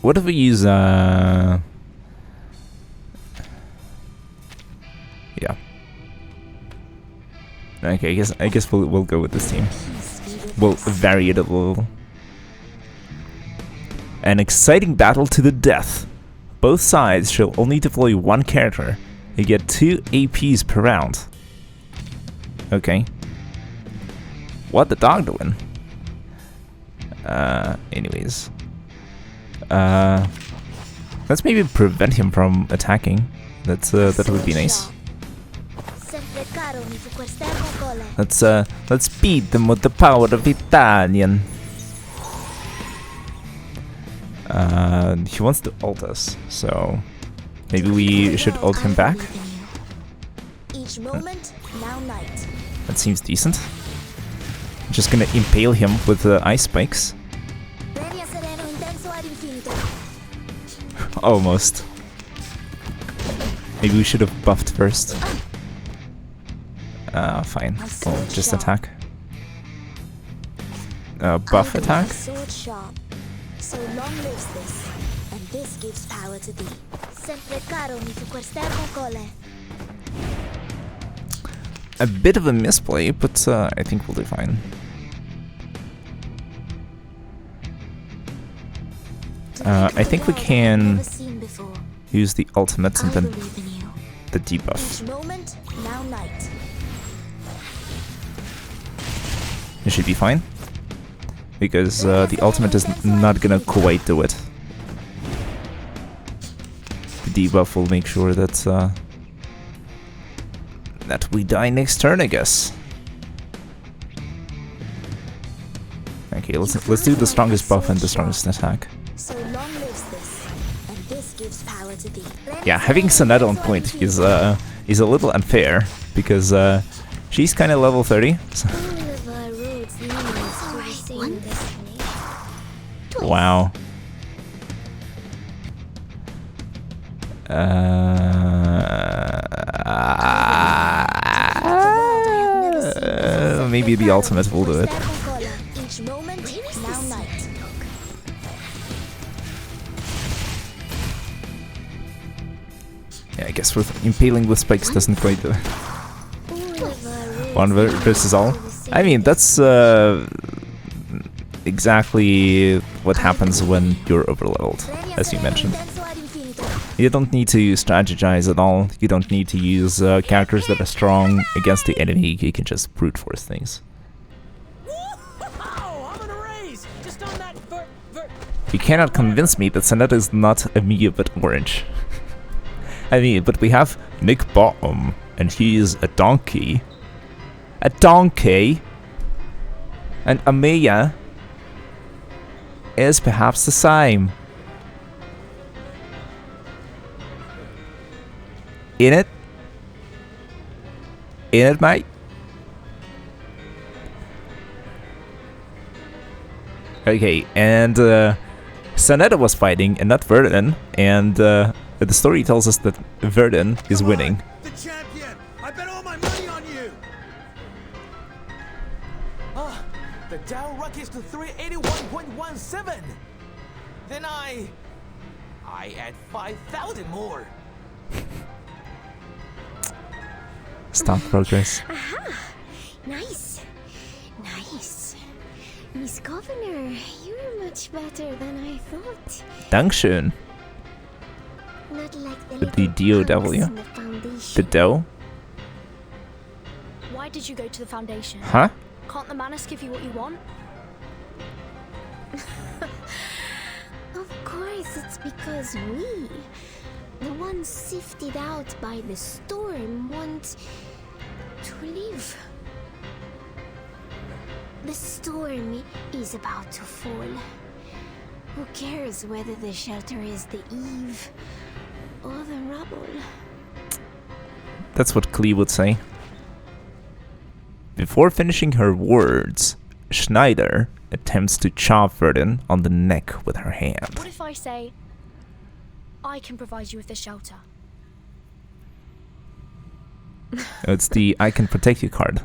what if we use yeah. Okay, I guess we'll go with this team. We'll vary it a little. An exciting battle to the death. Both sides shall only deploy one character. You get 2 APs per round. Okay. What the dog doing? Anyways. Let's maybe prevent him from attacking. That would be nice. Let's beat them with the power of Italian. He wants to ult us, so maybe we should ult him back. Each moment, now night. That seems decent. I'm just gonna impale him with the ice spikes. Almost. Maybe we should have buffed first. Fine. We'll just attack. Buff attack? Sword sharp. So long lives this, and this gives power to thee. sempre caro mi fu questa cole. A bit of a misplay, but I think we'll do fine. I think we can use the ultimate and then the debuff. Moment, now night. It should be fine, because the ultimate is not gonna quite do it. The debuff will make sure that that we die next turn, I guess. Okay, let's do the strongest buff and the strongest attack. So long lives this, and this gives power to thee. Yeah, having Sonata on point is a little unfair because she's kind of level 30. So. Wow. Maybe the ultimate will do it. Yeah, I guess with impaling with spikes doesn't quite do it. One versus all. I mean, that's exactly what happens when you're overleveled, as you mentioned. You don't need to strategize at all. You don't need to use characters that are strong against the enemy. You can just brute force things. You cannot convince me that Sonata is not a Mia but orange. I mean, but we have Nick Bottom, and he is a donkey. A donkey! And Amaya is perhaps the same. In it? In it, mate? Okay, and Sonata was fighting and not Verdun, and the story tells us that Verdun is winning. The champion! I bet all my money on you! The Dow rockets to 381.17! Then I add 5,000 more! Stop progress. Aha! Nice. Nice. Miss Governor, you're much better than I thought. Dankeschön. Not like The DOW. The dough? Why did you go to the Foundation? Huh? Can't the Manus give you what you want? Of course, it's because we, the ones sifted out by the storm, want to live. The storm is about to fall. Who cares whether the shelter is the eve or the rubble? That's what Klee would say. Before finishing her words, Schneider attempts to chop Verdun on the neck with her hand. What if I say, I can provide you with the shelter? It's the I can protect you card.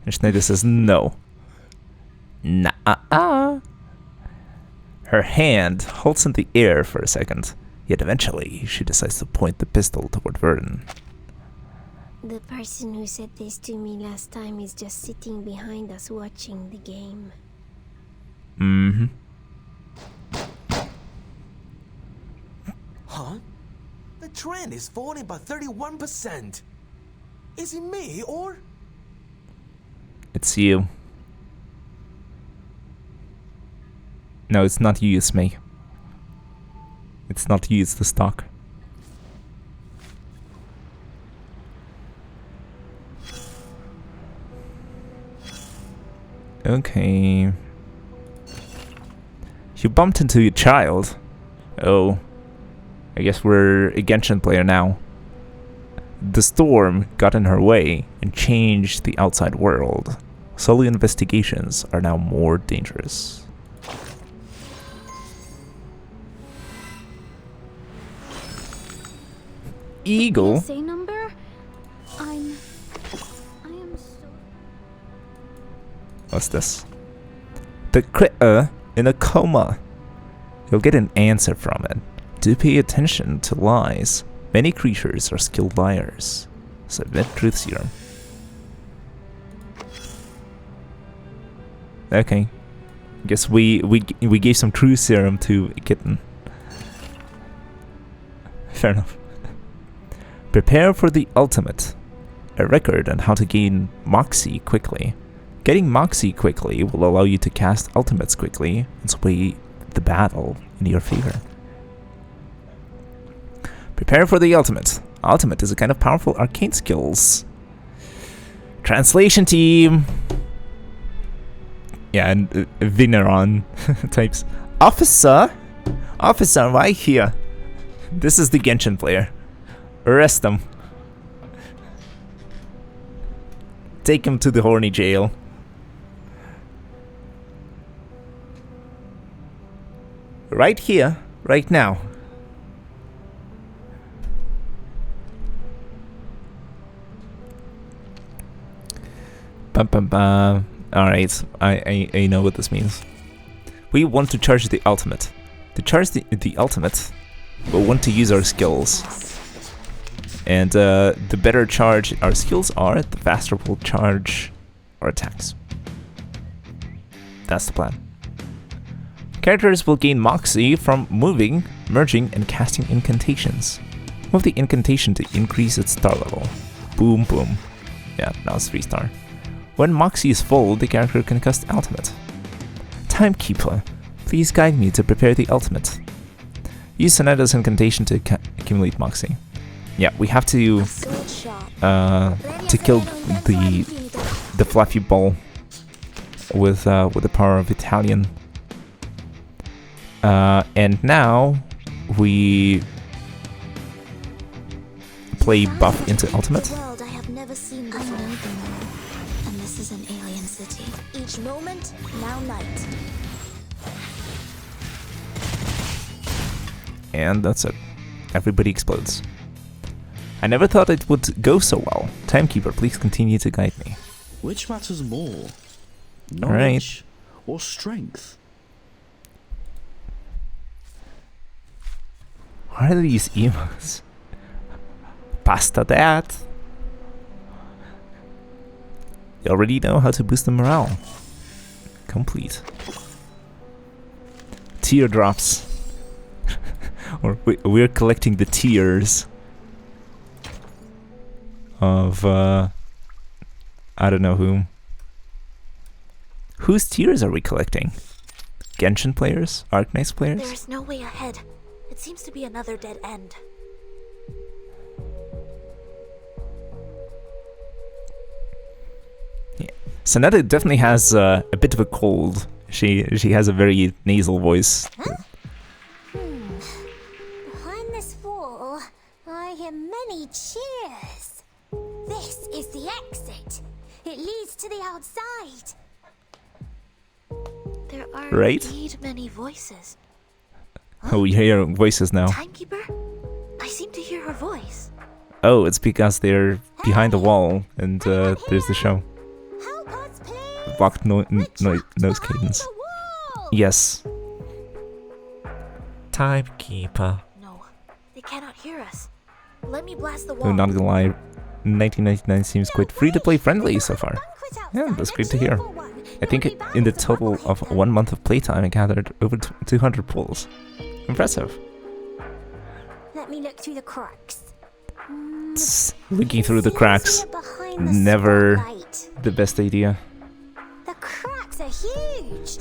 And Schneider says no. Nah-uh-uh. Her hand holds in the air for a second, yet eventually she decides to point the pistol toward Verdun. The person who said this to me last time is just sitting behind us watching the game. Mm-hmm. Huh? The trend is falling by 31%. Is it me or? It's you. No, it's not you, it's me. It's not you, it's the stock. Okay. You bumped into your child. Oh. I guess we're a Genshin player now. The storm got in her way and changed the outside world. Solo investigations are now more dangerous. Eagle? Say number? I am so... What's this? The critter in a coma. You'll get an answer from it. Do pay attention to lies. Many creatures are skilled liars. Submit truth serum. Okay. Guess we gave some truth serum to a kitten. Fair enough. Prepare for the ultimate. A record on how to gain Moxie quickly. Getting Moxie quickly will allow you to cast ultimates quickly and sway the battle in your favor. Prepare for the ultimate. Ultimate is a kind of powerful arcane skills. Translation team! Yeah, and Vineron types, Officer! Officer, why here? This is the Genshin player. Arrest him. Take him to the horny jail. Right here, right now. Bum, bum, bum. Alright, I know what this means. We want to charge the ultimate. To charge the ultimate, we'll want to use our skills. And the better charge our skills are, the faster we'll charge our attacks. That's the plan. Characters will gain Moxie from moving, merging, and casting incantations. Move the incantation to increase its star level. Boom, boom. Yeah, now it's 3-star. When Moxie is full, the character can cast Ultimate. Timekeeper, please guide me to prepare the Ultimate. Use Sonetta's incantation to accumulate Moxie. Yeah, we have to kill the fluffy ball with the power of Italian. And now we play buff into Ultimate. World I have never seen before. I know the moon, and this is an alien city. Each moment, now night. And that's it. Everybody explodes. I never thought it would go so well. Timekeeper, please continue to guide me. Which matters more? Alright. Knowledge or strength? What are these emos? Pasta that. You already know how to boost the morale. Complete. Teardrops. Or we're collecting the tears of I don't know whom. Whose tears are we collecting? Genshin players? Arknights players? There is no way ahead. It seems to be another dead end. Yeah. Sonetta definitely has a bit of a cold. She has a very nasal voice. Huh? Behind this wall, I hear many cheers. This is the exit. It leads to the outside. There are Right? indeed many voices. Oh, we hear voices now. Timekeeper? I seem to hear her voice. Oh, it's because they're behind the wall and there's the show. Blocked nose cadence. Yes. Timekeeper. No, they cannot hear us. Let me blast the Oh, wall. not gonna lie, 1999 seems quite free-to-play friendly so far. Yeah, that's great to hear. I think in the total of 1 month of playtime, I gathered over 200 pulls. Impressive. Let me look through the cracks. Looking through the cracks. Never the best idea. The cracks are huge.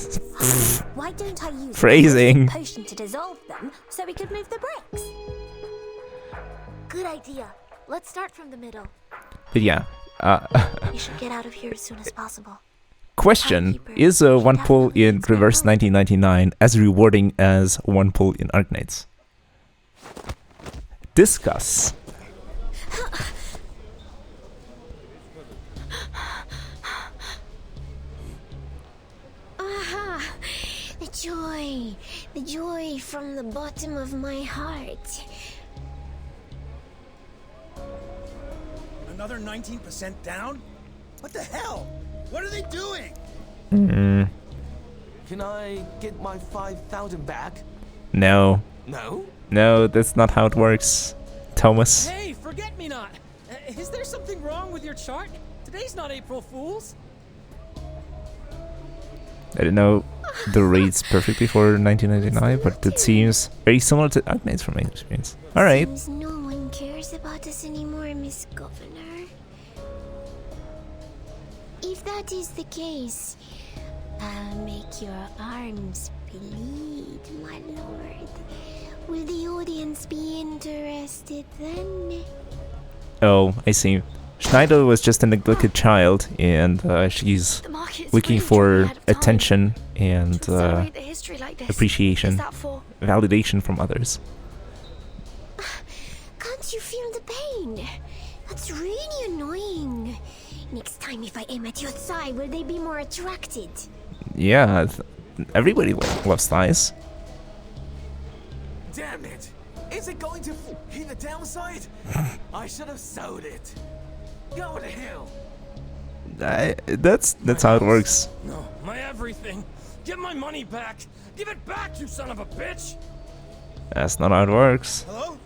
Why don't I use Phrasing. a potion to dissolve them so we could move the bricks? Good idea. Let's start from the middle. But yeah. We should get out of here as soon as possible. Question, is a 1 pull in Reverse 1999 as rewarding as 1 pull in Arknights? Discuss. Aha! The joy from the bottom of my heart. Another 19% down? What the hell? What are they doing? Can I get my 5,000 back? No. No? No, that's not how it works, Thomas. Hey, forget-me-not! Is there something wrong with your chart? Today's not April Fool's. I don't know the rates perfectly for 1999, but it seems very similar to Arknights from my experience. Alright. Seems no one cares about us anymore, Miss Governor. If that is the case, I'll make your arms bleed, my lord. Will the audience be interested then? Oh, I see. Schneider was just a neglected child, and she's looking for attention and appreciation, validation from others. Can't you feel the pain? That's really annoying. Next time if I aim at your thigh, will they be more attracted? Yeah, everybody loves thighs. Damn it! Is it going to be the downside? I should have sewed it. Go to hell. That's how it works. No, my everything. Get my money back. Give it back, you son of a bitch. That's not how it works. Hello?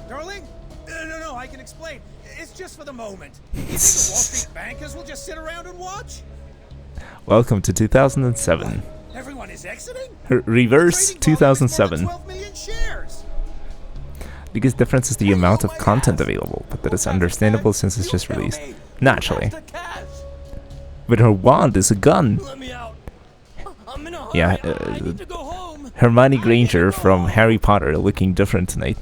Darling? No, I can explain. It's just for the moment. You think the Wall Street bankers will just sit around and watch? Welcome to 2007. Everyone is exiting? Reverse 2007. 12 million shares. The biggest difference is the amount of content available, but that is understandable since it's just released. Naturally. But her wand is a gun. Yeah, Hermione Granger from Harry Potter looking different tonight.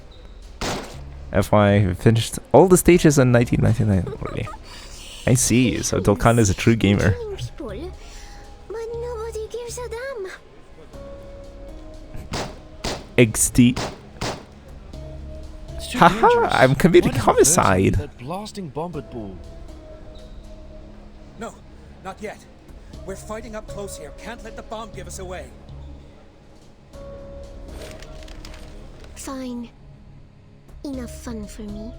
FY finished all the stages in 1999 already. I see, so Dolkan is a true gamer. But nobody gives a damn. XD. Haha, I'm committing homicide. That blasting bomb at ball. No, not yet. We're fighting up close here. Can't let the bomb give us away. Fine. Enough fun for me.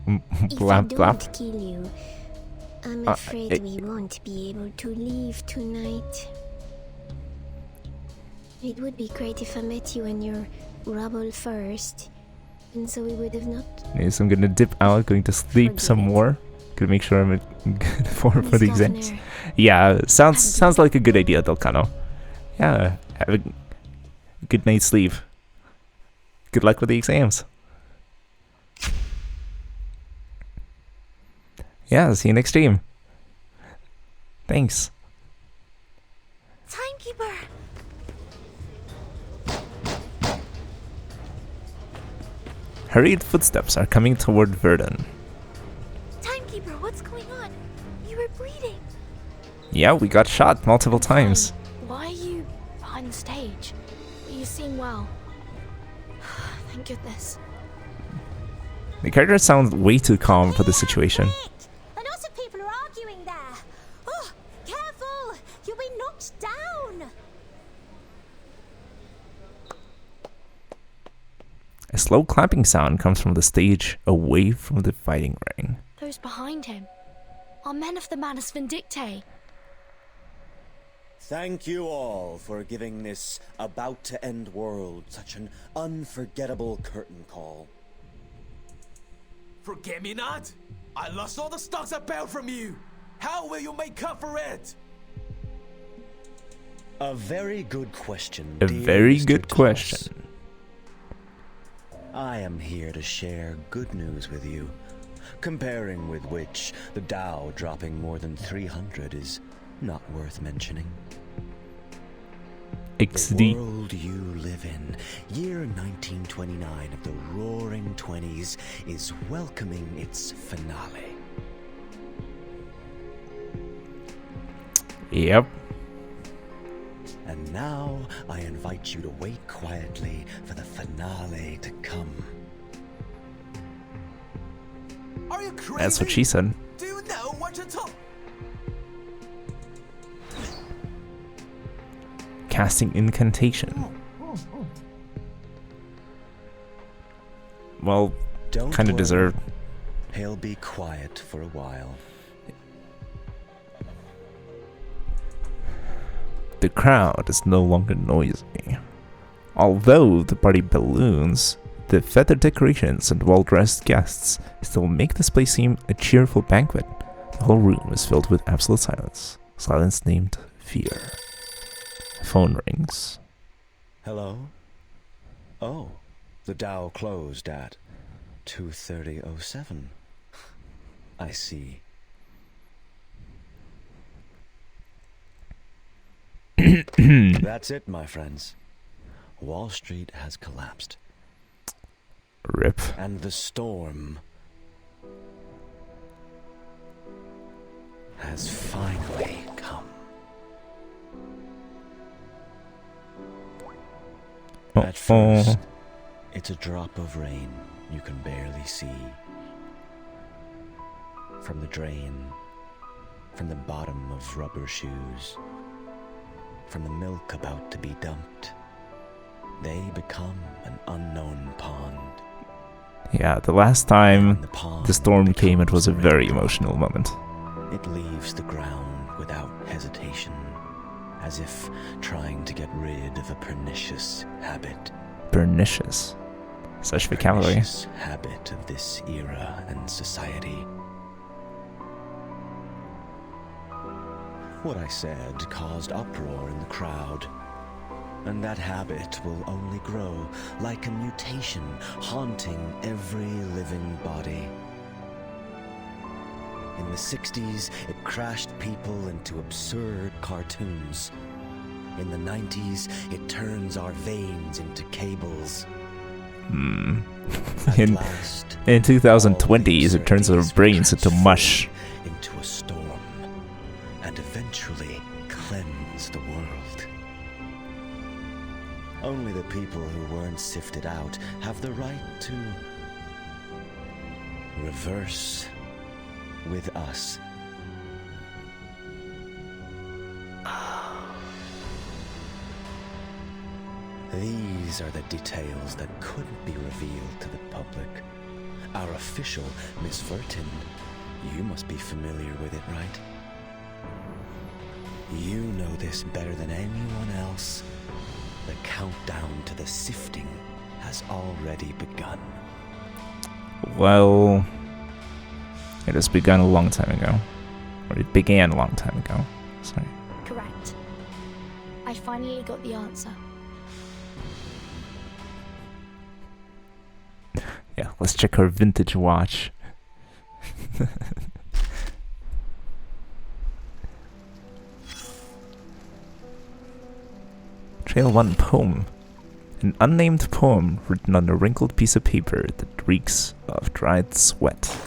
If Blap, I don't blap. kill you, I'm afraid we won't be able to leave tonight. It would be great if I met you in your rubble first, and so we would have not. Yes, I'm gonna dip out, going to sleep some more. Gonna make sure I'm in good form for the exams. Yeah, sounds like a good idea, Delcano. Yeah, have a good night's sleep. Good luck with the exams. Yeah, see you next stream. Thanks. Timekeeper! Hurried footsteps are coming toward Verdun. Timekeeper, what's going on? You were bleeding. Yeah, we got shot multiple times. Why are you behind the stage? You seem well. Thank goodness. The characters sound way too calm for the situation. A lot of people are arguing there. Oh, careful! You'll be knocked down. A slow clapping sound comes from the stage away from the fighting ring. Those behind him are men of the Manus Vindictae. Thank you all for giving this about-to-end world such an unforgettable curtain call. Forget me not? I lost all the stocks I bailed from you. How will you make up for it? A very good question. A dear very Mr. good Thomas. question. I am here to share good news with you, comparing with which the Dow dropping more than 300 is not worth mentioning. XD. The world you live in, year 1929 of the Roaring Twenties, is welcoming its finale. Yep. And now I invite you to wait quietly for the finale to come. Are you crazy? That's what she said. Do you know what you're talking? Casting incantation. Well, Don't kind of worry. deserved. He'll be quiet for a while. The crowd is no longer noisy. Although the party balloons, the feather decorations, and well-dressed guests still make this place seem a cheerful banquet, the whole room is filled with absolute silence. Silence named fear. Phone rings. Hello? Oh, the Dow closed at 2:30:07. I see. That's it, my friends. Wall Street has collapsed. Rip. And the storm has finally come. At first, it's a drop of rain you can barely see. From the drain, from the bottom of rubber shoes, from the milk about to be dumped, they become an unknown pond. Yeah, the last time the storm came, it was a very emotional moment. It leaves the ground without hesitation, as if trying to get rid of a pernicious habit. Pernicious. Such vocabulary. Pernicious habit of this era and society. What I said caused uproar in the crowd, and that habit will only grow like a mutation haunting every living body. In the 60s, it crashed people into absurd cartoons. In the 90s, it turns our veins into cables. In 2020s, it turns our brains into mush. Into a storm, and eventually cleanse the world. Only the people who weren't sifted out have the right to reverse with us. These are the details that couldn't be revealed to the public. Our official Miss Vertin, you must be familiar with it, right? You know this better than anyone else. The countdown to the sifting has already begun. Well, it has begun a long time ago. Or it began a long time ago. Sorry. Correct. I finally got the answer. Yeah, let's check her vintage watch. Trail 1 poem. An unnamed poem written on a wrinkled piece of paper that reeks of dried sweat.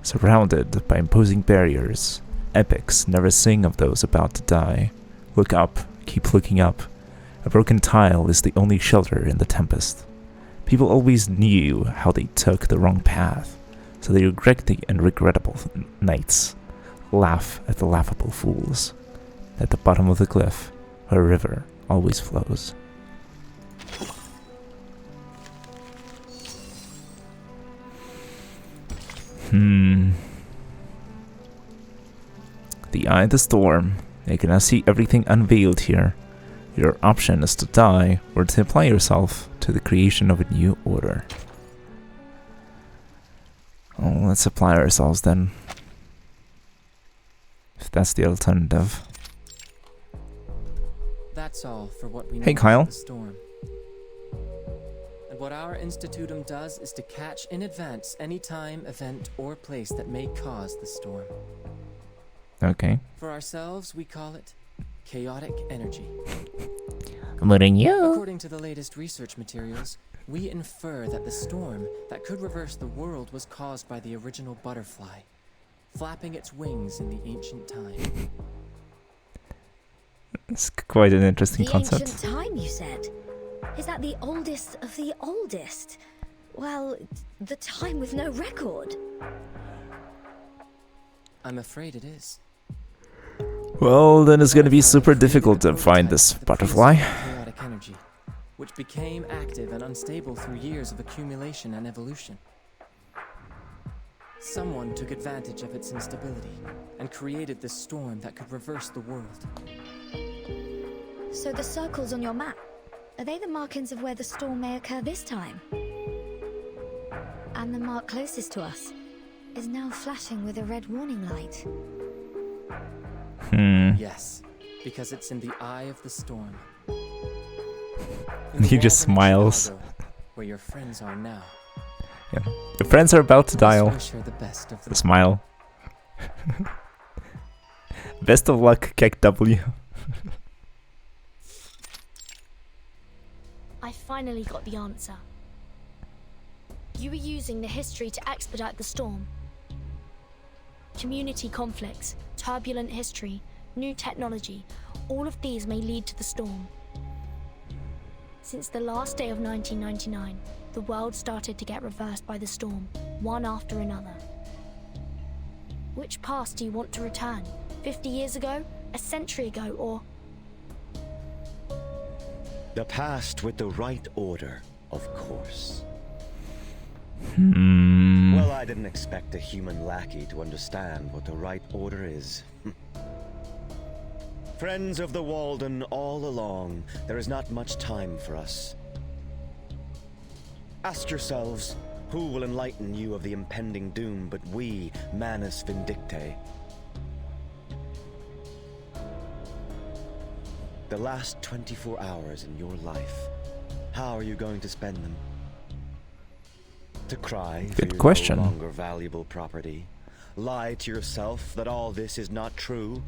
Surrounded by imposing barriers, epics never sing of those about to die. Look up, keep looking up. A broken tile is the only shelter in the tempest. People always knew how they took the wrong path, so they regret the unregrettable nights, laugh at the laughable fools. At the bottom of the cliff, a river always flows. The eye of the storm. You cannot see everything unveiled here. Your option is to die or to apply yourself to the creation of a new order. Oh, let's apply ourselves then. If that's the alternative. That's all for what we know Hey, Kyle. about the storm. And what our institutum does is to catch in advance any time, event, or place that may cause the storm. Okay. For ourselves, we call it chaotic energy. According to the latest research materials, we infer that the storm that could reverse the world was caused by the original butterfly, flapping its wings in the ancient time. It's quite an interesting the concept. Ancient time, you said? Is that the oldest of the oldest? Well, the time with no record. I'm afraid it is. Well, then it's gonna be super difficult to find this butterfly. Chaotic energy, which became active and unstable through years of accumulation and evolution. Someone took advantage of its instability and created this storm that could reverse the world. So the circles on your map, Are they the markings of where the storm may occur this time? And the mark closest to us is now flashing with a red warning light. Yes, because it's in the eye of the storm. He just smiles. Chicago, where your friends are now. Yeah. Your friends are about to dial. Wish her the best of The smile. Best of luck, Kek W. I finally got the answer. You were using the history to expedite the storm. Community conflicts, turbulent history, new technology, all of these may lead to the storm. Since the last day of 1999, the world started to get reversed by the storm, one after another. Which past do you want to return? 50 years ago? A century ago? Or... The past with the right order, of course. Well, I didn't expect a human lackey to understand what the right order is. Friends of the Walden all along, there is not much time for us. Ask yourselves, who will enlighten you of the impending doom but we, Manus Vindictae? The last 24 hours in your life, how are you going to spend them? To cry for Good question. no longer valuable property? Lie to yourself that all this is not true?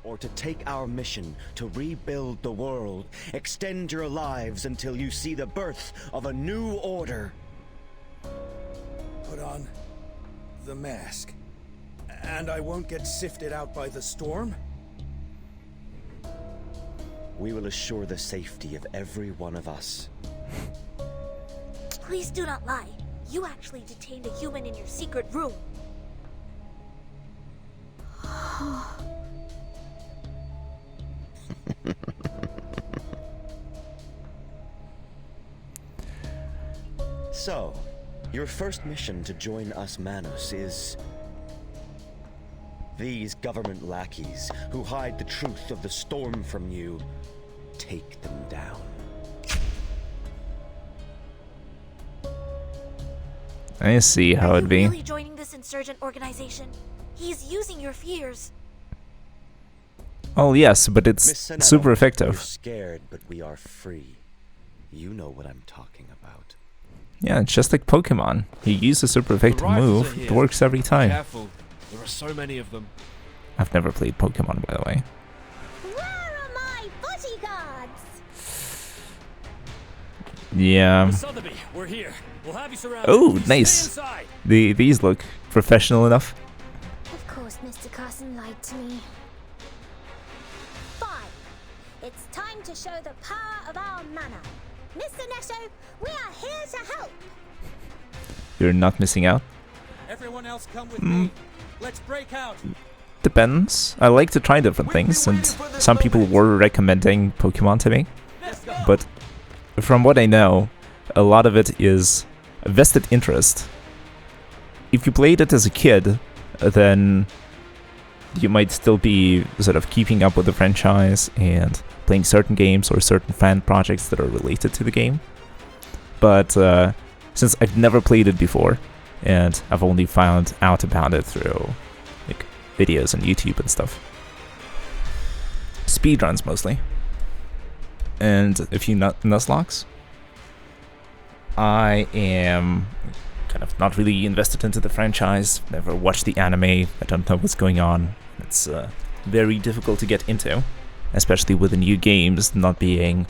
Or to take our mission to rebuild the world, extend your lives until you see the birth of a new order? Put on the mask, and I won't get sifted out by the storm? We will assure the safety of every one of us. Please do not lie. You actually detained a human in your secret room. So, your first mission to join us Manus is... These government lackeys who hide the truth of the storm from you, take them down. I see how it'd be. Really joining this insurgent organization? He's using your fears. Oh yes, but it's Miss Senna, super we're effective. scared, but we are free. You know what I'm talking about. Yeah, it's just like Pokemon. You use a super effective rifles move, are it here. works every time. Careful, there are so many of them. I've never played Pokemon, by the way. Where are my bodyguards? Yeah. Sotheby, we're here. We'll have you surrounded. Oh, Stay nice. inside. These look professional enough. Of course, Mr. Carson lied to me. Fine. It's time to show the power of our manor. Mr. Nesho, we are here to help. You're not missing out. Everyone else come with me. Let's break out. Depends. I like to try different things, and some people were recommending Pokemon to me. But from what I know, a lot of it is a vested interest. If you played it as a kid, then you might still be sort of keeping up with the franchise and playing certain games or certain fan projects that are related to the game. But since I've never played it before, and I've only found out about it through like videos on YouTube and stuff, speedruns mostly, and a few Nuzlocks, I am kind of not really invested into the franchise, never watched the anime, I don't know what's going on. It's very difficult to get into, especially with the new games not being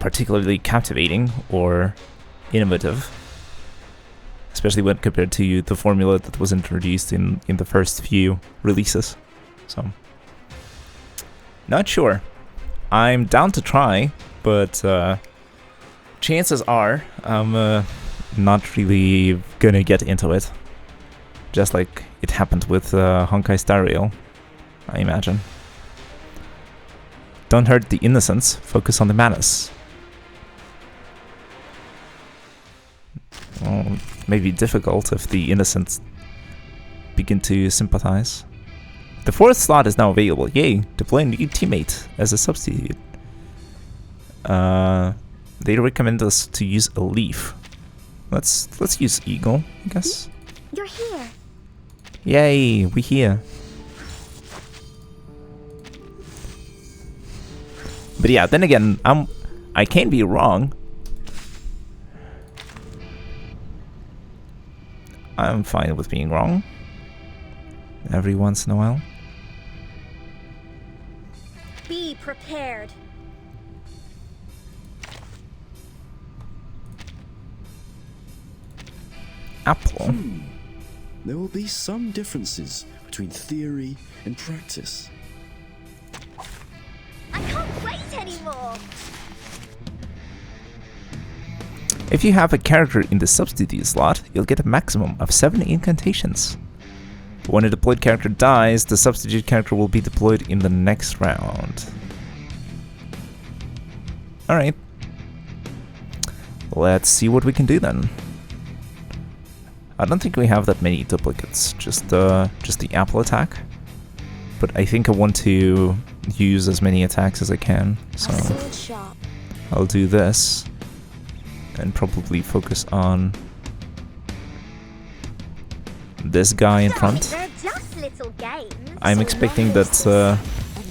particularly captivating or innovative, especially when compared to the formula that was introduced in the first few releases. So, not sure. I'm down to try, but chances are I'm not really gonna get into it. Just like it happened with Honkai Star Rail, I imagine. Don't hurt the innocents, focus on the Manus. Well, maybe difficult if the innocents begin to sympathize. The 4th slot is now available. Yay! Deploy a new teammate as a substitute. they recommend us to use a leaf. Let's use eagle, I guess. You're here. Yay, we're here. But yeah, then again, I can be wrong. I'm fine with being wrong. Every once in a while. Be prepared. Apple. There will be some differences between theory and practice. I can't wait anymore. If you have a character in the substitute slot, you'll get a maximum of 7 incantations. When a deployed character dies, the substitute character will be deployed in the next round. Alright. Let's see what we can do then. I don't think we have that many duplicates, just the apple attack. But I think I want to use as many attacks as I can, so I'll do this and probably focus on this guy in front. They're just little games. I'm expecting that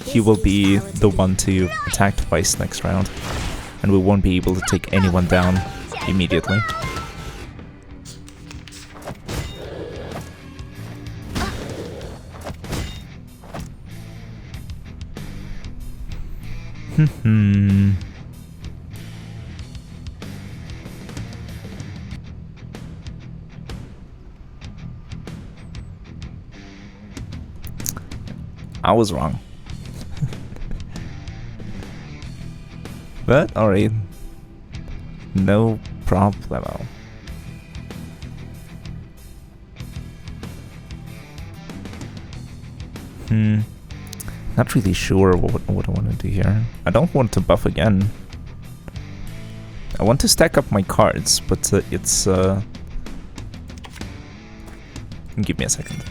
he will be the one to attack twice next round, and we won't be able to take anyone down immediately. I was wrong. But alright. No problemo. Not really sure what I want to do here. I don't want to buff again. I want to stack up my cards, but it's... Give me a second.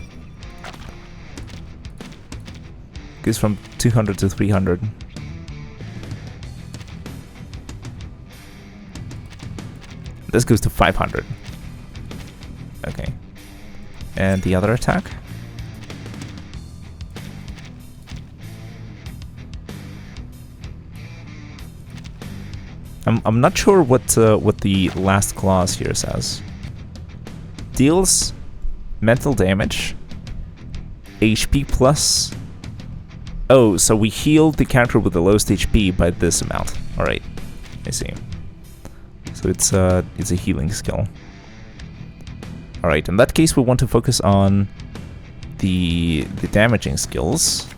Goes from 200 to 300. This goes to 500. Okay. And the other attack? I'm not sure what the last clause here says. Deals mental damage, HP plus. Oh, so we healed the character with the lowest HP by this amount. All right, I see. So it's a healing skill. All right, in that case, we want to focus on the damaging skills.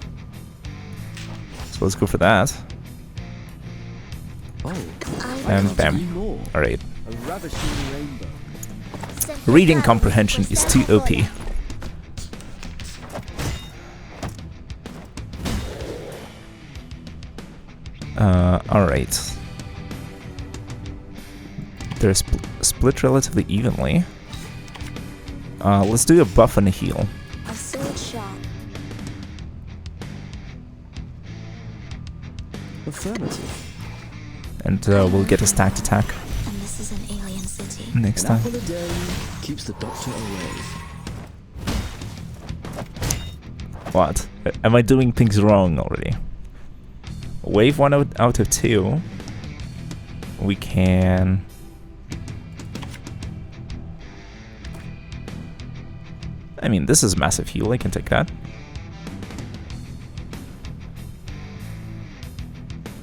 So let's go for that. And bam. Alright. Reading comprehension is too OP. Alright. They're split relatively evenly. Let's do a buff and a heal. A sword shot. Affirmative. And we'll get a stacked attack. And this is an alien city. Next time. An apple a day keeps the doctor away. What? Am I doing things wrong already? Wave 1 out of 2. We can... I mean, this is massive heal. I can take that.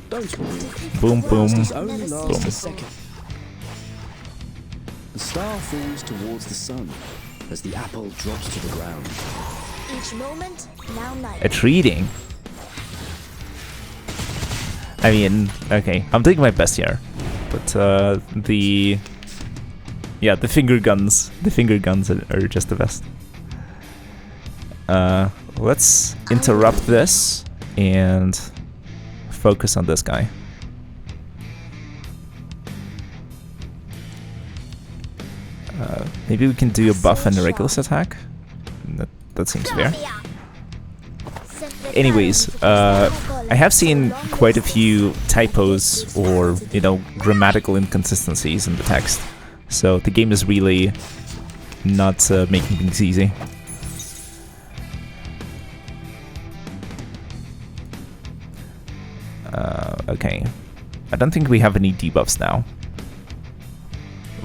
Don't worry. Boom, boom, only lasts boom. a second. The star falls towards the sun as the apple drops to the ground. Each moment, now night. It's reading. I mean, okay, I'm doing my best here, but the finger guns are just the best. Let's interrupt this and focus on this guy. Maybe we can do a buff and a reckless attack. That seems fair. Anyways, I have seen quite a few typos or, you know, grammatical inconsistencies in the text. So the game is really not making things easy. Okay. I don't think we have any debuffs now.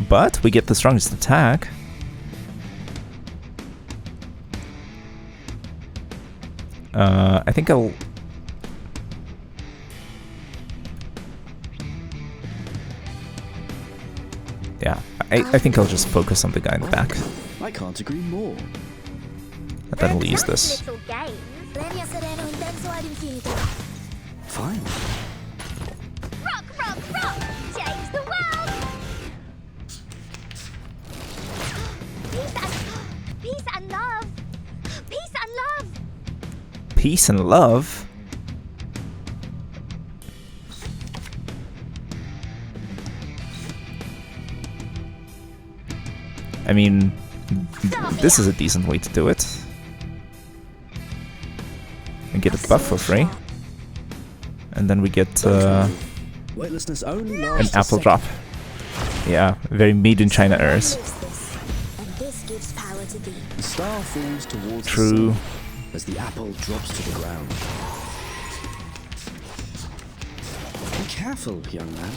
But we get the strongest attack. I think I'll... Yeah, I think I'll just focus on the guy in the back. I can't agree more. And then we'll use this. Fine. Rock, rock, rock! Change the world! Peace and love! Peace and love! Peace and love? I mean, this is a decent way to do it. And get a buff for free. And then we get Weightlessness only an lasts a apple drop. Yeah, very made in China errors. The star falls towards True. the sun as the apple drops to the ground. Be careful, young man.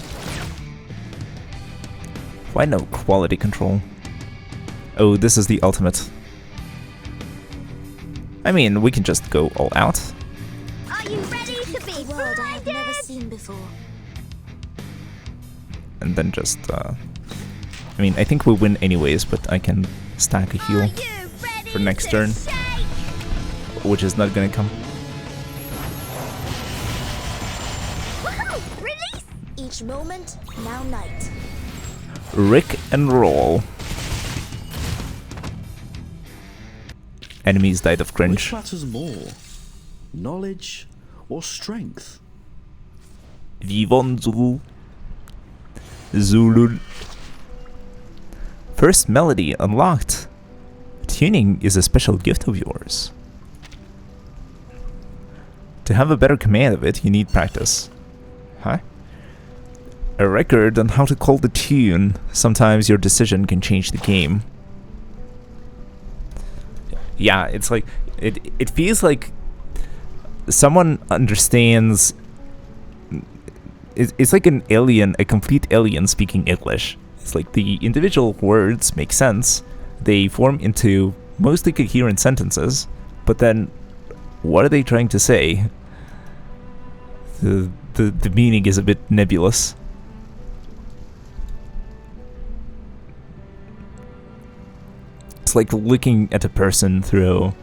Why no quality control? Oh, this is the ultimate. I mean, we can just go all out. Are you ready to be world I have never seen before. And then just, I mean, I think we'll win anyways, but I can stack a heal for next turn. Which is not gonna come. Woohoo! Release! Each moment, now night. Rick and roll. Enemies died of cringe. Which matters more? Knowledge or strength? Vivon Zulu. Zulu. First melody unlocked. Tuning is a special gift of yours. To have a better command of it, you need practice. Huh? A record on how to call the tune. Sometimes your decision can change the game. Yeah, it's like it feels like someone understands. It's like an alien, a complete alien speaking English. It's like the individual words make sense. They form into mostly coherent sentences, but then what are they trying to say? The meaning is a bit nebulous. It's like looking at a person through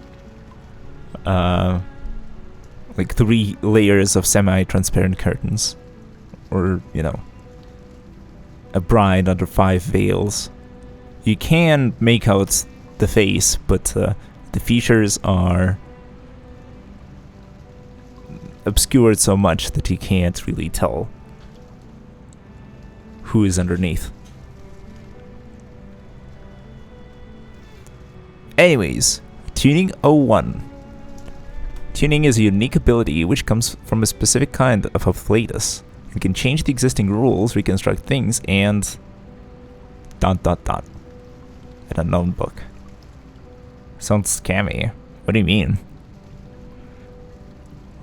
like 3 layers of semi-transparent curtains, or, you know, a bride under 5 veils. You can make out the face, but the features are obscured so much that you can't really tell who is underneath. Anyways, Tuning 01. Tuning is a unique ability which comes from a specific kind of afflatus. You can change the existing rules, reconstruct things, and... ... in a known book. Sounds scammy. What do you mean?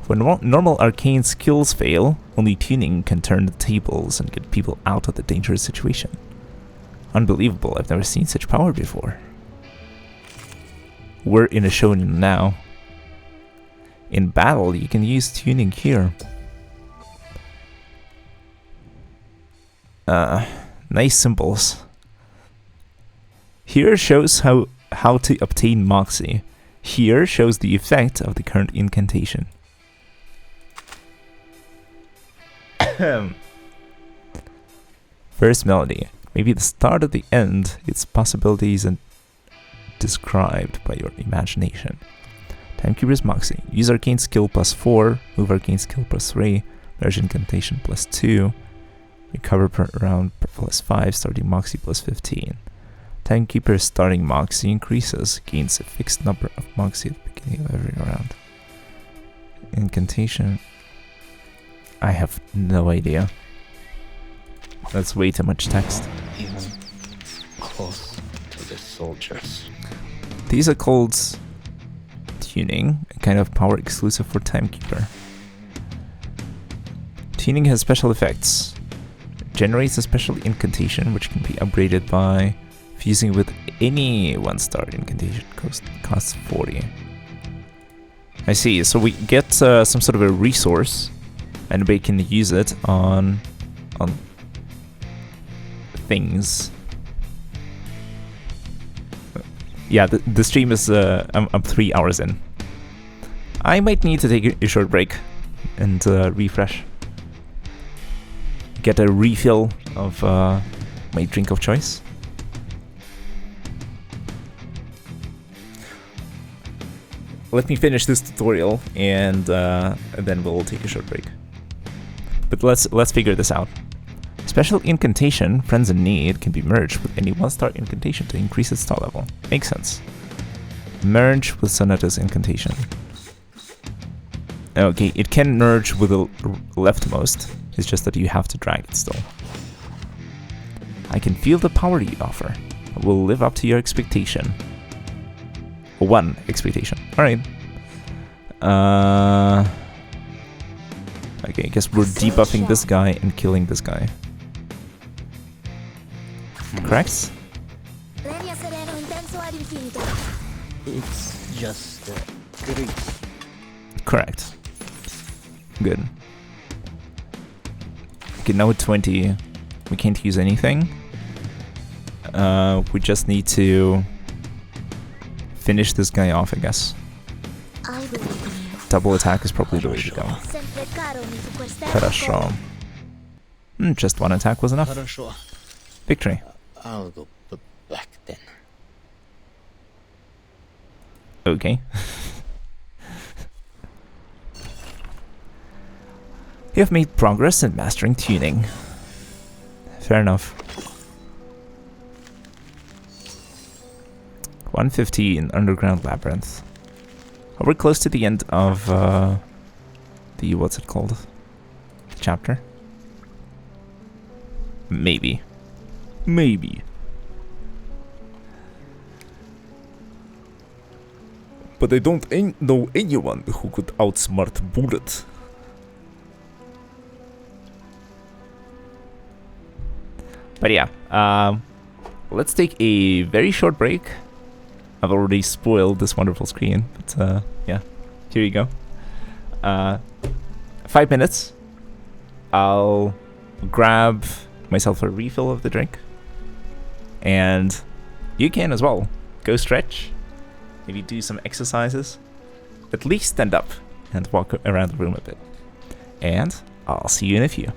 When normal arcane skills fail, only tuning can turn the tables and get people out of the dangerous situation. Unbelievable, I've never seen such power before. We're in a shonen now. In battle, you can use tuning here. Nice symbols. Here shows how to obtain Moxie. Here shows the effect of the current incantation. First melody. Maybe the start of the end. Its possibilities and described by your imagination. Timekeeper's Moxie. Use arcane skill +4. Move arcane skill +3. Merge incantation +2. Recover per round +5. Starting Moxie +15. Timekeeper's starting Moxie increases. Gains a fixed number of Moxie at the beginning of every round. incantation. I have no idea. That's way too much text. Close to the soldiers. These are called tuning, a kind of power exclusive for Timekeeper. Tuning has special effects. Generates a special incantation which can be upgraded by fusing with any 1-star incantation. Costs 40. I see, so we get some sort of a resource and we can use it on things. Yeah, the stream is I'm 3 hours in. I might need to take a short break and refresh. Get a refill of my drink of choice. Let me finish this tutorial and then we'll take a short break. But let's figure this out. Special incantation, Friends in Need, can be merged with any 1-star incantation to increase its star level. Makes sense. Merge with Sonata's incantation. Okay, it can merge with the leftmost. It's just that you have to drag it still. I can feel the power you offer. I will live up to your expectation. 1 expectation. Alright. Okay, I guess we're debuffing this guy and killing this guy. Correct? It's just great. Correct. Good. Okay, now with 20, we can't use anything. We just need to finish this guy off, I guess. Double attack is probably the way to go. Хорошо. Just 1 attack was enough. Victory. I'll go back then. Okay. You have made progress in mastering tuning. Fair enough. 115 Underground Labyrinth. Are we close to the end of the what's it called? Chapter? Maybe. Maybe. But I don't know anyone who could outsmart Bullet. But yeah, let's take a very short break. I've already spoiled this wonderful screen, but yeah, here you go. 5 minutes. I'll grab myself a refill of the drink. And you can as well. Go stretch. Maybe do some exercises. At least stand up and walk around the room a bit. And I'll see you in a few.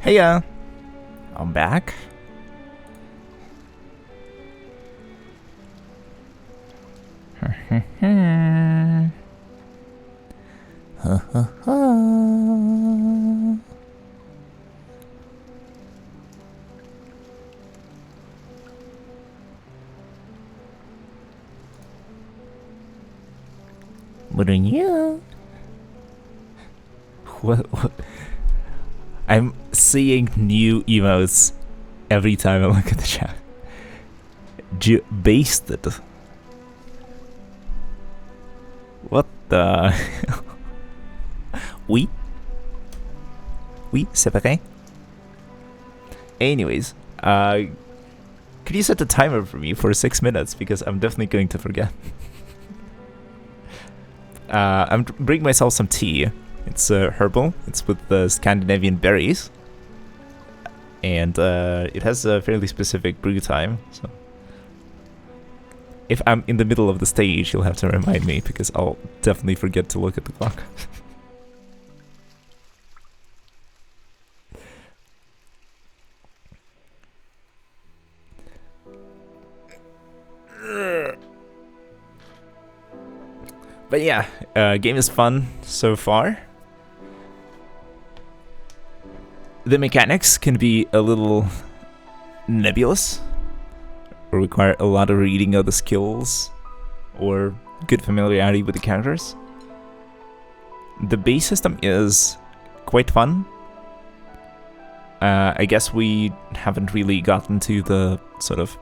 Hey, I'm back. What are you? What? I'm seeing new emotes every time I look at the chat. Basted. What the? Oui, c'est vrai. Anyways, could you set the timer for me for 6 minutes, because I'm definitely going to forget. I'm bringing myself some tea. It's herbal. It's with the Scandinavian berries, and it has a fairly specific brew time. So if I'm in the middle of the stage, you'll have to remind me, because I'll definitely forget to look at the clock. But yeah, game is fun so far. The mechanics can be a little nebulous, or require a lot of reading of the skills, or good familiarity with the characters. The base system is quite fun. I guess we haven't really gotten to the sort of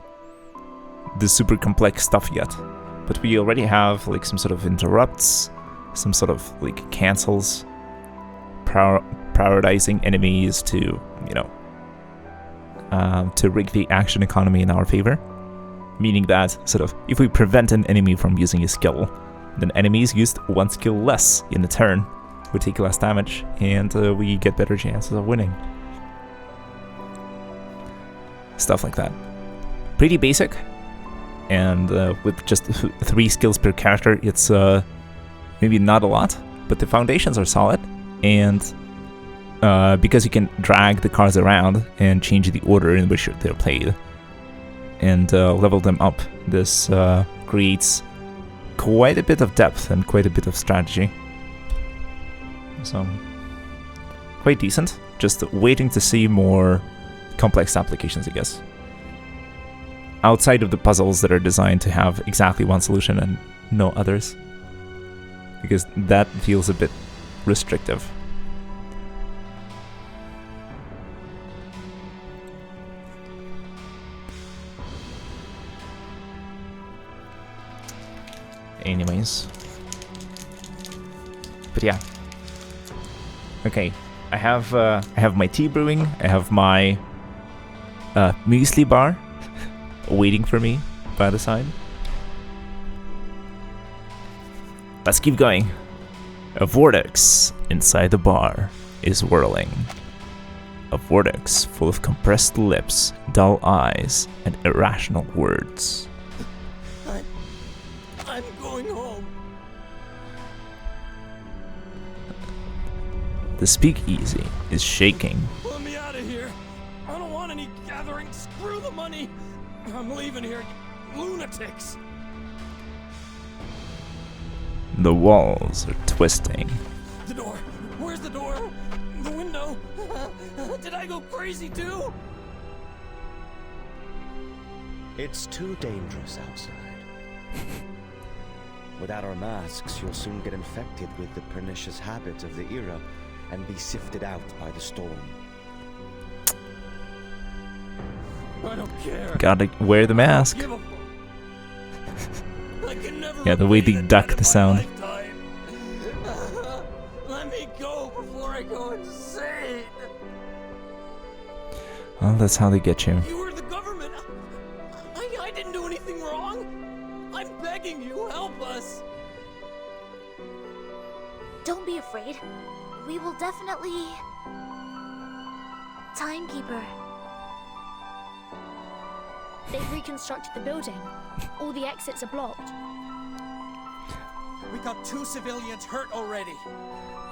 the super complex stuff yet, but we already have like some sort of interrupts, some sort of like cancels, prioritizing enemies to, you know, to rig the action economy in our favor. Meaning that sort of if we prevent an enemy from using a skill, then enemies used one skill less in a turn would take less damage, and we get better chances of winning. Stuff like that. Pretty basic. And with just 3 skills per character, it's maybe not a lot, but the foundations are solid. And because you can drag the cards around and change the order in which they're played, and level them up, this creates quite a bit of depth and quite a bit of strategy. So, quite decent. Just waiting to see more complex applications, I guess. Outside of the puzzles that are designed to have exactly one solution and no others, because that feels a bit restrictive. Anyways, but yeah. Okay, I have my tea brewing. I have my muesli bar waiting for me by the side. Let's keep going. A vortex inside the bar is whirling. A vortex full of compressed lips, dull eyes, and irrational words. I'm going home. The speakeasy is shaking. Let me out of here. I don't want any gatherings. Screw the money. I'm leaving here. Lunatics. The walls are twisting. The door. Where's the door? The window. Did I go crazy too? It's too dangerous outside. Without our masks, you'll soon get infected with the pernicious habits of the era and be sifted out by the storm. I don't care. Gotta wear the mask. Yeah, the way they duck the sound. Let me go before I go insane. Well, that's how they get you. You were the government. I didn't do anything wrong. I'm begging you, help us. Don't be afraid. We will definitely... Timekeeper. They've reconstructed the building. All the exits are blocked. We got 2 civilians hurt already.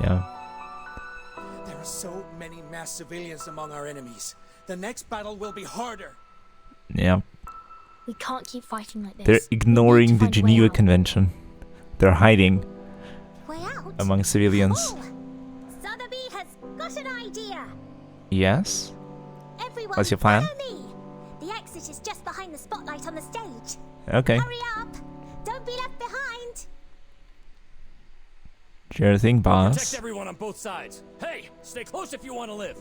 Yeah. They're are so many mass civilians among our enemies. The next battle will be harder. Yeah. We can't keep fighting like this. They're ignoring the Geneva Convention. They're hiding among civilians. Sotheby has got an idea. Yes? Everyone, What's your plan? follow me. The exit is just behind the spotlight on the stage. Okay. Hurry up. Don't be left behind. Sure thing, boss. Protect everyone on both sides. Hey, stay close if you want to live.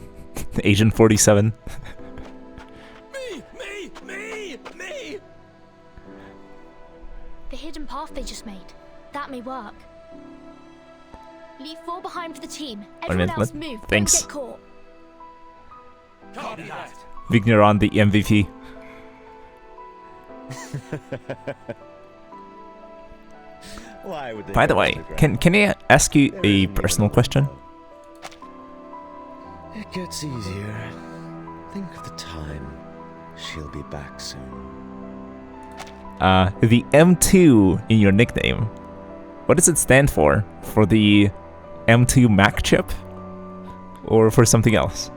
Agent 47. Me! The hidden path they just made. That may work. Leave 4 behind for the team. Everyone else move. Thanks. Don't get caught. Copy that. Vigneron, the MVP. Why would they By the go way, to the ground? can I ask you a personal question? It gets easier. Think of the time. She'll be back soon. The M2 in your nickname, what does it stand for? For the M2 Mac chip? Or for something else?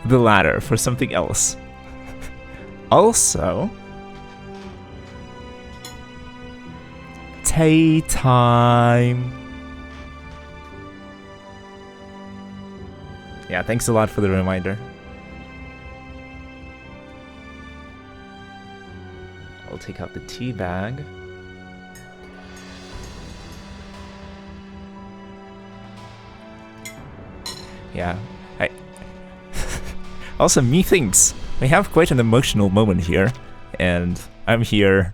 The latter, for something else. Also, tea time. Yeah, thanks a lot for the reminder. I'll take out the tea bag. Yeah, also, methinks we have quite an emotional moment here, and I'm here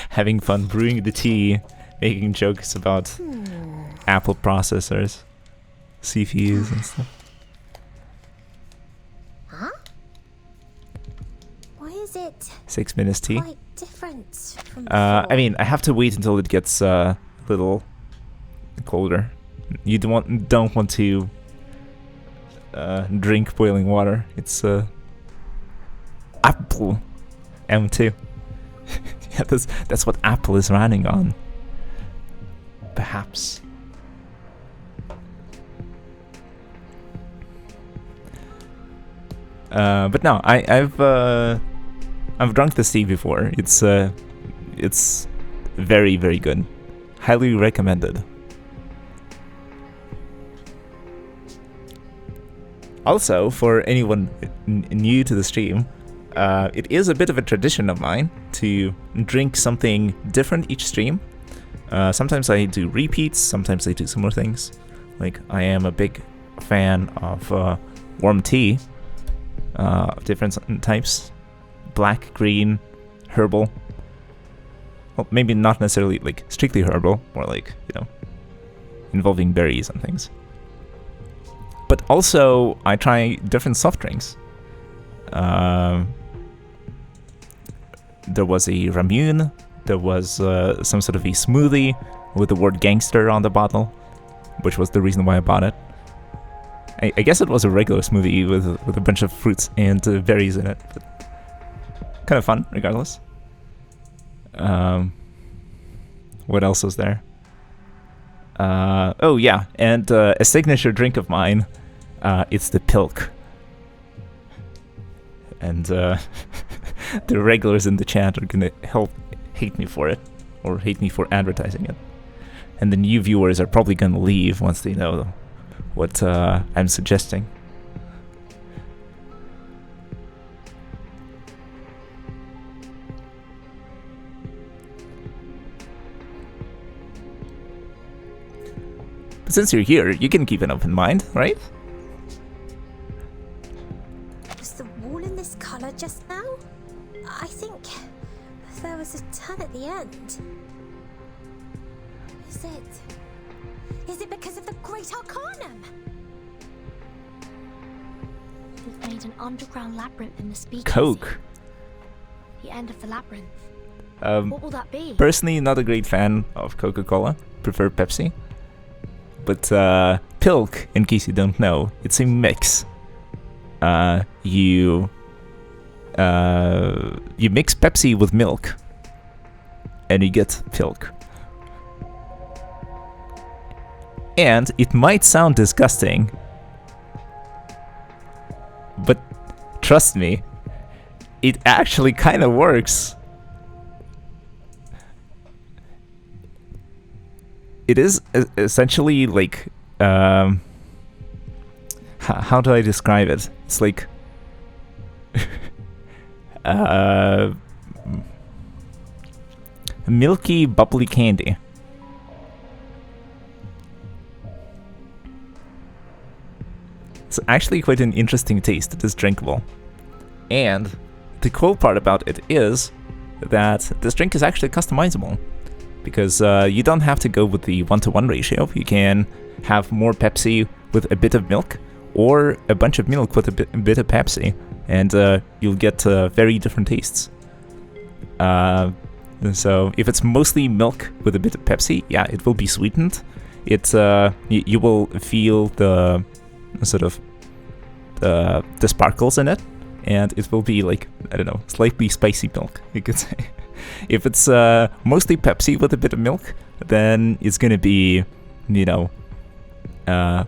having fun brewing the tea, making jokes about Apple processors, CPUs and stuff. Huh? Why is it 6 minutes tea. quite different from I mean, I have to wait until it gets a little colder. You don't want to drink boiling water. It's Apple M2. Yeah, that's what Apple is running on. Perhaps. But no, I've drunk this tea before. It's very, very good. Highly recommended. Also, for anyone new to the stream, it is a bit of a tradition of mine to drink something different each stream. Sometimes I do repeats, sometimes I do similar things. Like, I am a big fan of warm tea of different types. Black, green, herbal. Well, maybe not necessarily like strictly herbal, more like, involving berries and things. But also, I try different soft drinks. There was a ramune. There was some sort of a smoothie with the word gangster on the bottle, which was the reason why I bought it. I guess it was a regular smoothie with a bunch of fruits and berries in it. But kind of fun, regardless. What else was there? Oh yeah, and a signature drink of mine. It's the Pilk. And the regulars in the chat are gonna hate me for it, or hate me for advertising it. And the new viewers are probably gonna leave once they know what I'm suggesting. But since you're here, you can keep an open mind, right? Was the wall in this color just now? I think there was a turn at the end. Is it because of the Great Arcanum? The made an underground labyrinth in the speakeasy. Coke. The end of the labyrinth. What will that be? Personally, not a great fan of Coca-Cola. Prefer Pepsi. But Pilk, in case you don't know, it's a mix. You mix Pepsi with milk, and you get Pilk. And it might sound disgusting, but trust me, it actually kind of works. It is essentially like, how do I describe it? It's like, milky, bubbly candy. It's actually quite an interesting taste. It is drinkable. And the cool part about it is that this drink is actually customizable. Because you don't have to go with the 1-to-1 ratio. You can have more Pepsi with a bit of milk, or a bunch of milk with a bit of Pepsi, and you'll get very different tastes. So if it's mostly milk with a bit of Pepsi, yeah, it will be sweetened. It's you will feel the sort of the sparkles in it, and it will be like, I don't know, slightly spicy milk, you could say. If it's mostly Pepsi with a bit of milk, then it's gonna be, you know, yeah,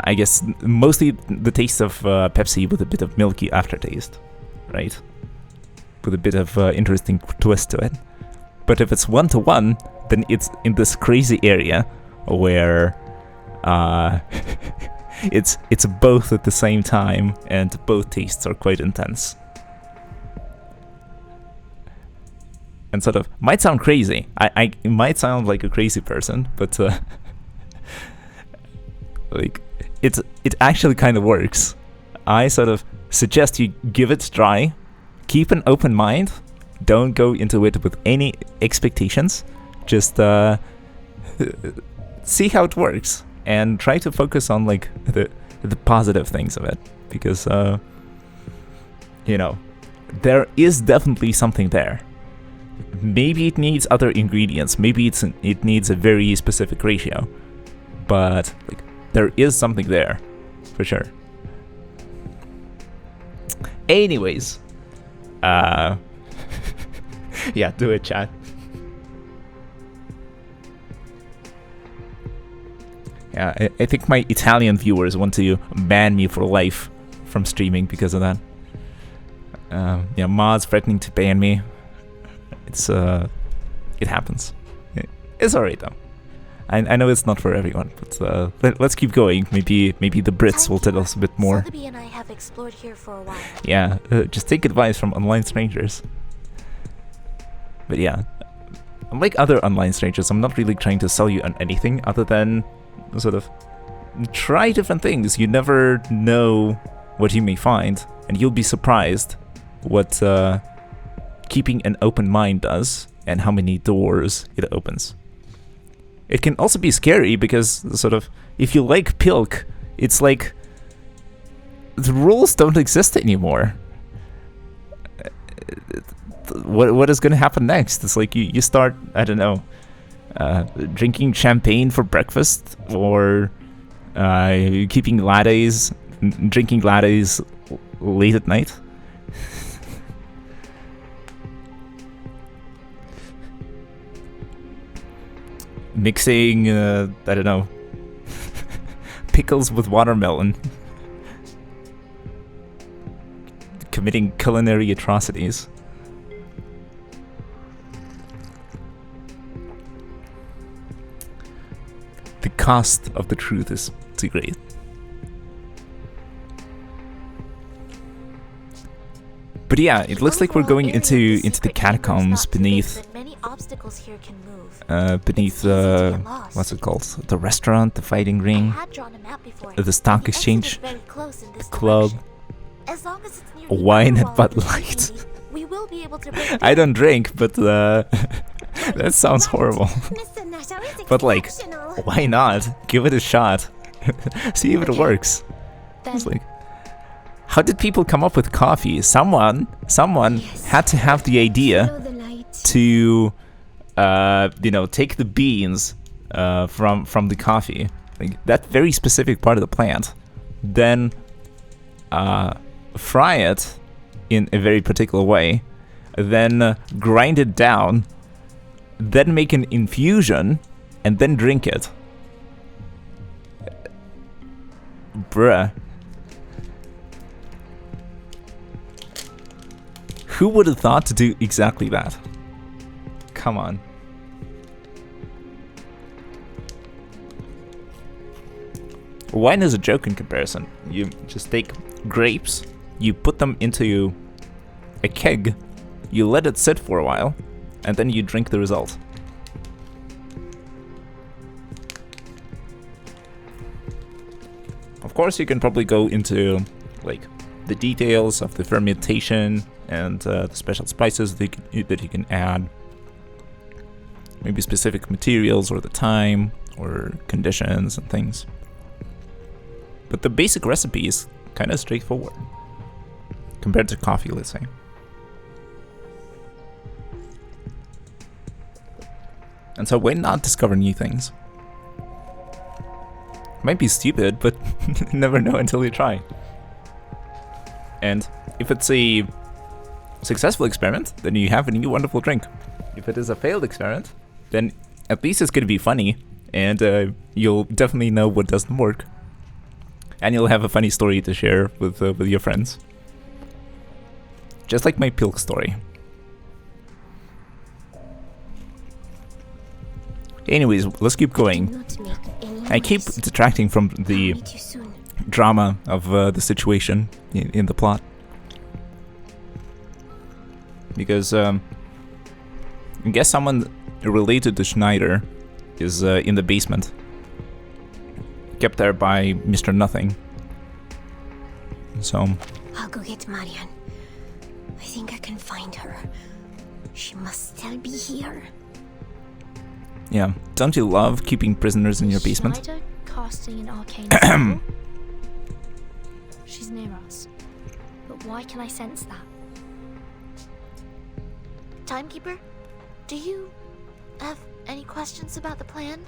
I guess mostly the taste of Pepsi with a bit of milky aftertaste, right? With a bit of interesting twist to it. But if it's 1-to-1, then it's in this crazy area where it's both at the same time, and both tastes are quite intense. And sort of might sound crazy. I might sound like a crazy person, but like it actually kind of works. I sort of suggest you give it a try. Keep an open mind. Don't go into it with any expectations. Just see how it works, and try to focus on like the positive things of it, because you know, there is definitely something there. Maybe it needs other ingredients. Maybe it needs a very specific ratio, but like there is something there, for sure. Anyways, yeah, do it, chat. Yeah, I think my Italian viewers want to ban me for life from streaming because of that. Yeah, mods threatening to ban me. It's it happens. It's alright though. I know it's not for everyone, but let's keep going. Maybe the Brits will tell us a bit more. Sotheby and I have explored here for a while. Yeah, just take advice from online strangers. But yeah, unlike other online strangers, I'm not really trying to sell you on anything other than sort of try different things. You never know what you may find, and you'll be surprised what keeping an open mind does, and how many doors it opens. It can also be scary because sort of, if you like Pilk, it's like the rules don't exist anymore. What is going to happen next? It's like you start, I don't know, drinking champagne for breakfast, or keeping lattes, drinking lattes late at night. Mixing, I don't know, pickles with watermelon. Committing culinary atrocities. The cost of the truth is too great. But yeah, it looks like we're going into the catacombs beneath. Many obstacles here can move. Beneath what's it called? The restaurant, the fighting ring, the stock exchange, the club, wine and Bud Light. I don't drink, but that sounds horrible. But like, why not? Give it a shot. See if it works. It's like, how did people come up with coffee? Someone had to have the idea to, you know, take the beans from the coffee, like that very specific part of the plant, then fry it in a very particular way, then grind it down, then make an infusion, and then drink it. Bruh. Who would have thought to do exactly that? Come on. Wine is a joke in comparison. You just take grapes, you put them into a keg, you let it sit for a while, and then you drink the result. Of course, you can probably go into like the details of the fermentation and the special spices that you can add, maybe specific materials or the time or conditions and things. But the basic recipe is kind of straightforward compared to coffee, let's say. And so why not discover new things? Might be stupid, but you never know until you try. And if it's a successful experiment, then you have a new wonderful drink. If it is a failed experiment, then at least it's going to be funny, and you'll definitely know what doesn't work. And you'll have a funny story to share with your friends. Just like my pilk story. Anyways, let's keep going. I keep detracting from the drama of the situation in the plot. Because I guess someone related to Schneider is in the basement. Kept there by Mr. Nothing. So I'll go get Marian. I think I can find her. She must still be here. Yeah, don't you love keeping prisoners in your basement? Schneider casting an arcane spell? She's near us. But why can I sense that? Timekeeper, do you have any questions about the plan?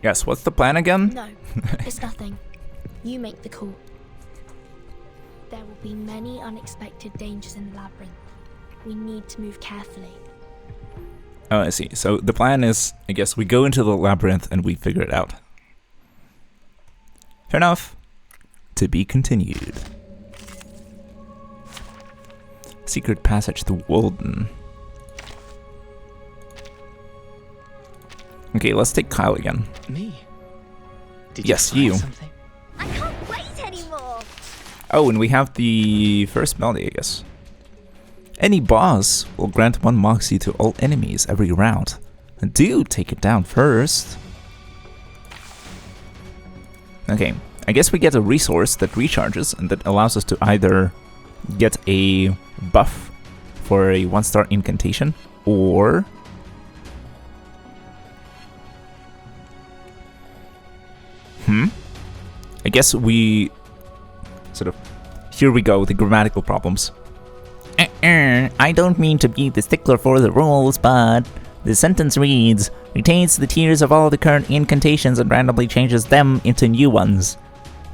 Yes, what's the plan again? No, it's nothing. You make the call. There will be many unexpected dangers in the labyrinth. We need to move carefully. Oh, I see. So the plan is, I guess, we go into the labyrinth and we figure it out. Fair enough. To be continued. Secret passage to Walden. Okay, let's take Kyle again. Me? Yes, you. Something? I can't wait anymore. Oh, and we have the first melody, I guess. Any boss will grant 1 Moxie to all enemies every round. Do take it down first. Okay, I guess we get a resource that recharges and that allows us to either get a buff for a 1-star incantation or I guess we sort of, here we go, the grammatical problems. I don't mean to be the stickler for the rules, but the sentence reads, retains the tiers of all the current incantations and randomly changes them into new ones.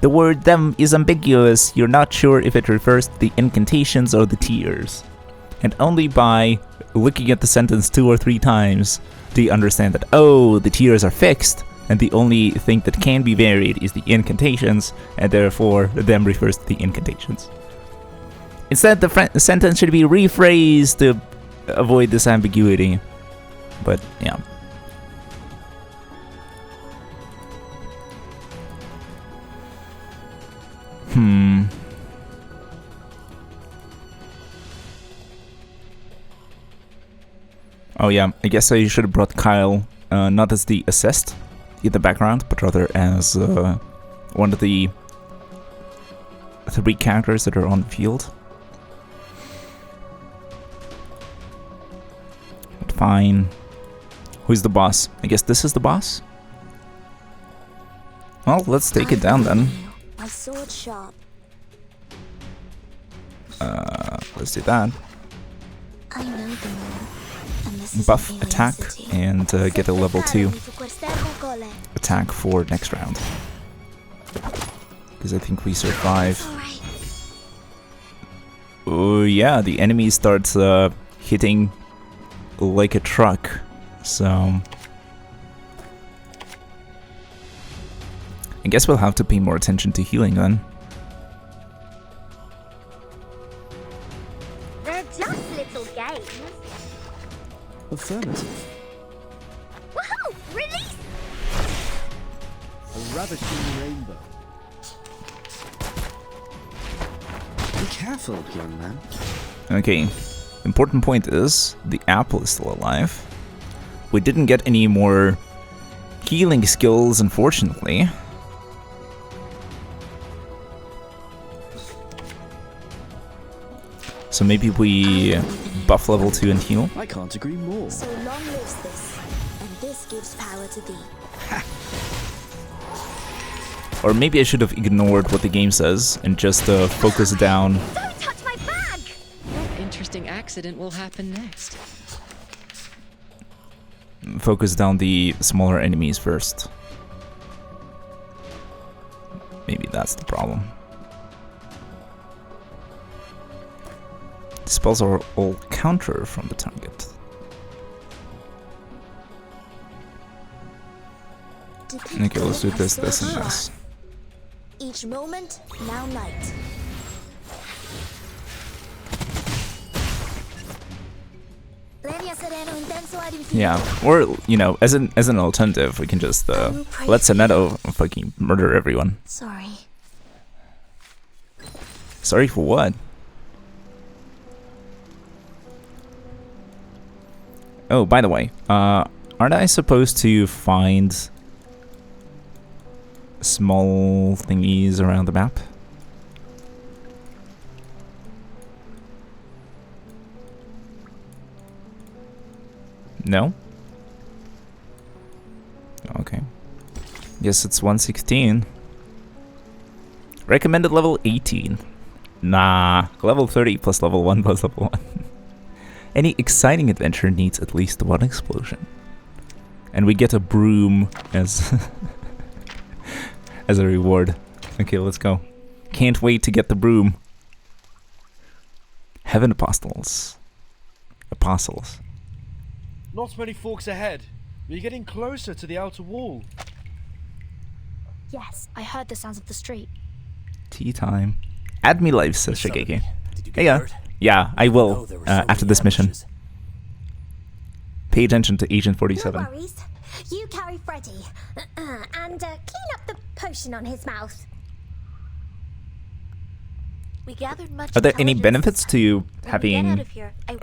The word them is ambiguous, you're not sure if it refers to the incantations or the tiers. And only by looking at the sentence 2 or 3 times do you understand that, oh, the tiers are fixed, and the only thing that can be varied is the incantations, and therefore them refers to the incantations. Instead, the sentence should be rephrased to avoid this ambiguity. But, yeah. Oh yeah, I guess I should have brought Kyle, not as the assist in the background, but rather as one of the 3 characters that are on the field. But fine. Who's the boss? I guess this is the boss? Well, let's take it down then. My sword sharp. Let's do that. I know the moon, and this is Buff an alien attack city. and get a level 2 attack for next round. Because I think we survive. Oh yeah, the enemy starts hitting like a truck. So I guess we'll have to pay more attention to healing then. They're just little games. Affirmative. Woohoo! Release! A ravishing rainbow. Be careful, young man. Okay, important point is the apple is still alive. We didn't get any more healing skills, unfortunately. So maybe we buff level 2 and heal. I can't agree more. So long lives this, and this gives power to thee. Or maybe I should have ignored what the game says and just focus down. Don't touch my bag! What interesting accident will happen next? Focus down the smaller enemies first. Maybe that's the problem. Spells are all counter from the target. Okay, let's do this, this, and this. Each moment, now night. Yeah, or you know, as an alternative, we can just let Sonetto fucking murder everyone. Sorry. Sorry for what? Oh, by the way, aren't I supposed to find small thingies around the map? No? Okay. Yes, it's 116. Recommended level 18. Nah, level 30 plus level 1 plus level 1. Any exciting adventure needs at least one explosion. And we get a broom as as a reward. Okay, let's go. Can't wait to get the broom. Heaven Apostles. Apostles. Not many forks ahead. We're getting closer to the outer wall. Yes, I heard the sounds of the street. Tea time. Add me live, says Shigeki. Hey, yeah, I will after this mission. Pay attention to Agent 47. No worries. You carry Freddy. And clean up the potion on his mouth. We gathered much. Are there any benefits to having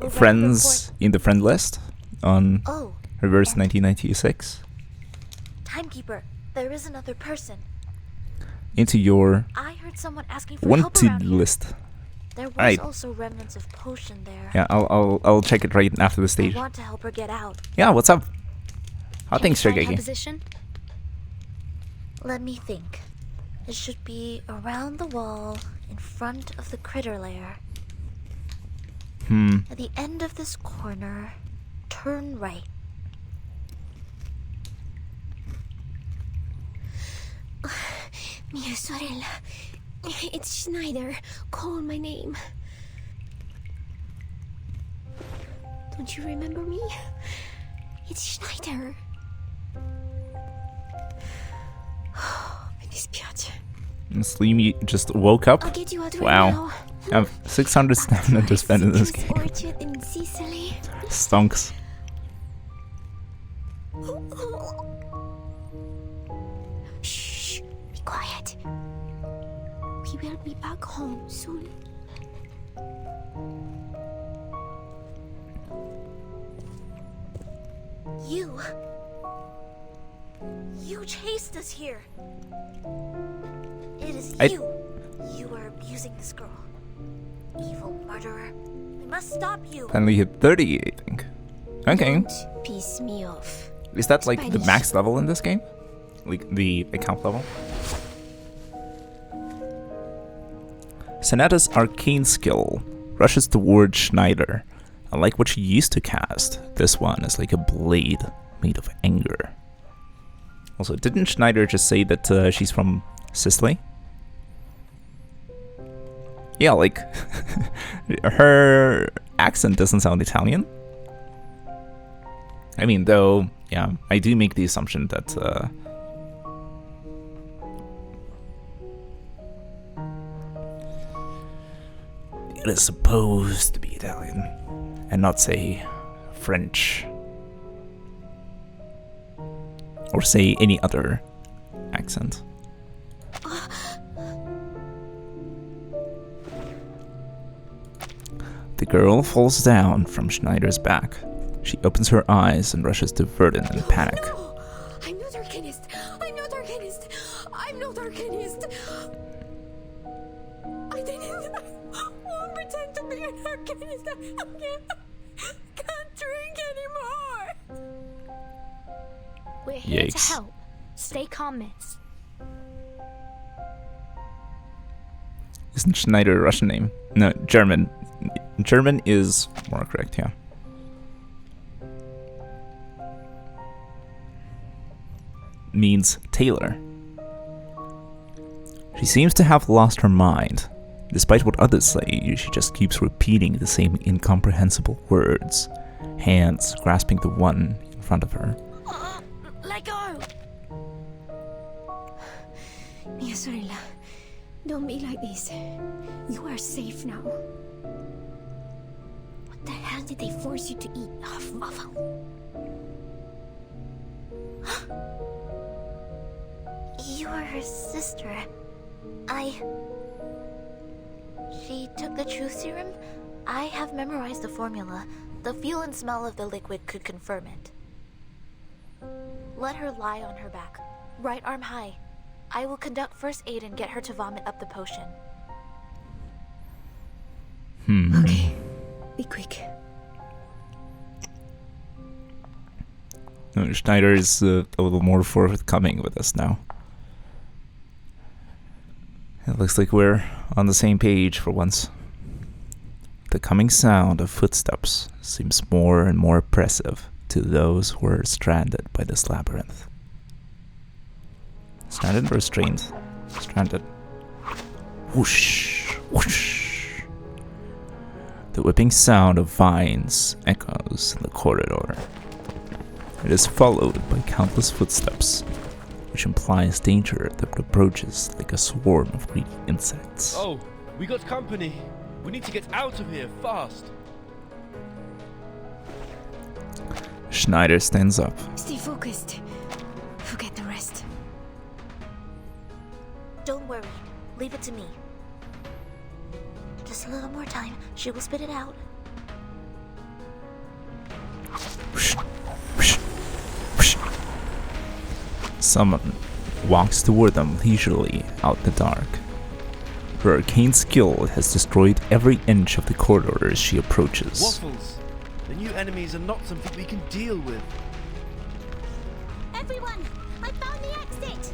friends in the friend list on Reverse 1996? Timekeeper, there is another person. Into your I heard someone asking for help wanted around here. list. There was Right. also remnants of potion there. Yeah, I'll check it right after the I stage. want to help her get out. Yeah, what's up? How things, Find her Shigeki? position? Let me think. It should be around the wall in front of the critter lair. At the end of this corner, turn right. Mia sorella. It's Schneider. Call my name. Don't you remember me? It's Schneider. Mi dispiace. Sleemy just woke up. I'll get you out right Wow. now. I have 600 stamina to spend in this game. Fortune in Sicily. Stonks. Shh. Be quiet. We will be back home soon. You chased us here. It is I- you. You are abusing this girl. Evil murderer. We must stop you. Finally hit 30, I think. Okay. Piss me off. Is that like the max level in this game? Like the account level? Sonata's arcane skill rushes towards Schneider. Unlike what she used to cast, this one is like a blade made of anger. Also, didn't Schneider just say that she's from Sicily? Yeah, like, her accent doesn't sound Italian. I mean, though, yeah, I do make the assumption that it is supposed to be Italian, and not, say, French. Or say any other accent. The girl falls down from Schneider's back. She opens her eyes and rushes to Verdun in panic. No! I'm not Arcanist! I'm not Arcanist! I'm not Arcanist! I won't pretend to be an Arcanist! I can't drink anymore! We're here Yikes. to help. Stay calm, miss. Isn't Schneider a Russian name? No, German. German is more correct, yeah. Means tailor. She seems to have lost her mind. Despite what others say, she just keeps repeating the same incomprehensible words, hands grasping the one in front of her. Let go! Mia sorella, don't be like this. You are safe now. What the hell did they force you to eat? You are her sister. She took the truth serum? I have memorized the formula. The feel and smell of the liquid could confirm it. Let her lie on her back. Right arm high. I will conduct first aid and get her to vomit up the potion. Okay, be quick. No, Schneider is a little more forthcoming with us now. It looks like we're on the same page for once. The coming sound of footsteps seems more and more oppressive to those who are stranded by this labyrinth. Stranded or strained? Stranded. Whoosh, whoosh. The whipping sound of vines echoes in the corridor. It is followed by countless footsteps, which implies danger that approaches like a swarm of greedy insects. Oh, we got company. We need to get out of here fast. Schneider stands up. Stay focused. Forget the rest. Don't worry. Leave it to me. Just a little more time. She will spit it out. Someone walks toward them leisurely out in the dark. Her arcane skill has destroyed every inch of the corridor as she approaches. Waffles! The new enemies are not something we can deal with. Everyone, I found the exit!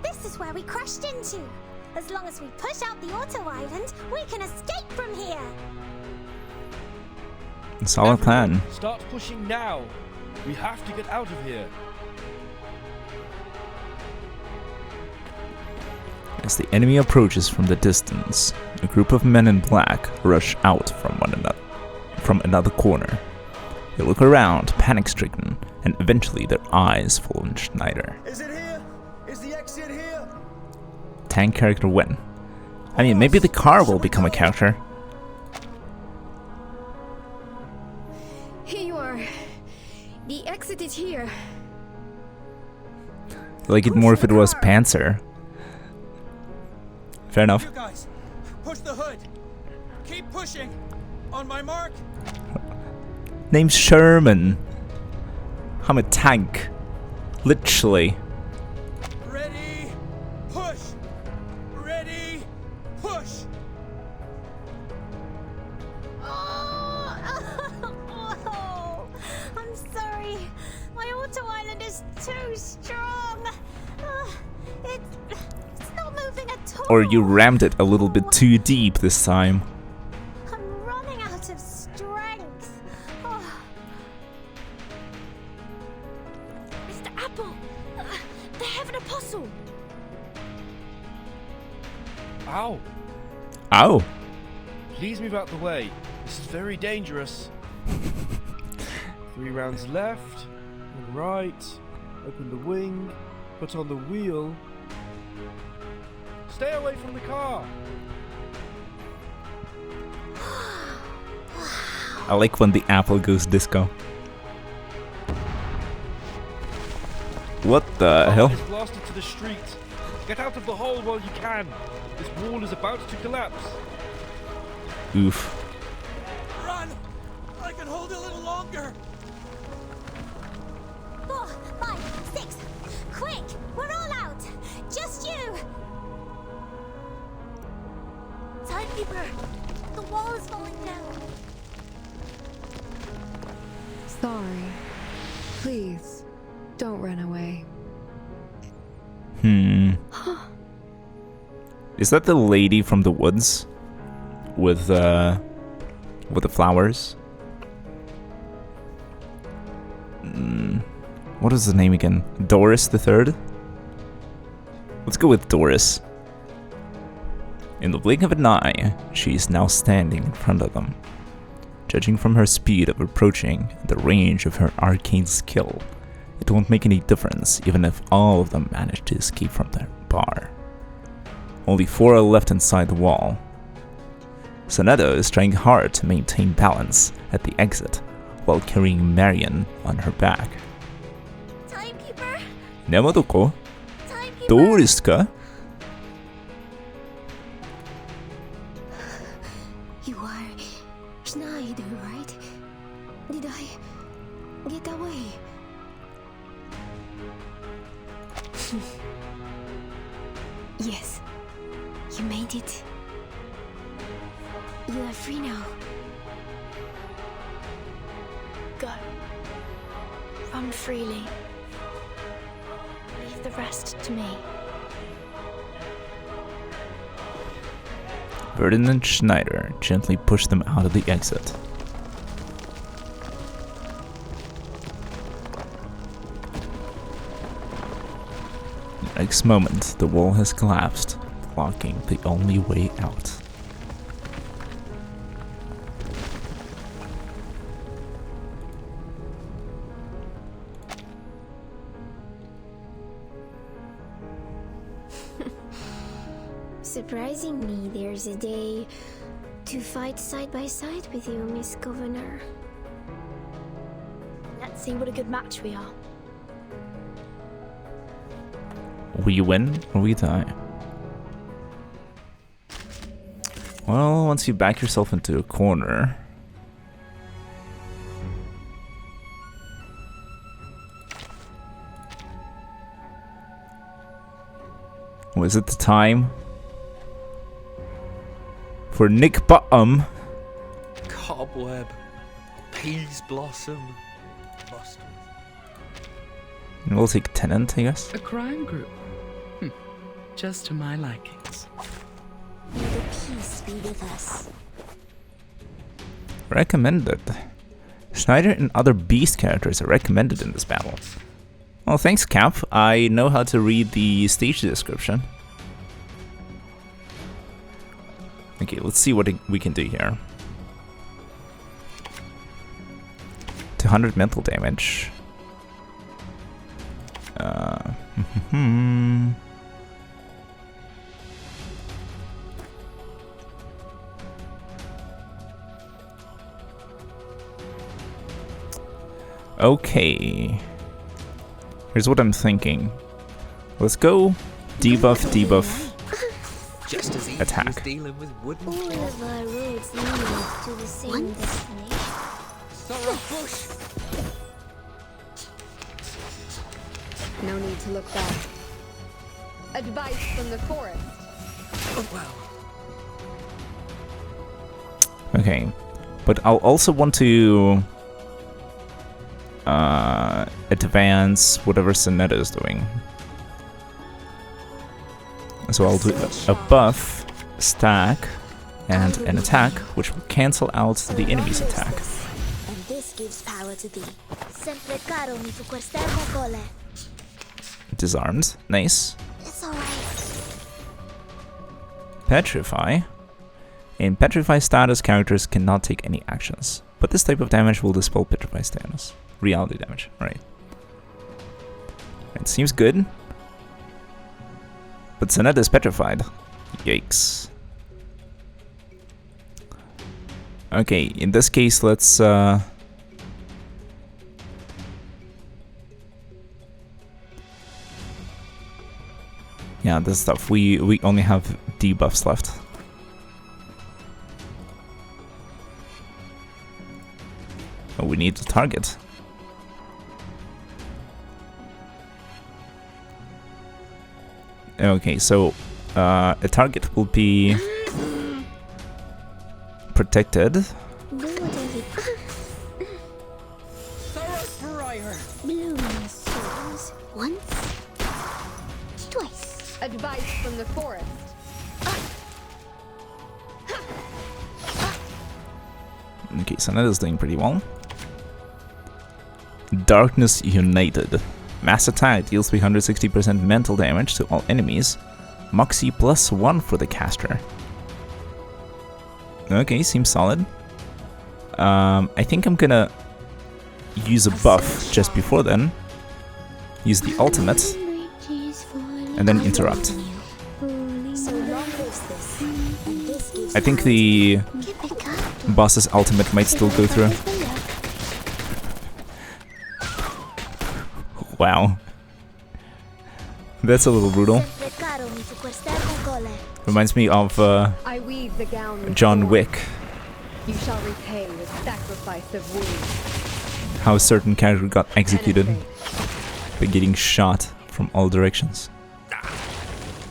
This is where we crashed into. As long as we push out the auto island, we can escape from here. Solid plan. Start pushing now. We have to get out of here. As the enemy approaches from the distance, a group of men in black rush out from another corner. They look around, panic-stricken, and eventually their eyes fall on Schneider. Is it here? Is the exit here? Tank character when? I mean, maybe the car will become a character. Here you are. The exit is here. I like it more if it was Panzer. Fair enough. You guys, push the hood. Keep pushing. On my mark. Name's Sherman. I'm a tank. Literally. Ready, push. Ready, push. Oh, I'm sorry. My auto island is too strong. It's not moving at all. Or you rammed it a little bit too deep this time. I'm running out of strength. Oh. Mr. Apple! The Heaven Apostle! Ow! Ow! Please move out the way. This is very dangerous. 3 rounds left, and right. Open the wing. Put on the wheel. Stay away from the car. I like when the apple goes disco. What the hell? It's blasted to the street. Get out of the hole while you can. This wall is about to collapse. Oof. Run! I can hold a little longer. 4, 5, 6. Quick! We're all out! Just you! Timekeeper! The wall is falling down. Sorry. Please, don't run away. Is that the lady from the woods? With the flowers? What is the name again? Doris the Third? Let's go with Doris. In the blink of an eye, she is now standing in front of them. Judging from her speed of approaching and the range of her arcane skill, it won't make any difference even if all of them manage to escape from their bar. Only 4 are left inside the wall. Sonetta is trying hard to maintain balance at the exit while carrying Marion on her back. Timekeeper? 山どこ? どうですか? You are Schneider, right? Did I get away? Yes, you made it. You are free now. Go. Run freely. Leave the rest to me. Burden and Schneider gently push them out of the exit. The next moment, the wall has collapsed, blocking the only way out. Surprisingly, there's a day to fight side by side with you, Miss Governor. Let's see what a good match we are. We win or we die. Well, once you back yourself into a corner... Was it the time for Nick Bottom? Cobweb, peas blossom, mustard. We'll take Tenant, I guess. A crime group. Just to my likings. May the peace be with us. Recommended. Schneider and other beast characters are recommended in this battle. Well, thanks, Cap. I know how to read the stage description. Okay, let's see what we can do here. 200 mental damage. Okay. Here's what I'm thinking. Let's go debuff, debuff, Just as easy attack. as dealing with wooden All of our roads lead to the same destination. Sorrow bush. No need to look back. Advice from the forest. Oh wow. Okay, but I'll also want to advance whatever Sonetta is doing. So I'll do a buff, stack, and an attack, which will cancel out the enemy's attack. And this gives power to thee. Sempre caro mi tu quest'ermo cole. Disarmed. Nice. It's alright. Petrify. In Petrify status, characters cannot take any actions, but this type of damage will dispel Petrify status. Reality damage, right. It seems good. But Sonetta is petrified. Yikes. Okay, in this case, let's... Yeah, this stuff. We only have debuffs left. Oh, we need to target. Okay, so a target will be protected. Once, twice. Advice from the forest. Okay, so that is doing pretty well. Darkness United. Mass attack deals 360% mental damage to all enemies. Moxie +1 for the caster. Okay, seems solid. I think I'm gonna use a buff just before then. Use the ultimate. And then interrupt. I think the boss's ultimate might still go through. Wow. That's a little brutal. Reminds me of I weave the gown with John thorns. Wick. You shall repay with sacrifice of wounds. How a certain character got executed by getting shot from all directions.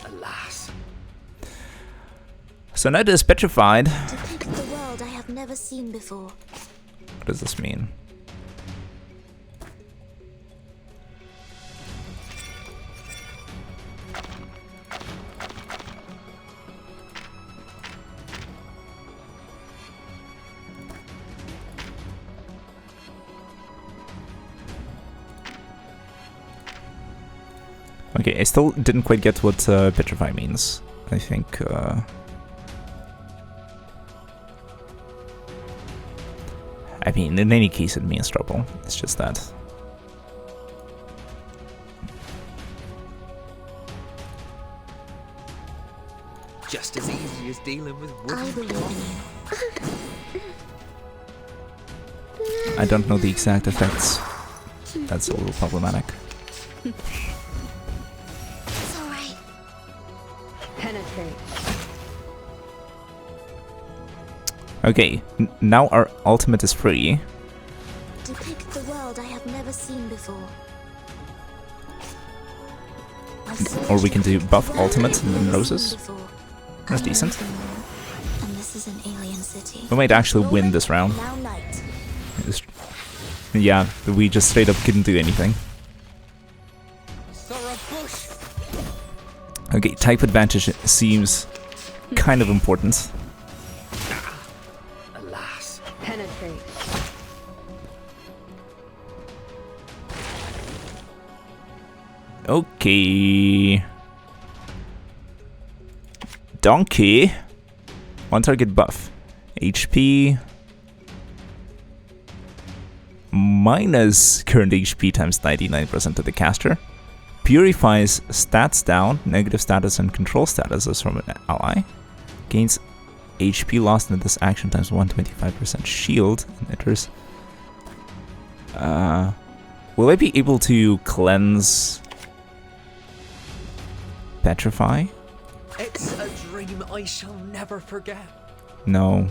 Alas. Sonetta is petrified. Depict the world I have never seen before. What does this mean? Okay, I still didn't quite get what petrify means. I think I mean, in any case it means trouble. It's just that. Just as easy as dealing with wood. I believe in you. I don't know the exact effects. That's a little problematic. It's alright. Penetrate. Okay, now our ultimate is free. Depict the world I have never seen before. Or we can do buff ultimate and then roses. That's decent. And this is an alien city. We might actually win this round. Now night. Yeah, we just straight up couldn't do anything. Okay, type advantage seems kind of important. Alas. Penetrate. Okay. Donkey. One target buff. HP. Minus current HP times 99% to the caster. Purifies stats down, negative status and control statuses from an ally. Gains HP lost in this action times 125% shield. And enters. Will I be able to cleanse Petrify? It's a dream I shall never forget. No.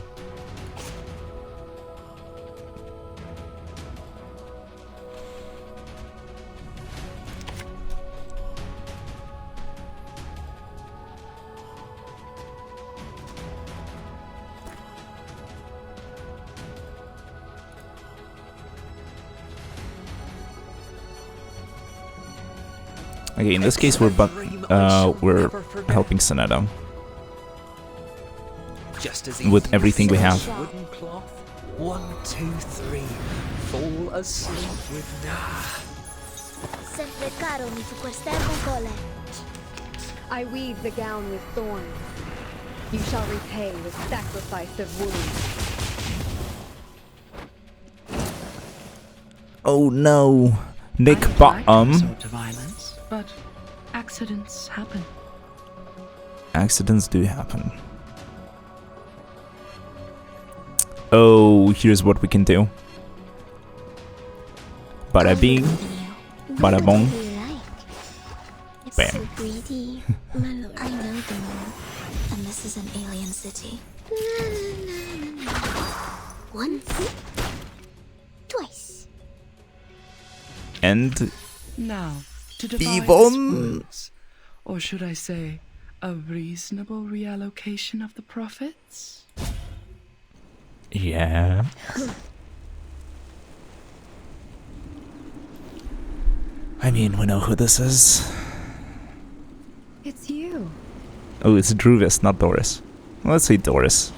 Okay, in this case we're we're helping Sonata Just as with everything we have. Wooden cloth. 1, 2, 3. Fall asleep with Sempre caro mi su quest'ermo cole. I weave the gown with thorns. You shall repay with sacrifice of wounds. Oh no, Nick Bottom. Resort to violence, but accidents happen. Accidents do happen. Oh, here's what we can do. Bada bing, bada bong. It's Bam. so pretty. My lord, I know the moon. And this is an alien city. Once. Twice. And Now, to devise Yvonne. words, or should I say, a reasonable reallocation of the profits? yeah. I mean, we know who this is. It's you. Oh, it's Druvis, not Doris. Let's say Doris.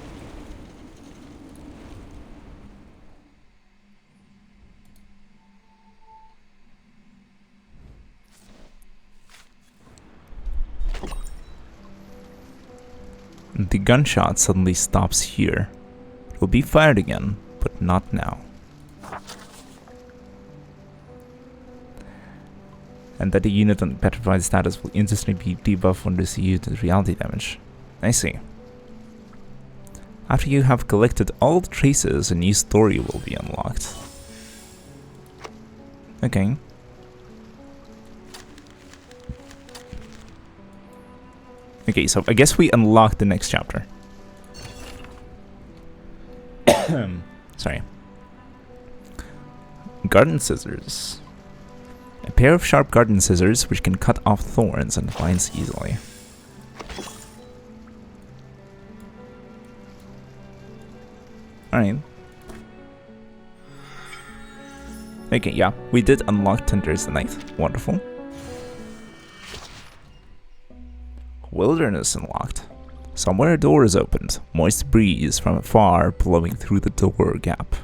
The gunshot suddenly stops here. It will be fired again, but not now. And that the unit on petrified status will instantly be debuffed when received reality damage. I see. After you have collected all the traces, a new story will be unlocked. Okay. Okay, so I guess we unlock the next chapter. Sorry. Garden scissors. A pair of sharp garden scissors which can cut off thorns and vines easily. Alright. Okay, yeah, we did unlock Tenders the Night. Wonderful. Wilderness unlocked. Somewhere a door is opened. Moist breeze from afar blowing through the door gap.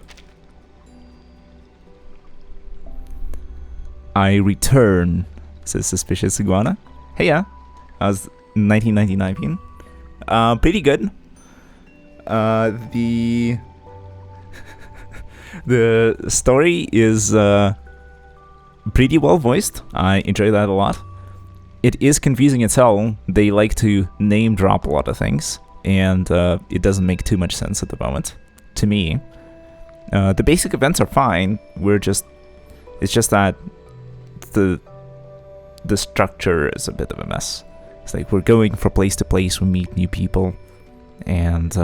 I return, says Suspicious Iguana. Hey, yeah. How's 1999 been? Pretty good. The story is pretty well voiced. I enjoy that a lot. It is confusing as hell. They like to name drop a lot of things, and it doesn't make too much sense at the moment, to me. The basic events are fine. It's just that the structure is a bit of a mess. It's like we're going from place to place, we meet new people, and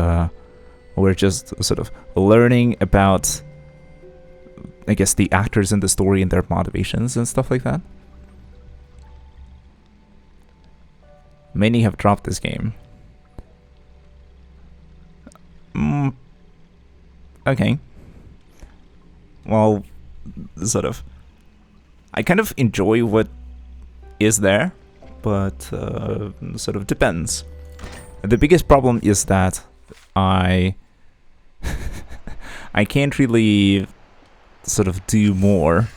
we're just sort of learning about, I guess, the actors in the story and their motivations and stuff like that. Many have dropped this game. Okay. Well, sort of. I kind of enjoy what is there, but sort of depends. The biggest problem is that I can't really sort of do more.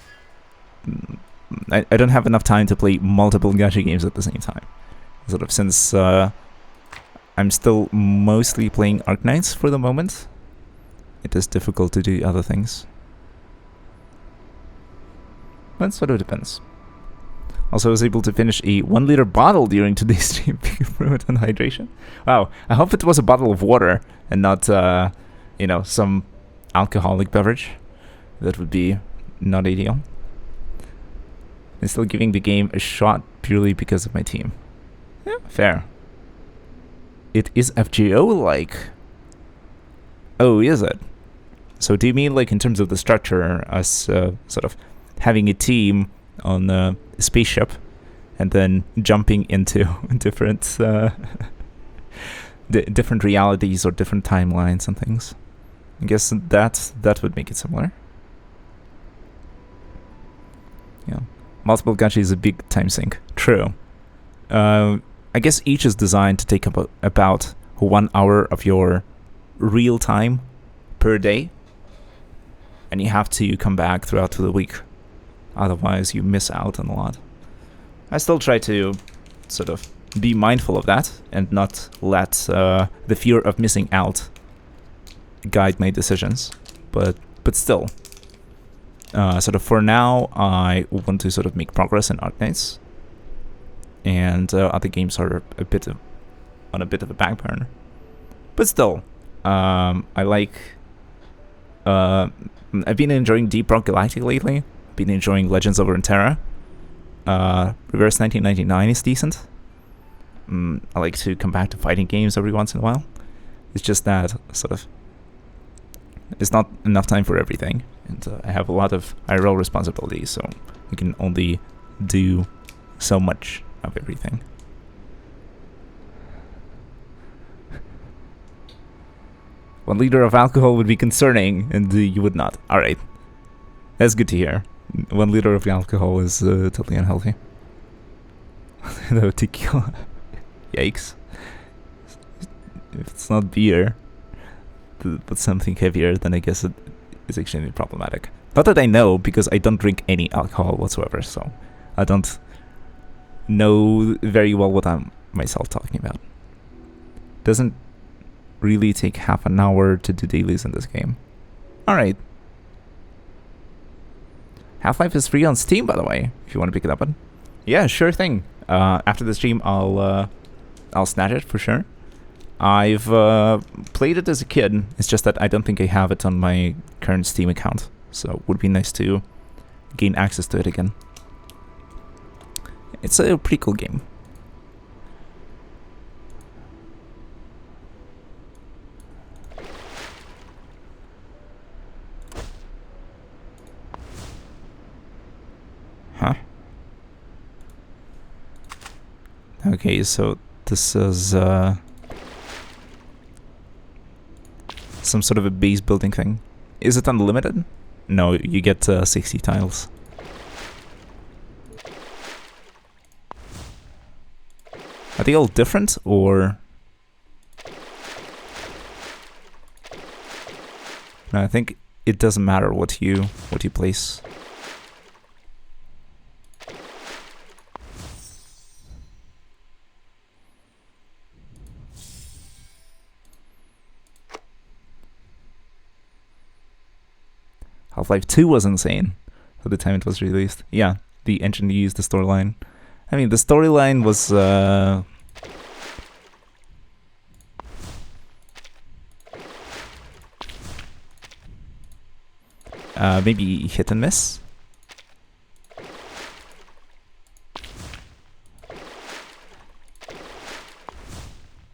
I don't have enough time to play multiple gacha games at the same time. Sort of, since I'm still mostly playing Arknights for the moment, it is difficult to do other things. But it sort of depends. Also, I was able to finish a 1-liter bottle during today's stream to improve on hydration. Wow, I hope it was a bottle of water and not, you know, some alcoholic beverage. That would be not ideal. I'm still giving the game a shot purely because of my team. Yeah, fair. It is FGO-like. Oh, is it? So do you mean like in terms of the structure, us sort of having a team on a spaceship and then jumping into different different realities or different timelines and things? I guess that would make it similar. Yeah. Multiple gacha is a big time sink. True. I guess each is designed to take about 1 hour of your real time per day, and you have to come back throughout the week. Otherwise, you miss out on a lot. I still try to sort of be mindful of that and not let the fear of missing out guide my decisions. But still, sort of for now, I want to sort of make progress in Arknights, and other games are on a bit of a back burner. But still, I like. I've been enjoying Deep Rock Galactic lately. I've been enjoying Legends of Runeterra. Reverse 1999 is decent. I like to come back to fighting games every once in a while. It's just that sort of it's not enough time for everything, and I have a lot of IRL responsibilities, so I can only do so much of everything. One liter of alcohol would be concerning, and you would not. Alright. That's good to hear. 1 liter of alcohol is totally unhealthy. No, tequila. Yikes. If it's not beer, but something heavier, then I guess it is extremely problematic. Not that I know, because I don't drink any alcohol whatsoever, so I don't know very well what I'm myself talking about. Doesn't really take half an hour to do dailies in this game. Alright. Half-Life is free on Steam, by the way, if you want to pick it up. Yeah, sure thing. After the stream, I'll snatch it for sure. I've played it as a kid. It's just that I don't think I have it on my current Steam account, so it would be nice to gain access to it again. It's a pretty cool game. Huh? Okay, so this is some sort of a base building thing. Is it unlimited? No, you get 60 tiles. Are they all different, or? No, I think it doesn't matter what you place. Half-Life 2 was insane for the time it was released. Yeah, the engine used, the storyline. I mean, the storyline was maybe hit and miss.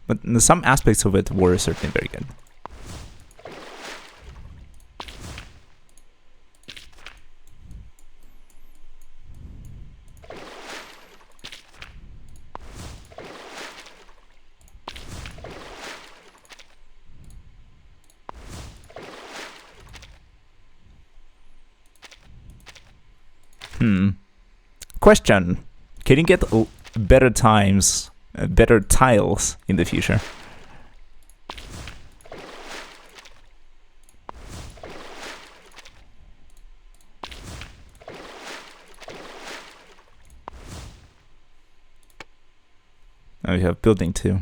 But some aspects of it were certainly very good. Question: can you get better tiles in the future? Now we have building 2.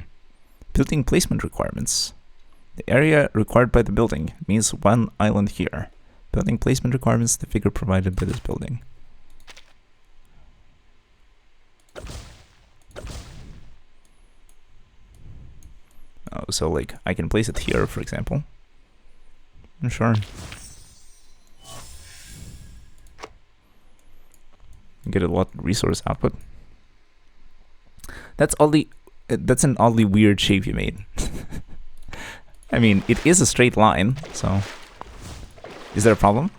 Building placement requirements. The area required by the building means 1 island here. Building placement requirements, the figure provided by this building. Oh, so like I can place it here, for example. Sure. Get a lot of resource output. That's an oddly weird shape you made. I mean, it is a straight line, so is there a problem?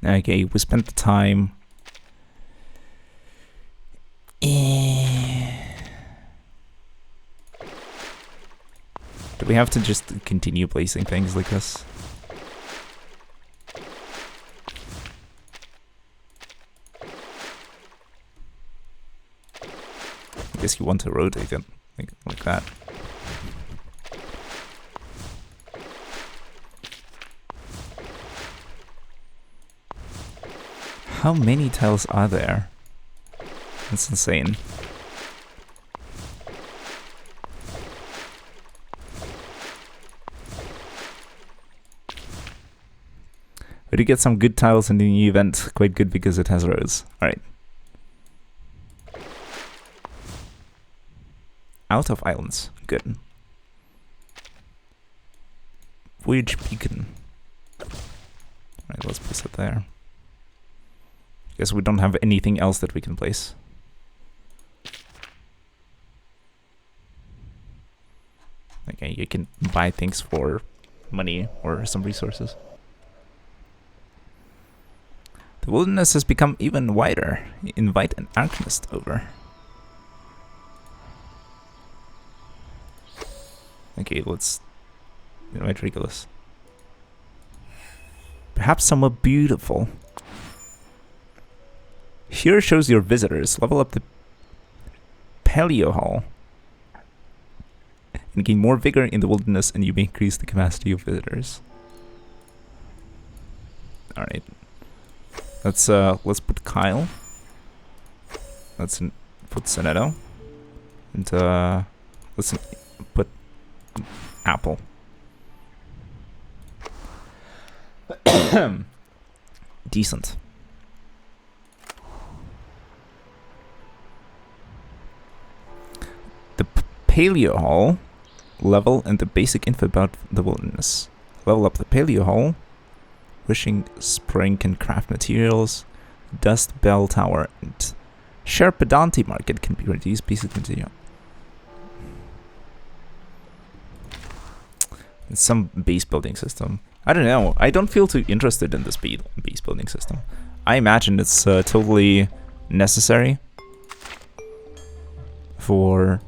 Okay, we spent the time. Do we have to just continue placing things like this? I guess you want to rotate it like that. How many tiles are there? That's insane. We do get some good tiles in the new event. Quite good because it has rows. Alright. Out of islands. Good. Voyage beacon. Alright, let's place it there. Guess we don't have anything else that we can place. Okay, you can buy things for money or some resources. The wilderness has become even wider. Invite an Arknight over. Okay, let's invite Regulus. Perhaps somewhere beautiful. Here shows your visitors. Level up the Paleo Hall and gain more vigor in the wilderness, and you may increase the capacity of visitors. Alright. Let's put Kyle. Let's put Sonetto. And let's put Apple. Decent. The Paleo Hall. Level and the basic info about the wilderness. Level up the Paleo Hall. Wishing Spring can craft materials. Dust Bell Tower and Sherpadante Market can be reduced. Basic material. Some base building system. I don't know. I don't feel too interested in this base building system. I imagine it's totally necessary for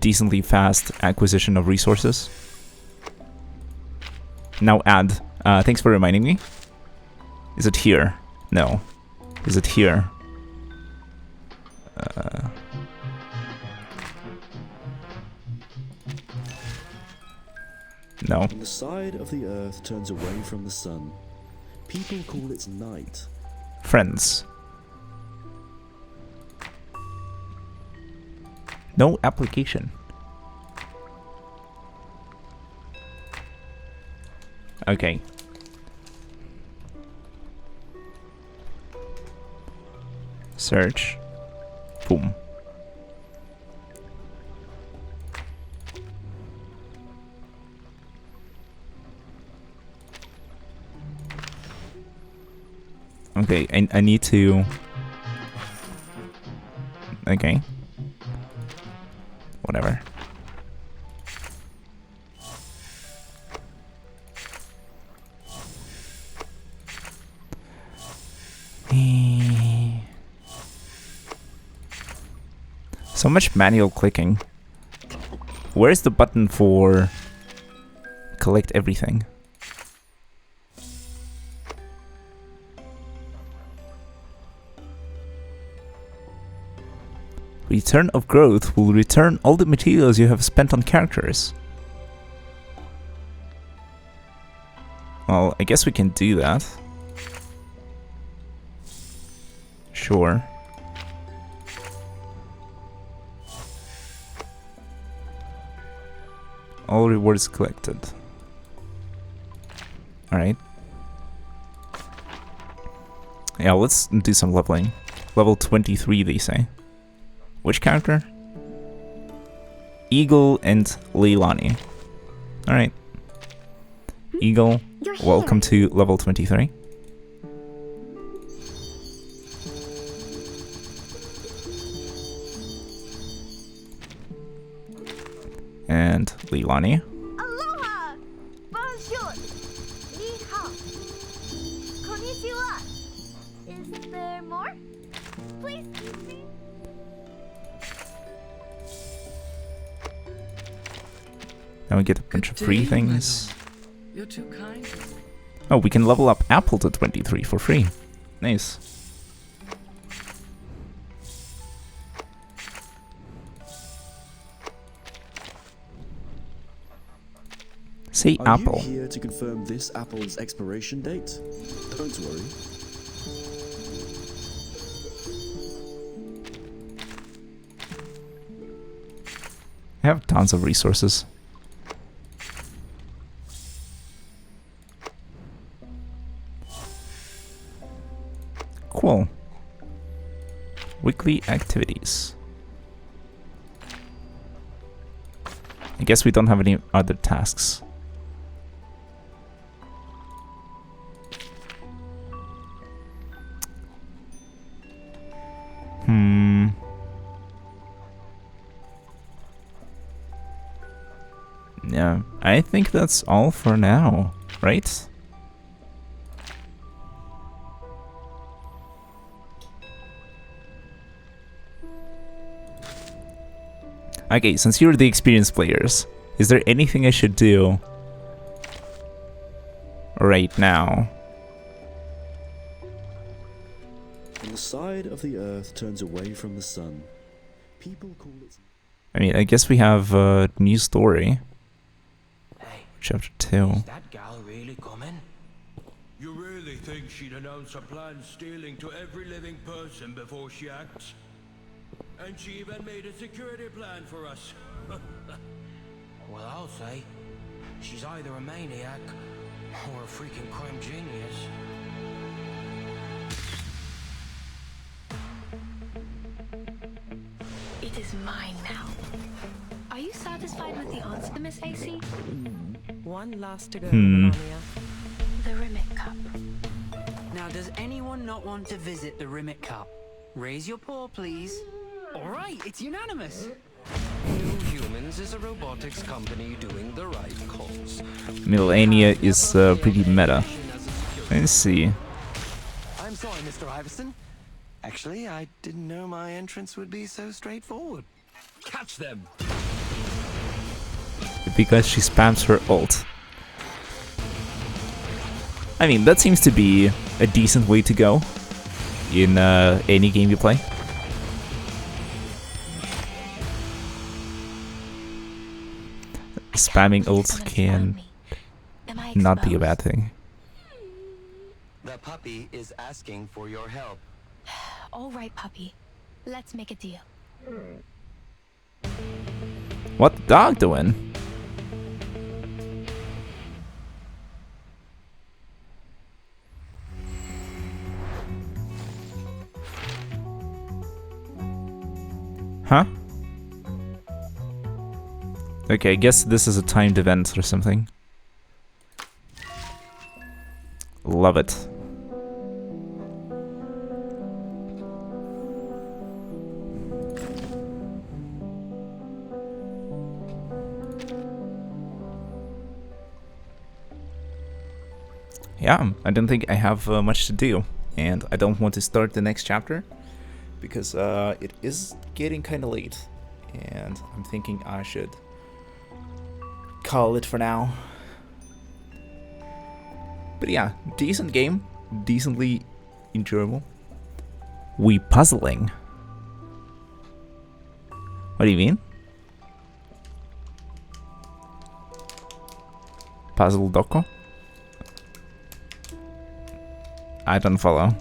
decently fast acquisition of resources. Now add. Thanks for reminding me. Is it here? No. Is it here? No. When the side of the earth turns away from the sun, people call it night. Friends. No application. Okay. Search. Boom. Okay, I need to... Okay. Whatever. So much manual clicking. Where's the button for collect everything? Return of growth will return all the materials you have spent on characters. Well, I guess we can do that. Sure. All rewards collected. Alright. Yeah, let's do some leveling. Level 23, they say. Which character? Eagle and Leilani. Alright. Eagle, welcome to level 23. And Leilani. Aloha! Bonjour! Ni hao! Konnichiwa! there more? Please excuse me. Now we get a bunch of free things. You're too kind. Oh, we can level up Apple to 23 for free. Nice. Say Are Apple. you here to confirm this apple's expiration date? Don't worry. I have tons of resources. Cool. Weekly activities. I guess we don't have any other tasks. Yeah, I think that's all for now, right? Okay, since you're the experienced players, is there anything I should do right now? When the side of the Earth turns away from the sun, people call it... I mean, I guess we have a new story. Chapter 2. Is that gal really coming? You really think she'd announce her plans stealing to every living person before she acts? And she even made a security plan for us. Well, I'll say, she's either a maniac or a freaking crime genius. It is mine now. Are you satisfied with the answer, Miss AC? One last to go, Hmm. Melania. The Rimmick Cup. Now, does anyone not want to visit the Rimmick Cup? Raise your paw, please. All right, it's unanimous. New Humans is a robotics company doing the right calls. Millennia is pretty meta. Let's see. I'm sorry, Mr. Iverson. Actually, I didn't know my entrance would be so straightforward. Catch them! Because she spams her ult. I mean, that seems to be a decent way to go in any game you play. Spamming ult can not be a bad thing. The puppy is asking for your help. All right, puppy. Let's make a deal. What the dog doing? Huh? Okay, I guess this is a timed event or something. Love it. Yeah, I don't think I have much to do, and I don't want to start the next chapter because it is getting kind of late, and I'm thinking I should call it for now. But yeah, decent game, decently enjoyable. We puzzling. What do you mean? Puzzle Doko? I don't follow.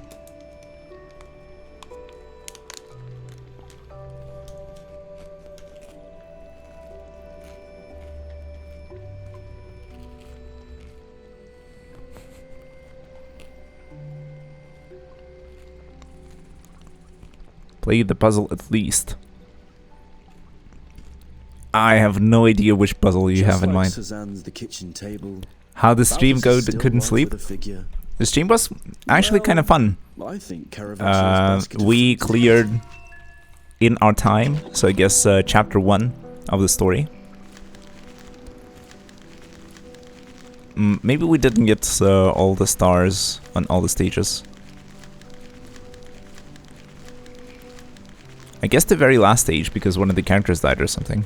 Play the puzzle at least. I have no idea which puzzle you have in mind. Suzanne's the kitchen table. How the stream go couldn't sleep? The stream was actually kind of fun. I think we cleared in our time, so I guess chapter 1 of the story. Maybe we didn't get all the stars on all the stages. I guess the very last stage, because one of the characters died or something.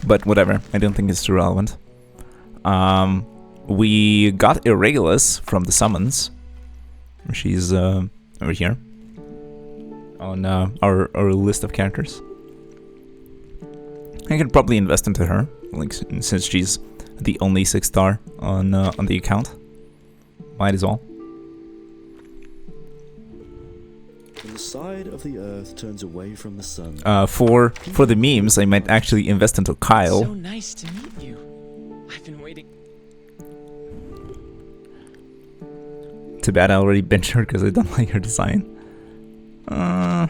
But whatever, I don't think it's too relevant. We got Irregulus from the summons. She's over here on our list of characters. I could probably invest into her, like since she's the only 6-star on the account. Might as well. When the side of the Earth turns away from the sun. For the memes, I might actually invest into Kyle. So nice to meet you. I've been waiting. Too bad I already benched her because I don't like her design. Oh,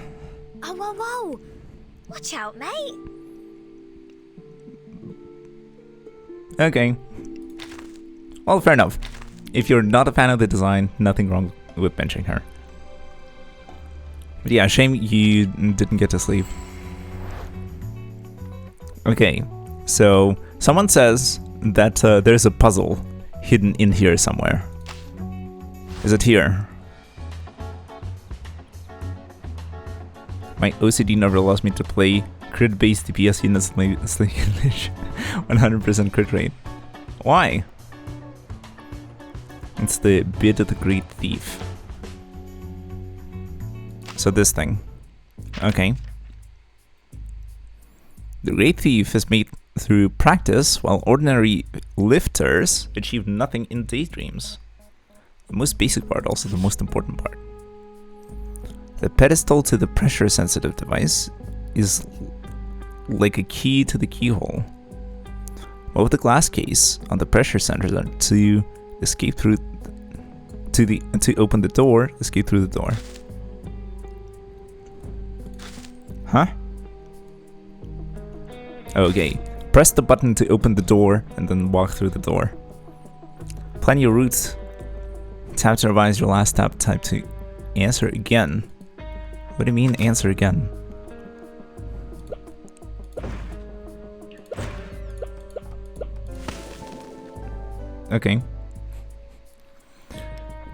whoa, whoa! Watch out, mate! Okay. Well, fair enough. If you're not a fan of the design, nothing wrong with benching her. But yeah, shame you didn't get to sleep. Okay, so someone says that there's a puzzle hidden in here somewhere. Is it here? My OCD never allows me to play crit-based DPS units like 100% crit rate. Why? It's the Beard of the Great Thief. So this thing. Okay. The Great Thief is made through practice, while ordinary lifters achieve nothing in daydreams. The most basic part, also the most important part. The pedestal to the pressure-sensitive device is like a key to the keyhole. While with the glass case on the pressure sensor to escape through to open the door, escape through the door. Huh? Okay. Press the button to open the door and then walk through the door. Plan your route. Tap to revise your last tap. Type to answer again. What do you mean answer again? Okay.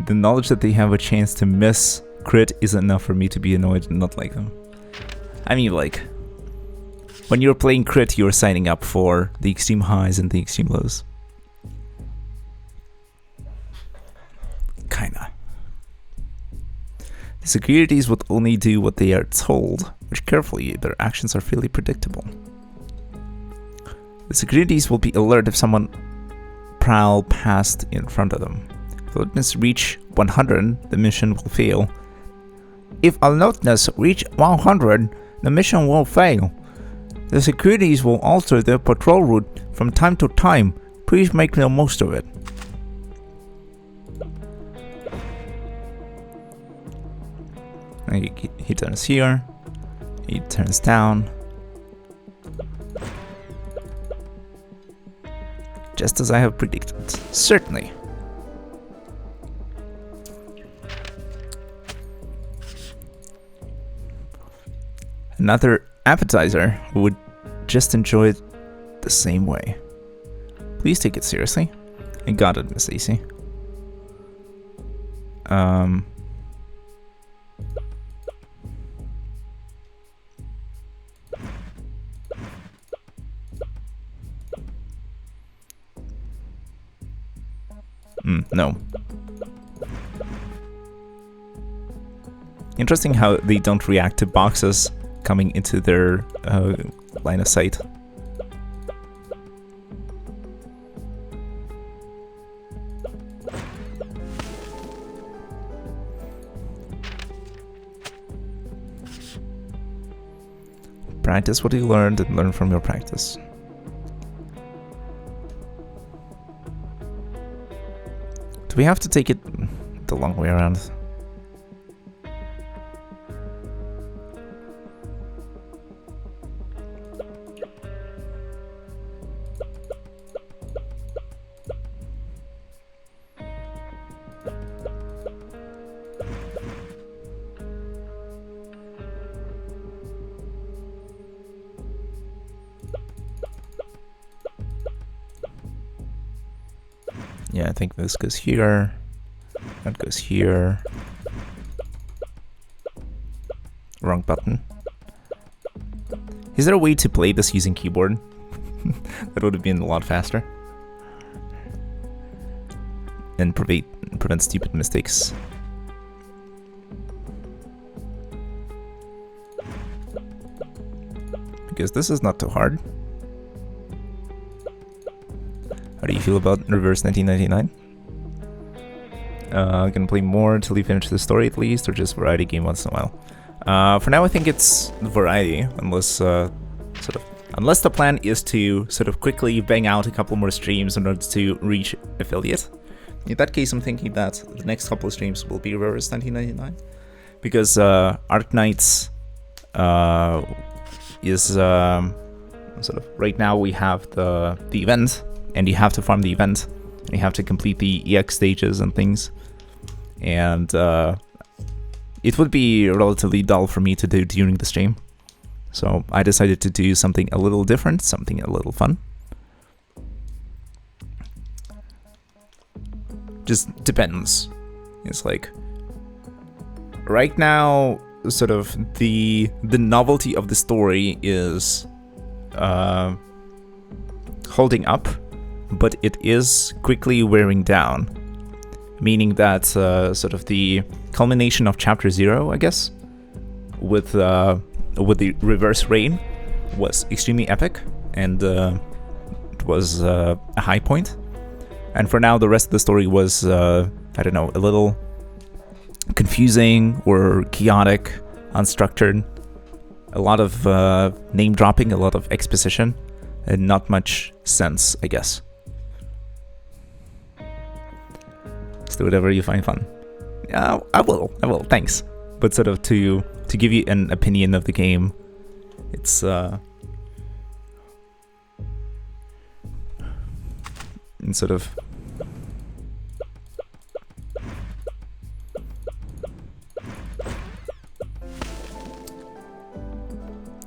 The knowledge that they have a chance to miss crit is enough for me to be annoyed and not like them. I mean, like, when you're playing crit, you're signing up for the extreme highs and the extreme lows. Kinda. The securities would only do what they are told, which carefully, their actions are fairly predictable. The securities will be alert if someone prowl past in front of them. If alertness reach 100, the mission will fail. If alertness reach 100, the mission will fail. The securities will alter their patrol route from time to time. Please make the most of it. He turns here. He turns down. Just as I have predicted. Certainly. Another appetizer who would just enjoy it the same way. Please take it seriously. I got it, Miss Acey. No. Interesting how they don't react to boxes coming into their line of sight. Practice what you learned and learn from your practice. Do we have to take it the long way around? Yeah, I think this goes here. That goes here. Wrong button. Is there a way to play this using keyboard? That would have been a lot faster. And prevent stupid mistakes. Because this is not too hard. How do you feel about Reverse 1999? Gonna play more until you finish the story at least, or just variety game once in a while? For now, I think it's variety, unless unless the plan is to sort of quickly bang out a couple more streams in order to reach affiliate. In that case, I'm thinking that the next couple of streams will be Reverse 1999, because Arknights is sort of right now we have the event, and you have to farm the event, and you have to complete the EX stages and things, and it would be relatively dull for me to do during the stream. So I decided to do something a little different, something a little fun. Just depends. It's like right now, sort of the novelty of the story is holding up, but it is quickly wearing down. Meaning that sort of the culmination of Chapter 0, I guess, with the Reverse Rain was extremely epic, and it was a high point. And for now, the rest of the story was, I don't know, a little confusing or chaotic, unstructured. A lot of name dropping, a lot of exposition, and not much sense, I guess. So whatever you find fun. I will, thanks. But sort of to give you an opinion of the game, it's and sort of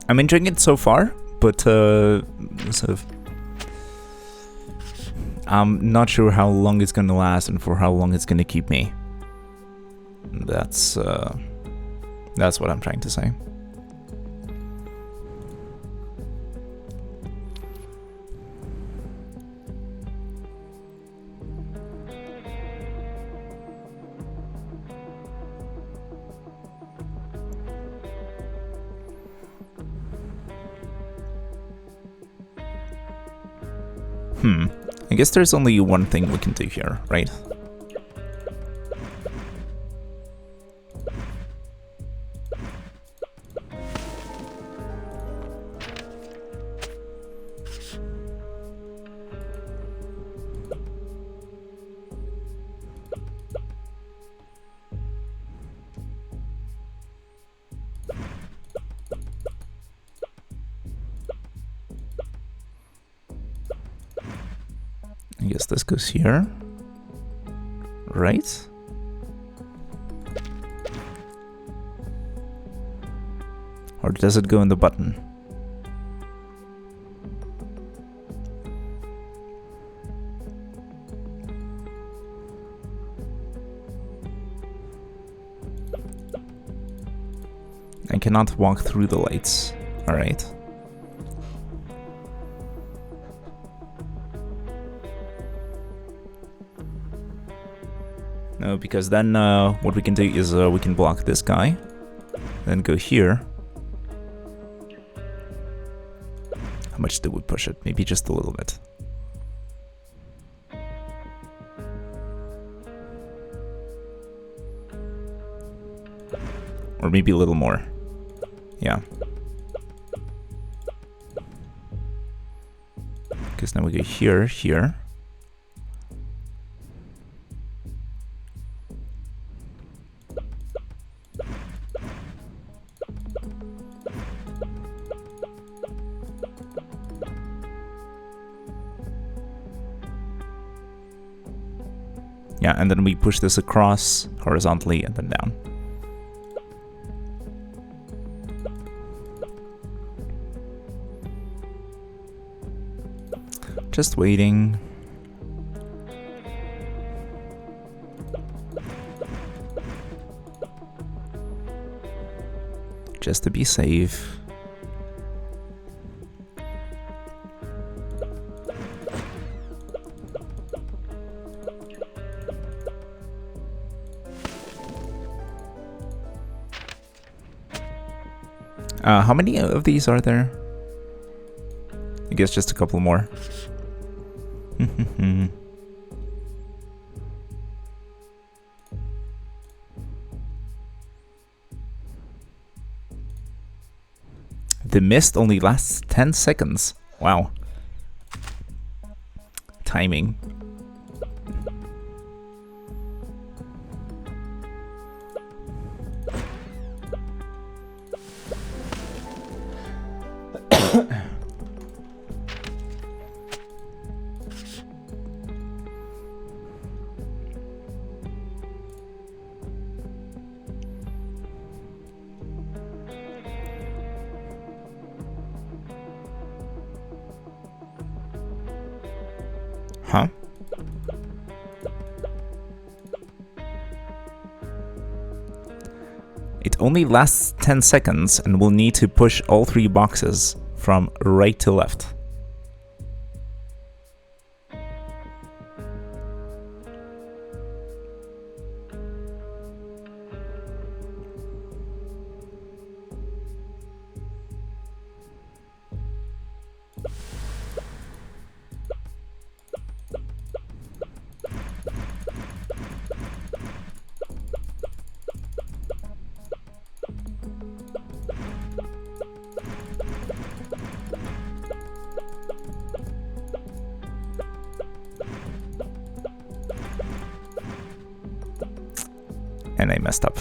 I'm enjoying it so far, but sort of I'm not sure how long it's gonna last and for how long it's gonna keep me. That's what I'm trying to say. I guess there's only one thing we can do here, right? I guess this goes here, right? Or does it go in the button? I cannot walk through the lights. All right. No, because then what we can do is we can block this guy, then go here. How much do we push it? Maybe just a little bit. Or maybe a little more. Yeah. Because now we go here, here. Yeah, and then we push this across horizontally and then down. Just waiting. just to be safe. How many of these are there? I guess just a couple more. The mist only lasts 10 seconds. Wow. Timing. Huh? It only lasts 10 seconds and we'll need to push all 3 boxes from right to left. And I messed up.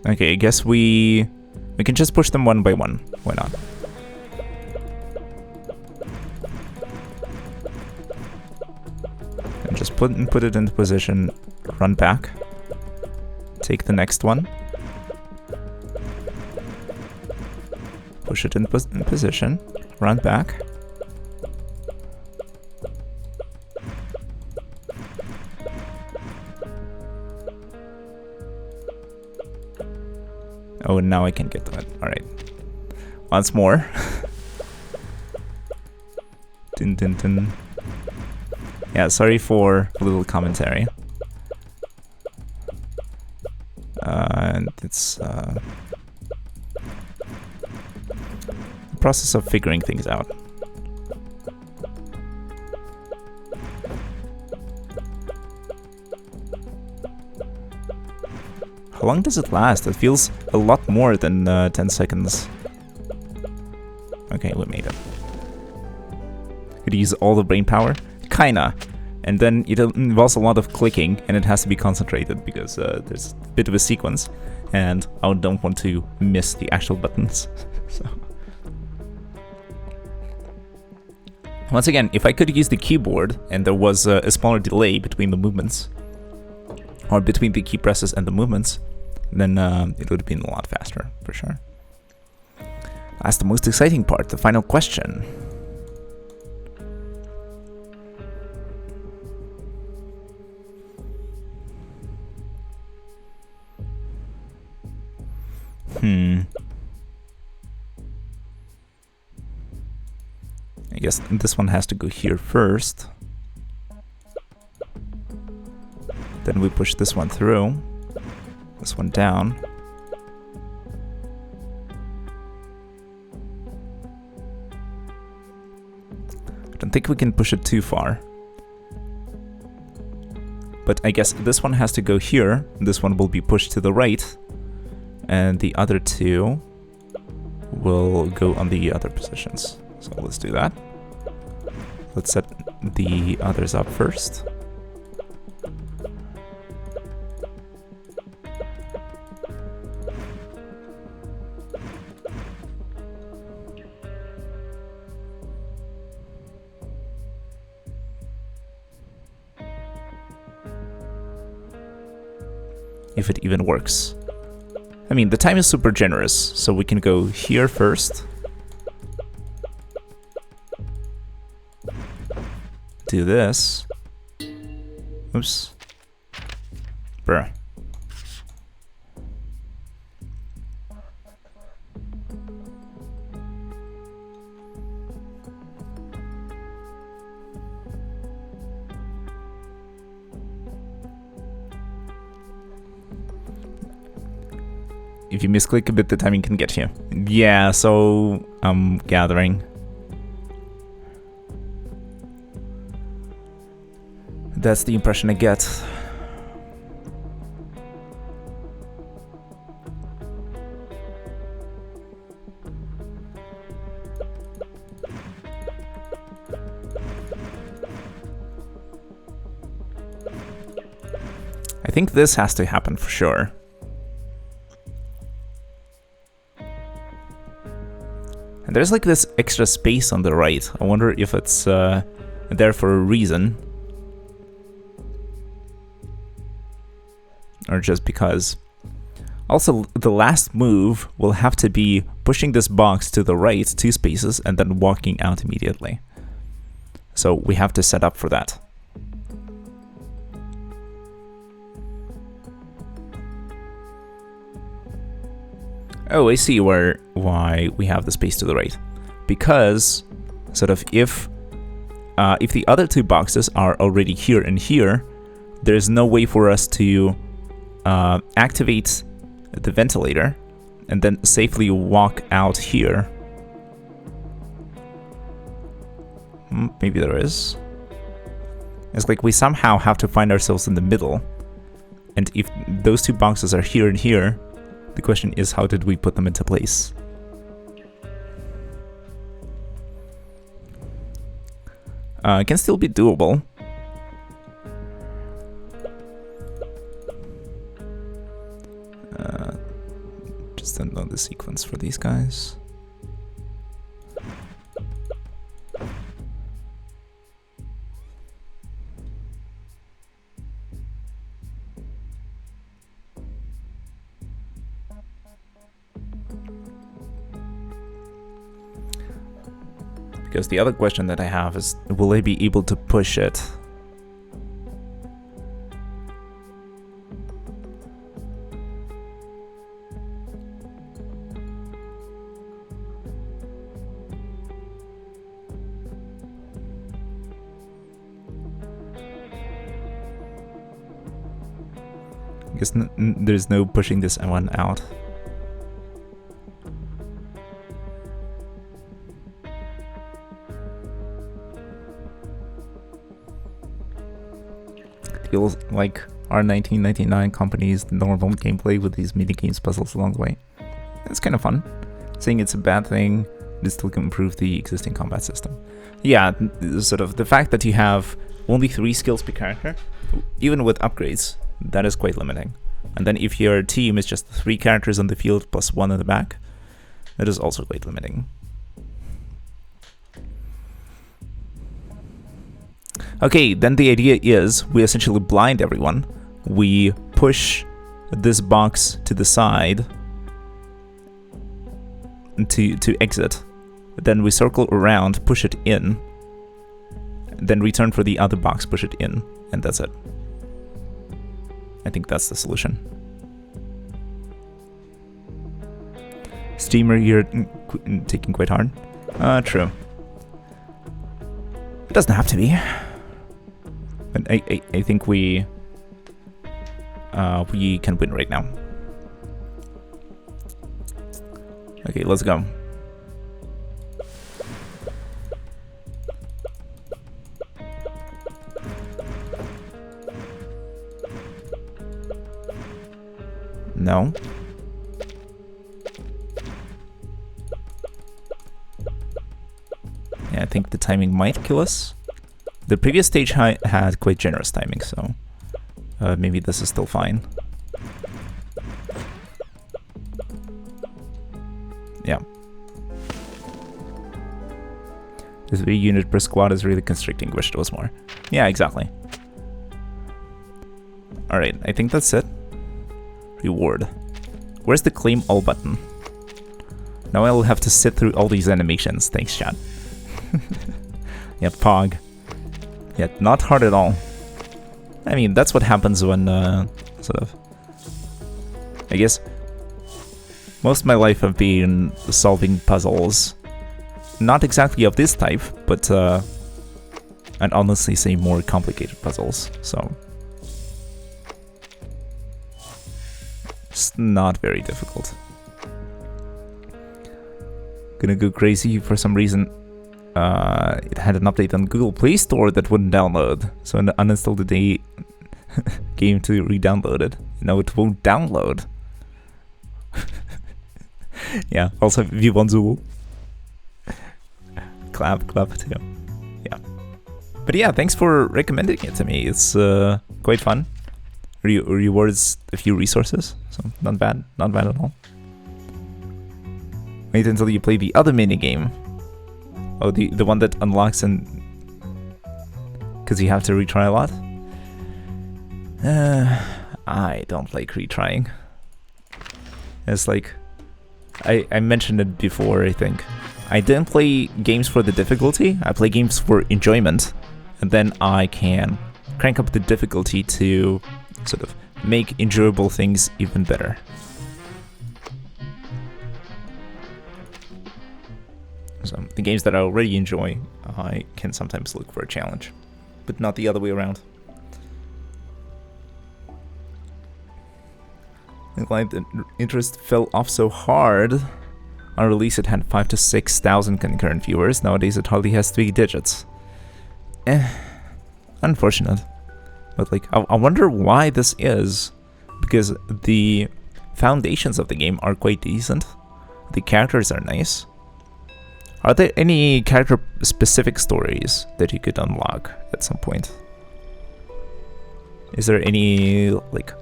Okay, I guess we can just push them one by one. Why not? And just put it into position, run back. Take the next one. Push it in position, run back. Oh, now I can get to it. Alright. Once more. Dun, dun, dun. Yeah, sorry for a little commentary. And it's the process of figuring things out. How long does it last? It feels a lot more than 10 seconds. Okay, we made it. Could use all the brain power? Kinda. And then it involves a lot of clicking, and it has to be concentrated because there's a bit of a sequence, and I don't want to miss the actual buttons. So. Once again, if I could use the keyboard and there was a smaller delay between the movements, or between the key presses and the movements, then it would have been a lot faster, for sure. That's the most exciting part, the final question. I guess this one has to go here first. Then we push this one through, this one down. I don't think we can push it too far. But I guess this one has to go here, this one will be pushed to the right, and the other two will go on the other positions. So let's do that. Let's set the others up first. If it even works. I mean, the time is super generous, so we can go here first. Do this. Oops. Bruh. If you misclick a bit, the timing can get you. Yeah, so I'm gathering. That's the impression I get. I think this has to happen for sure. And there's like this extra space on the right. I wonder if it's there for a reason. Or just because. Also, the last move will have to be pushing this box to the right 2 spaces and then walking out immediately. So we have to set up for that. Oh, I see why we have the space to the right. Because, sort of, if the other 2 boxes are already here and here, there's no way for us to activate the ventilator and then safely walk out here. Maybe there is. It's like we somehow have to find ourselves in the middle. And if those 2 boxes are here and here, the question is, how did we put them into place? It can still be doable. Just don't know the sequence for these guys. Because the other question that I have is, will I be able to push it? I guess there's no pushing this one out. Feels like our 1999 company's normal gameplay with these mini-games puzzles along the way. It's kind of fun. Saying it's a bad thing, it still can improve the existing combat system. Yeah, sort of the fact that you have only 3 skills per character, even with upgrades, that is quite limiting. And then if your team is just 3 characters on the field plus 1 in the back, that is also quite limiting. Okay, then the idea is we essentially blind everyone. We push this box to the side to exit. Then we circle around, push it in, then return for the other box, push it in, and that's it. I think that's the solution. Steamer, you're taking quite hard. True. It doesn't have to be. But I think we can win right now. Okay, let's go. No. Yeah, I think the timing might kill us. The previous stage had quite generous timing, so maybe this is still fine. Yeah. This 3 unit per squad is really constricting. Wish it was more. Yeah, exactly. Alright, I think that's it. Reward. Where's the claim all button? Now I'll have to sit through all these animations. Thanks, chat. Yeah, Pog. Yeah, not hard at all. I mean, that's what happens when sort of. I guess most of my life I've been solving puzzles. Not exactly of this type, but I'd honestly say more complicated puzzles, so it's not very difficult. Gonna go crazy for some reason. It had an update on Google Play Store that wouldn't download, so I uninstalled the game to re-download it. Now it won't download. Yeah, also Vivanzu. Clap too. Yeah. But yeah, thanks for recommending it to me. It's quite fun. Rewards a few resources, so not bad at all. Wait until you play the other minigame. Oh, the one that unlocks and... because you have to retry a lot? I don't like retrying. It's like... I mentioned it before, I think. I don't play games for the difficulty, I play games for enjoyment. And then I can crank up the difficulty to sort of make enjoyable things even better. So the games that I already enjoy, I can sometimes look for a challenge, but not the other way around. The interest fell off so hard. On release it had 5,000 to 6,000 concurrent viewers. Nowadays it hardly has 3 digits. Unfortunate. But like, I wonder why this is. Because the foundations of the game are quite decent. The characters are nice. Are there any character-specific stories that you could unlock at some point? Is there any, like,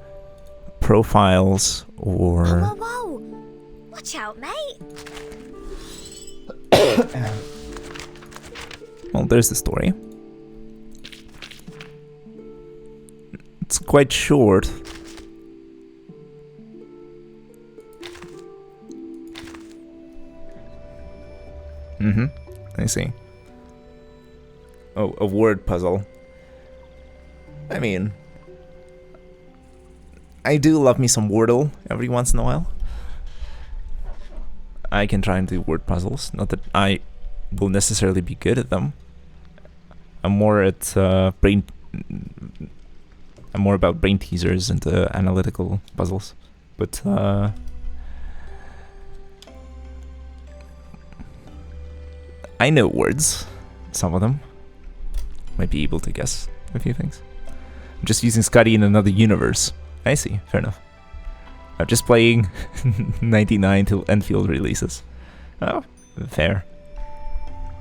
profiles or... Whoa, whoa, whoa! Watch out, mate! Well, there's the story. It's quite short. I see. Oh, a word puzzle. I mean, I do love me some Wordle every once in a while. I can try and do word puzzles. Not that I will necessarily be good at them. I'm more at I'm more about brain teasers and analytical puzzles. But I know words, some of them. Might be able to guess a few things. I'm just using Scotty in another universe. I see, fair enough. I'm just playing 99 till Enfield releases. Oh, fair.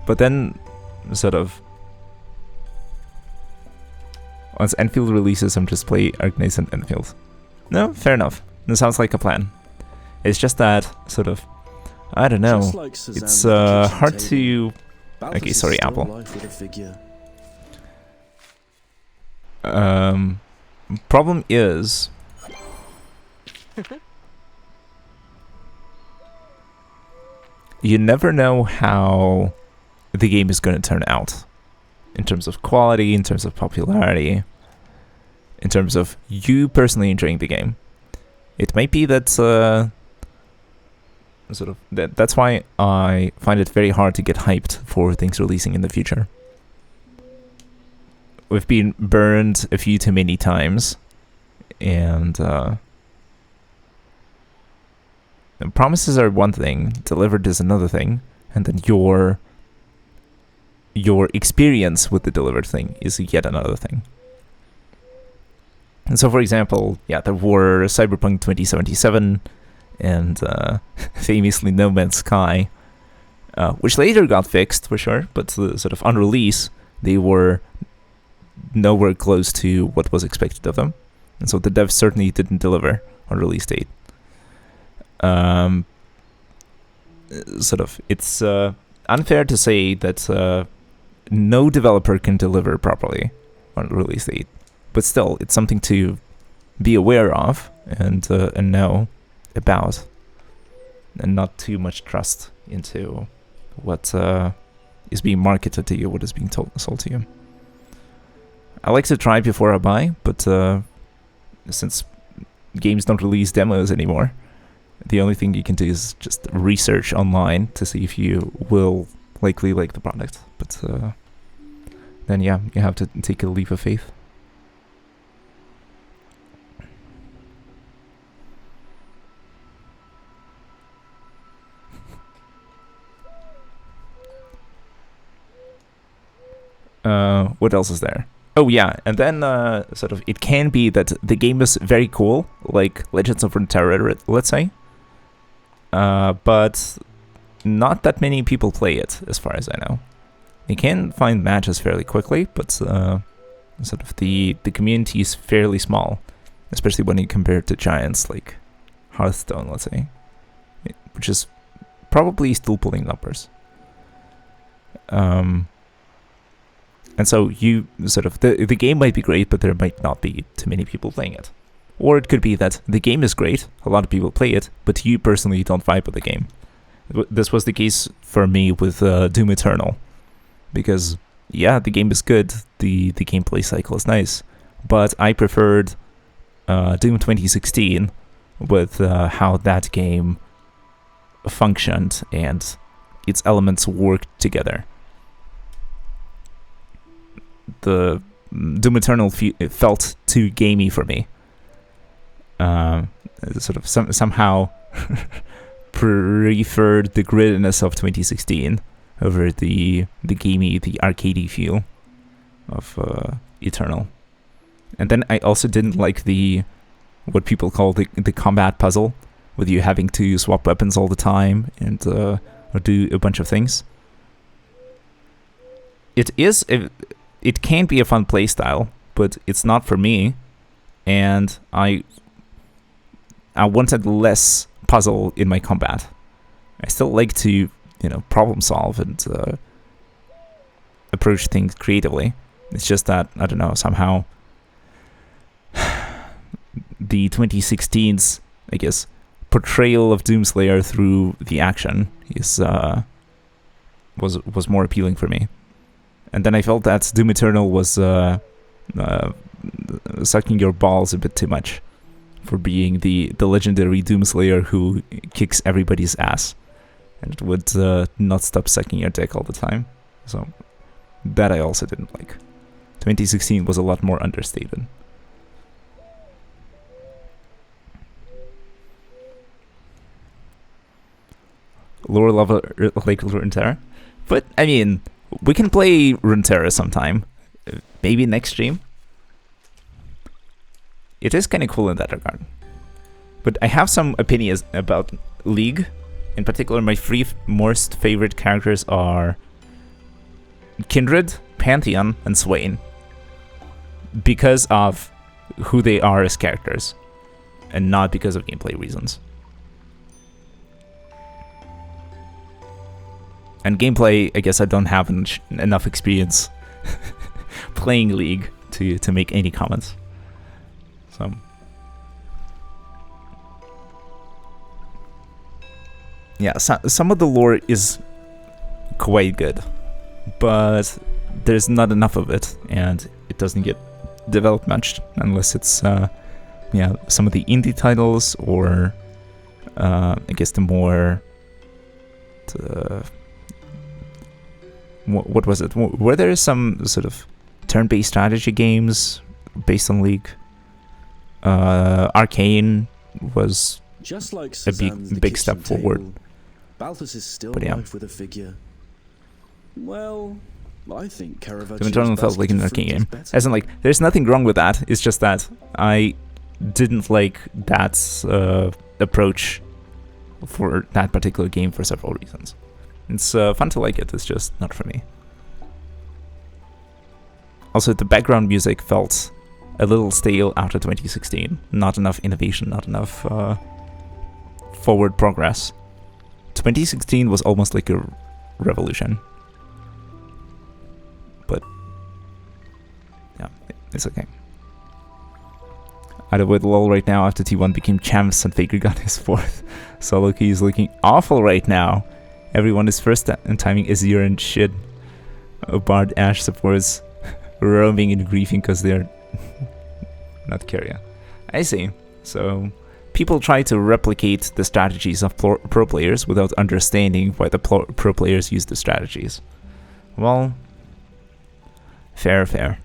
But then, sort of, once Enfield releases, I'm just play Arknights and Enfield. No, fair enough. That sounds like a plan. It's just that, sort of, I don't know. Like it's hard to... Okay, sorry, Apple. Problem is... you never know how the game is going to turn out. In terms of quality, in terms of popularity, in terms of you personally enjoying the game. It might be that... sort of that's why I find it very hard to get hyped for things releasing in the future. We've been burned a few too many times, and promises are one thing, delivered is another thing, and then your experience with the delivered thing is yet another thing. And so, for example, yeah, there were Cyberpunk 2077 and famously No Man's Sky, which later got fixed for sure, but sort of on release they were nowhere close to what was expected of them, and so the devs certainly didn't deliver on release date. Sort of, it's unfair to say that no developer can deliver properly on release date, but still, it's something to be aware of and know about, and not too much trust into what is being marketed to you, what is being sold to you. I like to try before I buy, but since games don't release demos anymore. The only thing you can do is just research online to see if you will likely like the product. But then yeah, you have to take a leap of faith. What else is there? Oh yeah, and then sort of it can be that the game is very cool, like Legends of Runeterra, let's say, but not that many people play it, as far as I know. You can find matches fairly quickly, but sort of the community is fairly small, especially when you compare it to giants like Hearthstone, let's say, which is probably still pulling numbers. And so you sort of, the game might be great, but there might not be too many people playing it. Or it could be that the game is great, a lot of people play it, but you personally don't vibe with the game. This was the case for me with Doom Eternal. Because, yeah, the game is good, the gameplay cycle is nice, but I preferred Doom 2016 with how that game functioned and its elements worked together. The Doom Eternal felt too gamey for me. Sort of somehow preferred the grittiness of 2016 over the gamey, the arcadey feel of Eternal. And then I also didn't like what people call the combat puzzle, with you having to swap weapons all the time and or do a bunch of things. It can be a fun playstyle, but it's not for me, and I wanted less puzzle in my combat. I still like to, problem solve and approach things creatively. It's just that, I don't know, somehow the 2016's, I guess, portrayal of Doomslayer through the action was more appealing for me. And then I felt that Doom Eternal was sucking your balls a bit too much for being the legendary Doomslayer who kicks everybody's ass and would not stop sucking your dick all the time. So that I also didn't like. 2016 was a lot more understated. Lore lover like Runeterra, but I mean, we can play Runeterra sometime, maybe next stream. It is kind of cool in that regard. But I have some opinions about League. In particular, my three most favorite characters are Kindred, Pantheon, and Swain, because of who they are as characters, and not because of gameplay reasons. And gameplay, I guess I don't have enough experience playing League to make any comments. So yeah, some of the lore is quite good, but there's not enough of it, and it doesn't get developed much unless it's some of the indie titles, or I guess the more what was it? Were there some sort of turn-based strategy games based on League? Arcane was just like a big step forward. Balthus is still But yeah. life with a figure. Well, I think Caravaggio's The Eternal felt like an basket Arcane of fruit game. is As in, like, there's nothing wrong with that. It's just that I didn't like that approach for that particular game for several reasons. It's fun to like it, it's just not for me. Also, the background music felt a little stale after 2016. Not enough innovation, not enough forward progress. 2016 was almost like a revolution. But yeah, it's okay. Either way, lol right now after T1 became champs and Faker got his 4th. Solo key is looking awful right now. Everyone is first and timing Azir and shit. Bard Ash supports roaming and griefing because they're not carrier. I see. So people try to replicate the strategies of pro players without understanding why the pro players use the strategies. Well, fair.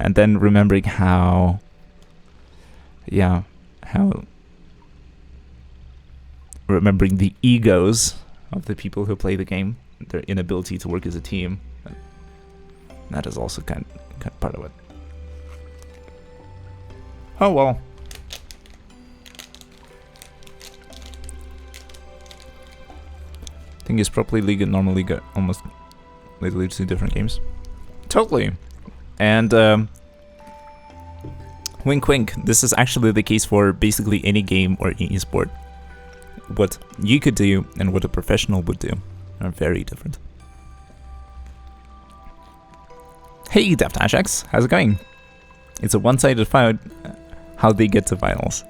And then remembering how remembering the egos of the people who play the game, their inability to work as a team. That is also kind of part of it. Oh well. I think it's probably League and normal League almost literally two different games. Totally. And wink wink, this is actually the case for basically any game or any esport. What you could do and what a professional would do are very different. Hey Deft Ajax, how's it going? It's a one-sided fight. How they get to finals?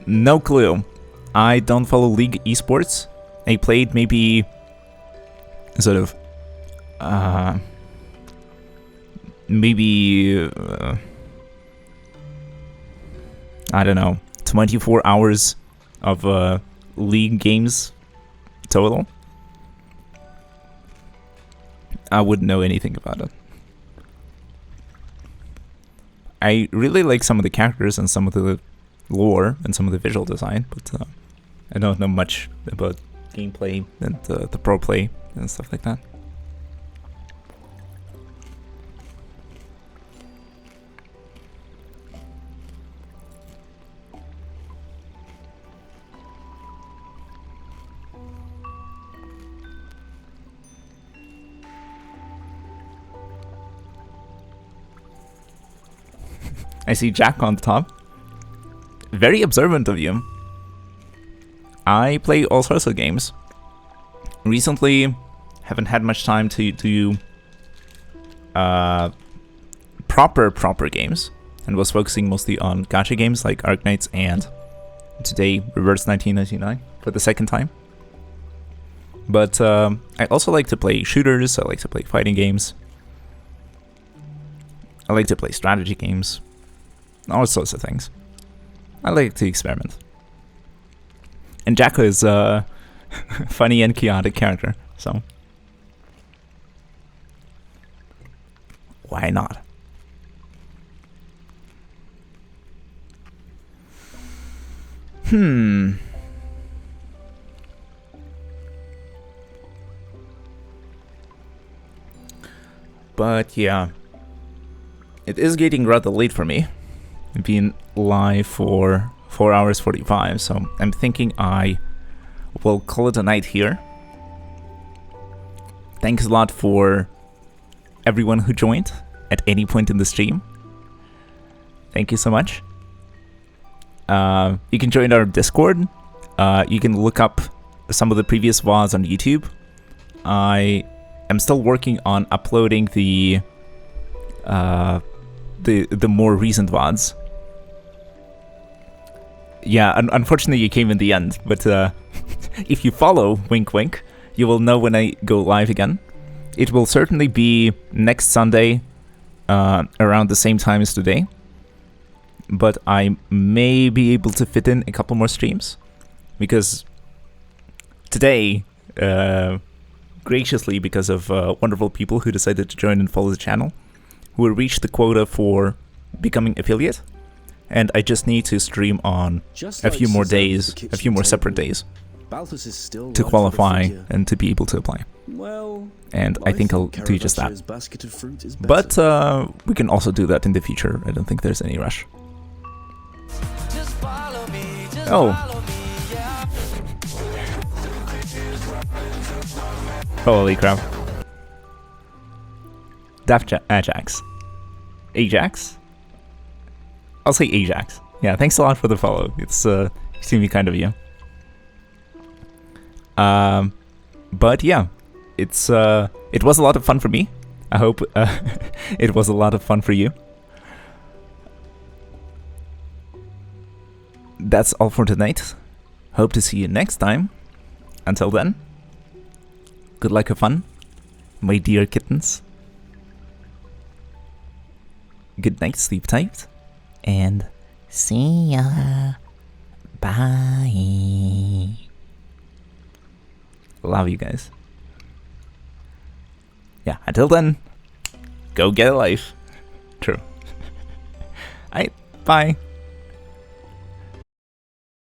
No clue. I don't follow League esports. I played maybe sort of I don't know, 24 hours of League games total. I wouldn't know anything about it. I really like some of the characters and some of the lore and some of the visual design, but I don't know much about gameplay and the pro play and stuff like that. I see Jack on the top. Very observant of you. I play all sorts of games. Recently, haven't had much time to do proper games, and was focusing mostly on gacha games like Arknights and today Reverse 1999 for the second time. But I also like to play shooters. I like to play fighting games. I like to play strategy games. All sorts of things. I like to experiment. And Jacko is a funny and chaotic character, so why not? But yeah, it is getting rather late for me. I've been live for 4 hours 45, so I'm thinking I will call it a night here. Thanks a lot for everyone who joined at any point in the stream. Thank you so much. You can join our Discord. You can look up some of the previous VODs on YouTube. I am still working on uploading the more recent VODs. Yeah, unfortunately you came in the end, but if you follow Wink Wink, you will know when I go live again. It will certainly be next Sunday around the same time as today, but I may be able to fit in a couple more streams, because today, graciously because of wonderful people who decided to join and follow the channel, we reached the quota for becoming affiliate, and I just need to stream on a few more days, a few more separate days, to qualify and to be able to apply. And I think I'll do just that. But we can also do that in the future. I don't think there's any rush. Oh. Holy crap. Ajax. Ajax? I'll say Ajax. Yeah, thanks a lot for the follow. It's extremely kind of you. But yeah, it was a lot of fun for me. I hope it was a lot of fun for you. That's all for tonight. Hope to see you next time. Until then, good luck and fun, my dear kittens. Good night, sleep tight, And see ya. Bye. Love you guys. Yeah, until then, go get a life. True. Alright, bye.